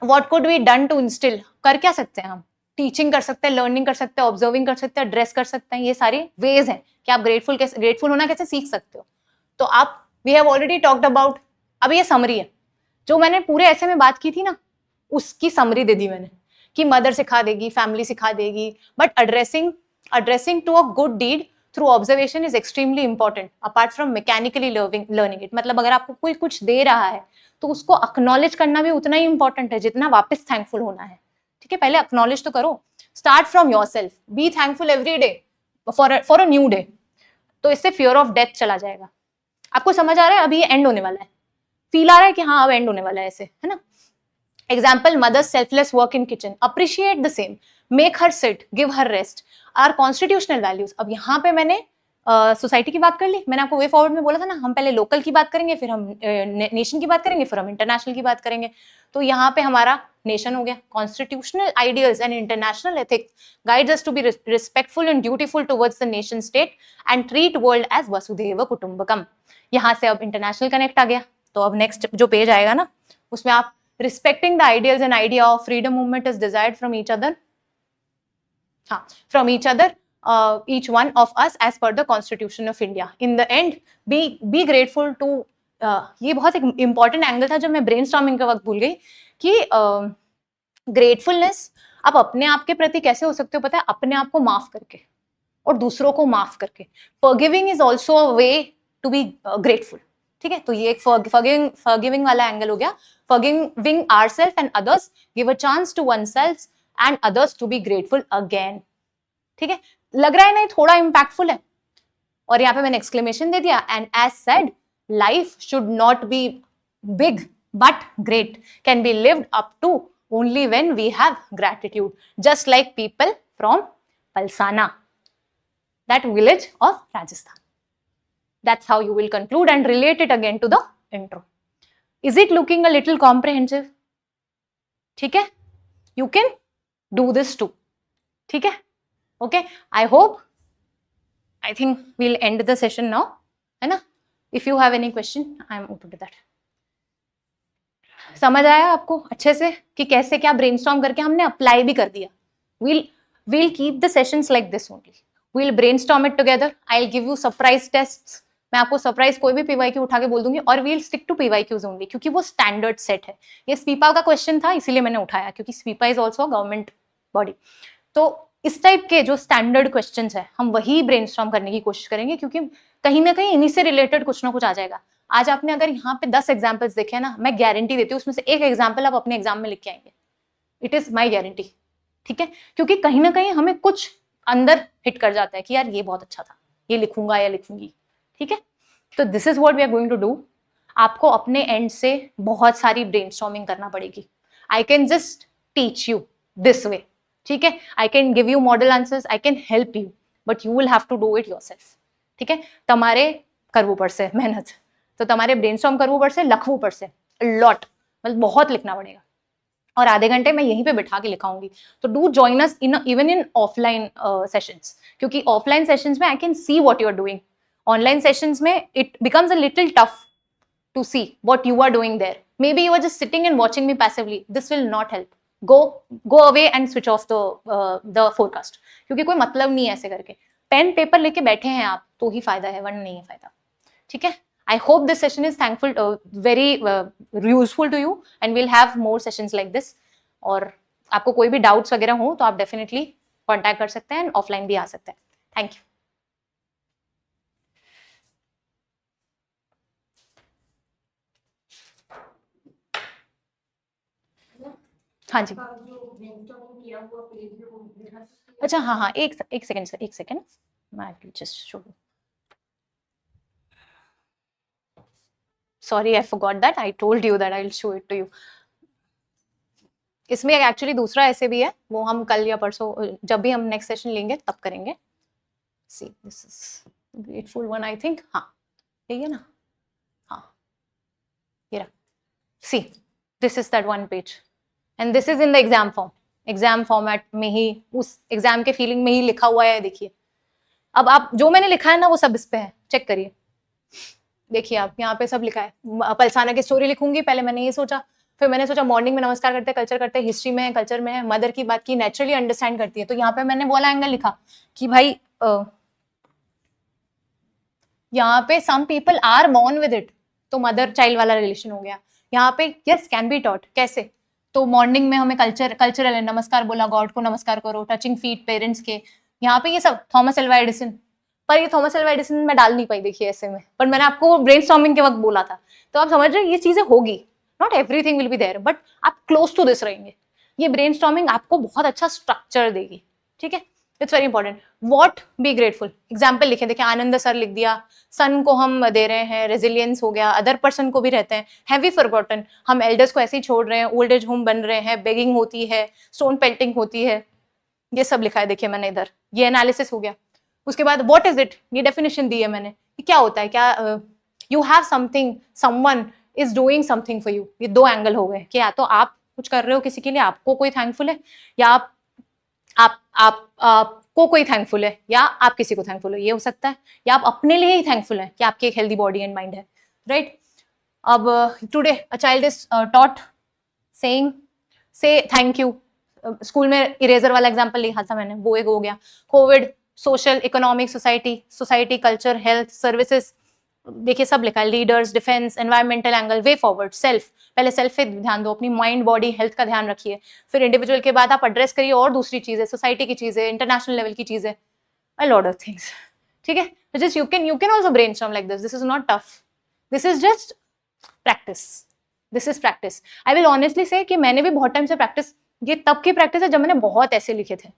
what could be done to instil? कर क्या सकते हैं हम? टीचिंग कर सकते हैं, लर्निंग कर सकते हैं, ऑब्जर्विंग कर सकते हैं, एड्रेस कर सकते हैं. ये सारे वेज हैं कि आप ग्रेटफुल होना कैसे सीख सकते हो. तो आप, we have already talked about. अब ये समरी है जो मैंने पूरे ऐसे में बात की थी ना, उसकी समरी दे दी मैंने कि मदर सिखा देगी, फैमिली सिखा देगी, but addressing to a good deed through observation is extremely important apart from mechanically learning it. मतलब अगर आपको कोई कुछ दे रहा है तो उसको acknowledge करना भी उतना ही important है जितना वापस thankful होना है. ठीक है? पहले acknowledge तो करो. Start from yourself. Be thankful every day for a new day. तो इससे fear of death चला जाएगा. आपको समझ आ रहा है? अभी ये end होने वाला है. फील आ रहा है कि हाँ अब end होने वाला है ऐसे, है ना? Example, mother's selfless work in kitchen. Appreciate the same. Make her sit. Give her rest. Our constitutional values. अब यहाँ पे मैंने सोसाइटी की बात कर ली. मैंने आपको वे फॉरवर्ड में बोला था ना, हम पहले लोकल की बात करेंगे, फिर हम नेशन की बात करेंगे, फिर हम इंटरनेशनल की बात करेंगे. तो यहाँ पे हमारा नेशन हो गया. Constitutional ideals and international ethics guides us to be respectful and dutiful towards the nation state and treat world as वसुधैव कुटुंबकम. यहाँ से अब इंटरनेशनल कनेक्ट आ गया. तो अब नेक्स्ट जो पेज आएगा ना, उसमें आप respecting the ideals and idea of freedom movement is desired from each other. Each one of us as per the Constitution of India. In the end, be grateful to. ये बहुत एक important angle था जो मैं brainstorming के वक्त भूल गई कि gratefulness आप अपने आप के प्रति कैसे हो सकते हो पता है? अपने आप को माफ करके और दूसरों को माफ करके. Forgiving is also a way to be grateful. ठीक है? तो ये एक forgiving वाला एंगल हो गया. Forgiving ourselves and others give a chance to oneself and others to be grateful again. ठीक है? लग रहा है नहीं थोड़ा impactful है? और यहाँ पे मैंने exclamation दे दिया. And as said, life should not be big but great can be lived up to only when we have gratitude, just like people from Palsana, that village of Rajasthan. That's how you will conclude and relate it again to the intro. Is it looking a little comprehensive? ठीक है? You can do this too. ठीक है? Okay, I hope, I think we'll end the session now, है ना? If you have any question, I am open to that. समझ आया आपको अच्छे से कि कैसे क्या ब्रेनस्टॉर्म करके हमने अप्लाई भी कर दिया. We'll keep the sessions like this only. We'll brainstorm it together. I'll give you surprise tests. मैं आपको सरप्राइज कोई भी पीवाईक्यू उठा के बोल दूंगी और we'll stick to PYQs only क्योंकि वो स्टैंडर्ड सेट है. ये स्पीपा का क्वेश्चन था इसीलिए मैंने उठाया क्योंकि स्पीपा इज ऑल्सो गवर्नमेंट बॉडी. तो इस टाइप के जो स्टैंडर्ड क्वेश्चंस है हम वही ब्रेनस्टॉर्म करने की कोशिश करेंगे क्योंकि कहीं ना कहीं इन्हीं से रिलेटेड कुछ ना कुछ आ जाएगा. आज आपने अगर यहाँ पे 10 एग्जाम्पल्स देखे ना, मैं गारंटी देती हूँ उसमें से एक एग्जाम्पल आप अपने एग्जाम में लिख के आएंगे. It is my guarantee. ठीक है, क्योंकि कहीं ना कहीं हमें कुछ अंदर हिट कर जाता है कि यार ये बहुत अच्छा था, ये लिखूंगा या लिखूंगी. ठीक है, तो this is what we are going to do. आपको अपने एंड से बहुत सारी ब्रेनस्टॉर्मिंग करना पड़ेगी. I can just teach you this way. ठीक है, I can give you model answers, I can help you, but you will have to do it yourself. ठीक है, તમારે કરવું પડશે મહેનત, तो તમારે ब्रेनस्टॉर्म करવું પડશે, લખવું પડશે लॉट, मतलब बहुत लिखना पड़ेगा. और आधे घंटे मैं यहीं पे बिठा के लिखाऊंगी. तो do join us in even in offline sessions, क्योंकि ऑफलाइन सेशंस में I can see what you are doing. Online sessions में it becomes a little tough to see what you are doing there. Maybe you are just sitting and watching me passively. This will not help. Go away and switch off the forecast, क्योंकि कोई मतलब नहीं है ऐसे करके. Pen paper लेके बैठे हैं आप तो ही फायदा है, वरना नहीं है फायदा. ठीक है, I hope this session is very useful to you and we'll have more sessions like this. और आपको कोई भी doubts वगैरह हो तो आप definitely contact कर सकते हैं, offline भी आ सकते हैं. Thank you. हाँ जी. अच्छा हाँ, एक सेकेंड सर, एक सेकेंड, मैं just show you. Sorry, I forgot that. I told you that I'll show it to you. इसमें एक्चुअली दूसरा ऐसे भी है, वो हम कल या परसों जब भी हम नेक्स्ट सेशन लेंगे तब करेंगे. See, this is grateful one, I think. हाँ, यही है ना? हाँ, ये रहा. See, this is that one page, and this is in the exam form. Exam format में ही, उस एग्जाम के फीलिंग में ही लिखा हुआ है. देखिए, अब आप जो मैंने लिखा है ना वो सब इस पे है, चेक करिए. देखिए आप यहाँ पे सब लिखा है. पलसाना की स्टोरी लिखूंगी, पहले मैंने ये सोचा, फिर मैंने सोचा मॉर्निंग में नमस्कार करते हैं, कल्चर करते हैं, हिस्ट्री में है, कल्चर में है, मदर की बात की, नेचुरली अंडरस्टैंड करती है. तो यहाँ पे मैंने वो वाला एंगल लिखा कि भाई यहाँ पे some people are born with it, तो मदर चाइल्ड वाला रिलेशन हो गया. यहाँ पे यस कैन बी टॉट. कैसे? तो मॉर्निंग में हमें कल्चरल है, नमस्कार बोला, गॉड को नमस्कार करो, टचिंग फीट पेरेंट्स के. यहाँ पे ये सब थॉमस एल्वा एडिसन, पर ये थॉमस एल्वा एडिसन मैं डाल नहीं पाई देखिए ऐसे में, पर मैंने आपको ब्रेनस्टॉर्मिंग के वक्त बोला था. तो आप समझ रहे हैं ये चीजें होगी, not everything will be there, but आप क्लोज टू दिस रहेंगे. ये ब्रेनस्टॉर्मिंग आपको बहुत अच्छा स्ट्रक्चर देगी. ठीक है, it's very important. What be grateful, example लिखे, देखिए आनंद सर लिख दिया, सन को हम दे रहे हैं, रेजिलियंस हो गया, अदर पर्सन को भी रहते हैं, हैव वी फॉरगॉटन, हम एल्डर्स को ऐसे ही छोड़ रहे हैं, ओल्ड एज होम बन रहे हैं, बेगिंग होती है, स्टोन पेल्टिंग होती है, ये सब लिखा है. देखिए मैंने इधर ये एनालिसिस हो गया. उसके बाद व्हाट इज इट, ये डेफिनेशन दी है मैंने कि क्या होता है, क्या you have something, someone is doing something for you. ये दो एंगल हो गए कि या तो आप कुछ कर रहे हो किसी के लिए, आपको कोई थैंकफुल है, या आपको कोई थैंकफुल है, या आप किसी को थैंकफुल है, ये हो सकता है, या आप अपने लिए ही थैंकफुल है कि आपकी एक हेल्दी बॉडी एंड माइंड है. राइट. अब today a child is taught saying से थैंक यू. स्कूल में इरेजर वाला एग्जाम्पल लिखा था मैंने, वो एक हो गया. Covid, social, economic, society, culture, health, services, देखिए सब लिखा है. Leaders, defence, environmental angle, way forward, self. पहले सेल्फ पे ध्यान दो, अपनी माइंड, बॉडी, हेल्थ का ध्यान रखिए. फिर इंडिविजुअल के बाद आप एड्रेस करिए और दूसरी चीजें, सोसाइटी की चीजें, इंटरनेशनल लेवल की चीजें, अ लॉट ऑफ थिंग्स. ठीक है, just you can also brainstorm like this. This is not tough, this is just practice. This is practice. I will honestly से कि मैंने भी बहुत टाइम से प्रैक्टिस, ये तब की प्रैक्टिस है जब मैंने बहुत ऐसे लिखे थे.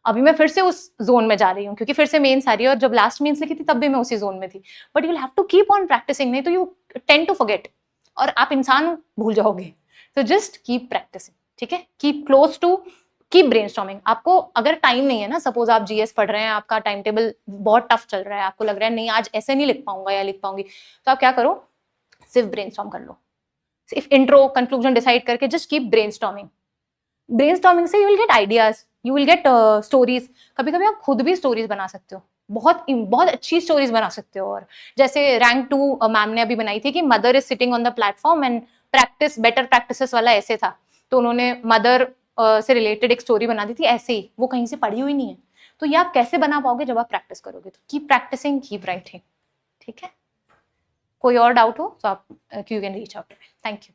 अभी मैं फिर से उस जोन में जा रही हूँ क्योंकि फिर से मेंस आ रही है, और जब लास्ट मेंस लिखी थी तब भी मैं उसी जोन में थी. But you have to keep on practising, नहीं तो यू टेंड टू फॉरगेट. और आप इंसान भूल जाओगे। तो जस्ट कीप प्रैक्टिसिंग, ठीक है, keep close to, keep brainstorming. आपको अगर टाइम नहीं है ना, सपोज आप जीएस पढ़ रहे हैं, आपका टाइम टेबल बहुत टफ चल रहा है, आपको लग रहा है नहीं आज ऐसे नहीं लिख पाऊंगा या लिख पाऊंगी, तो आप क्या करो, सिर्फ ब्रेनस्टॉर्म कर लो, सिर्फ इंट्रो कंक्लूजन डिसाइड करके जस्ट कीप ब्रेनस्टॉर्मिंग। ब्रेनस्टॉर्मिंग से you will get ideas, you will get stories. कभी कभी आप खुद भी स्टोरीज बना सकते हो, बहुत बहुत अच्छी स्टोरीज बना सकते हो। और जैसे रैंक 2 मैम ने अभी बनाई थी कि mother is sitting on the platform and practice better practices वाला ऐसे था, तो उन्होंने मदर से रिलेटेड एक स्टोरी बना दी थी ऐसे ही, वो कहीं से पढ़ी हुई नहीं है। तो ये आप कैसे बना पाओगे जब आप प्रैक्टिस करोगे। तो कीप प्रैक्टिसिंग, कीप राइटिंग, ठीक है। कोई और डाउट हो तो आप you can reach out to me. Thank you.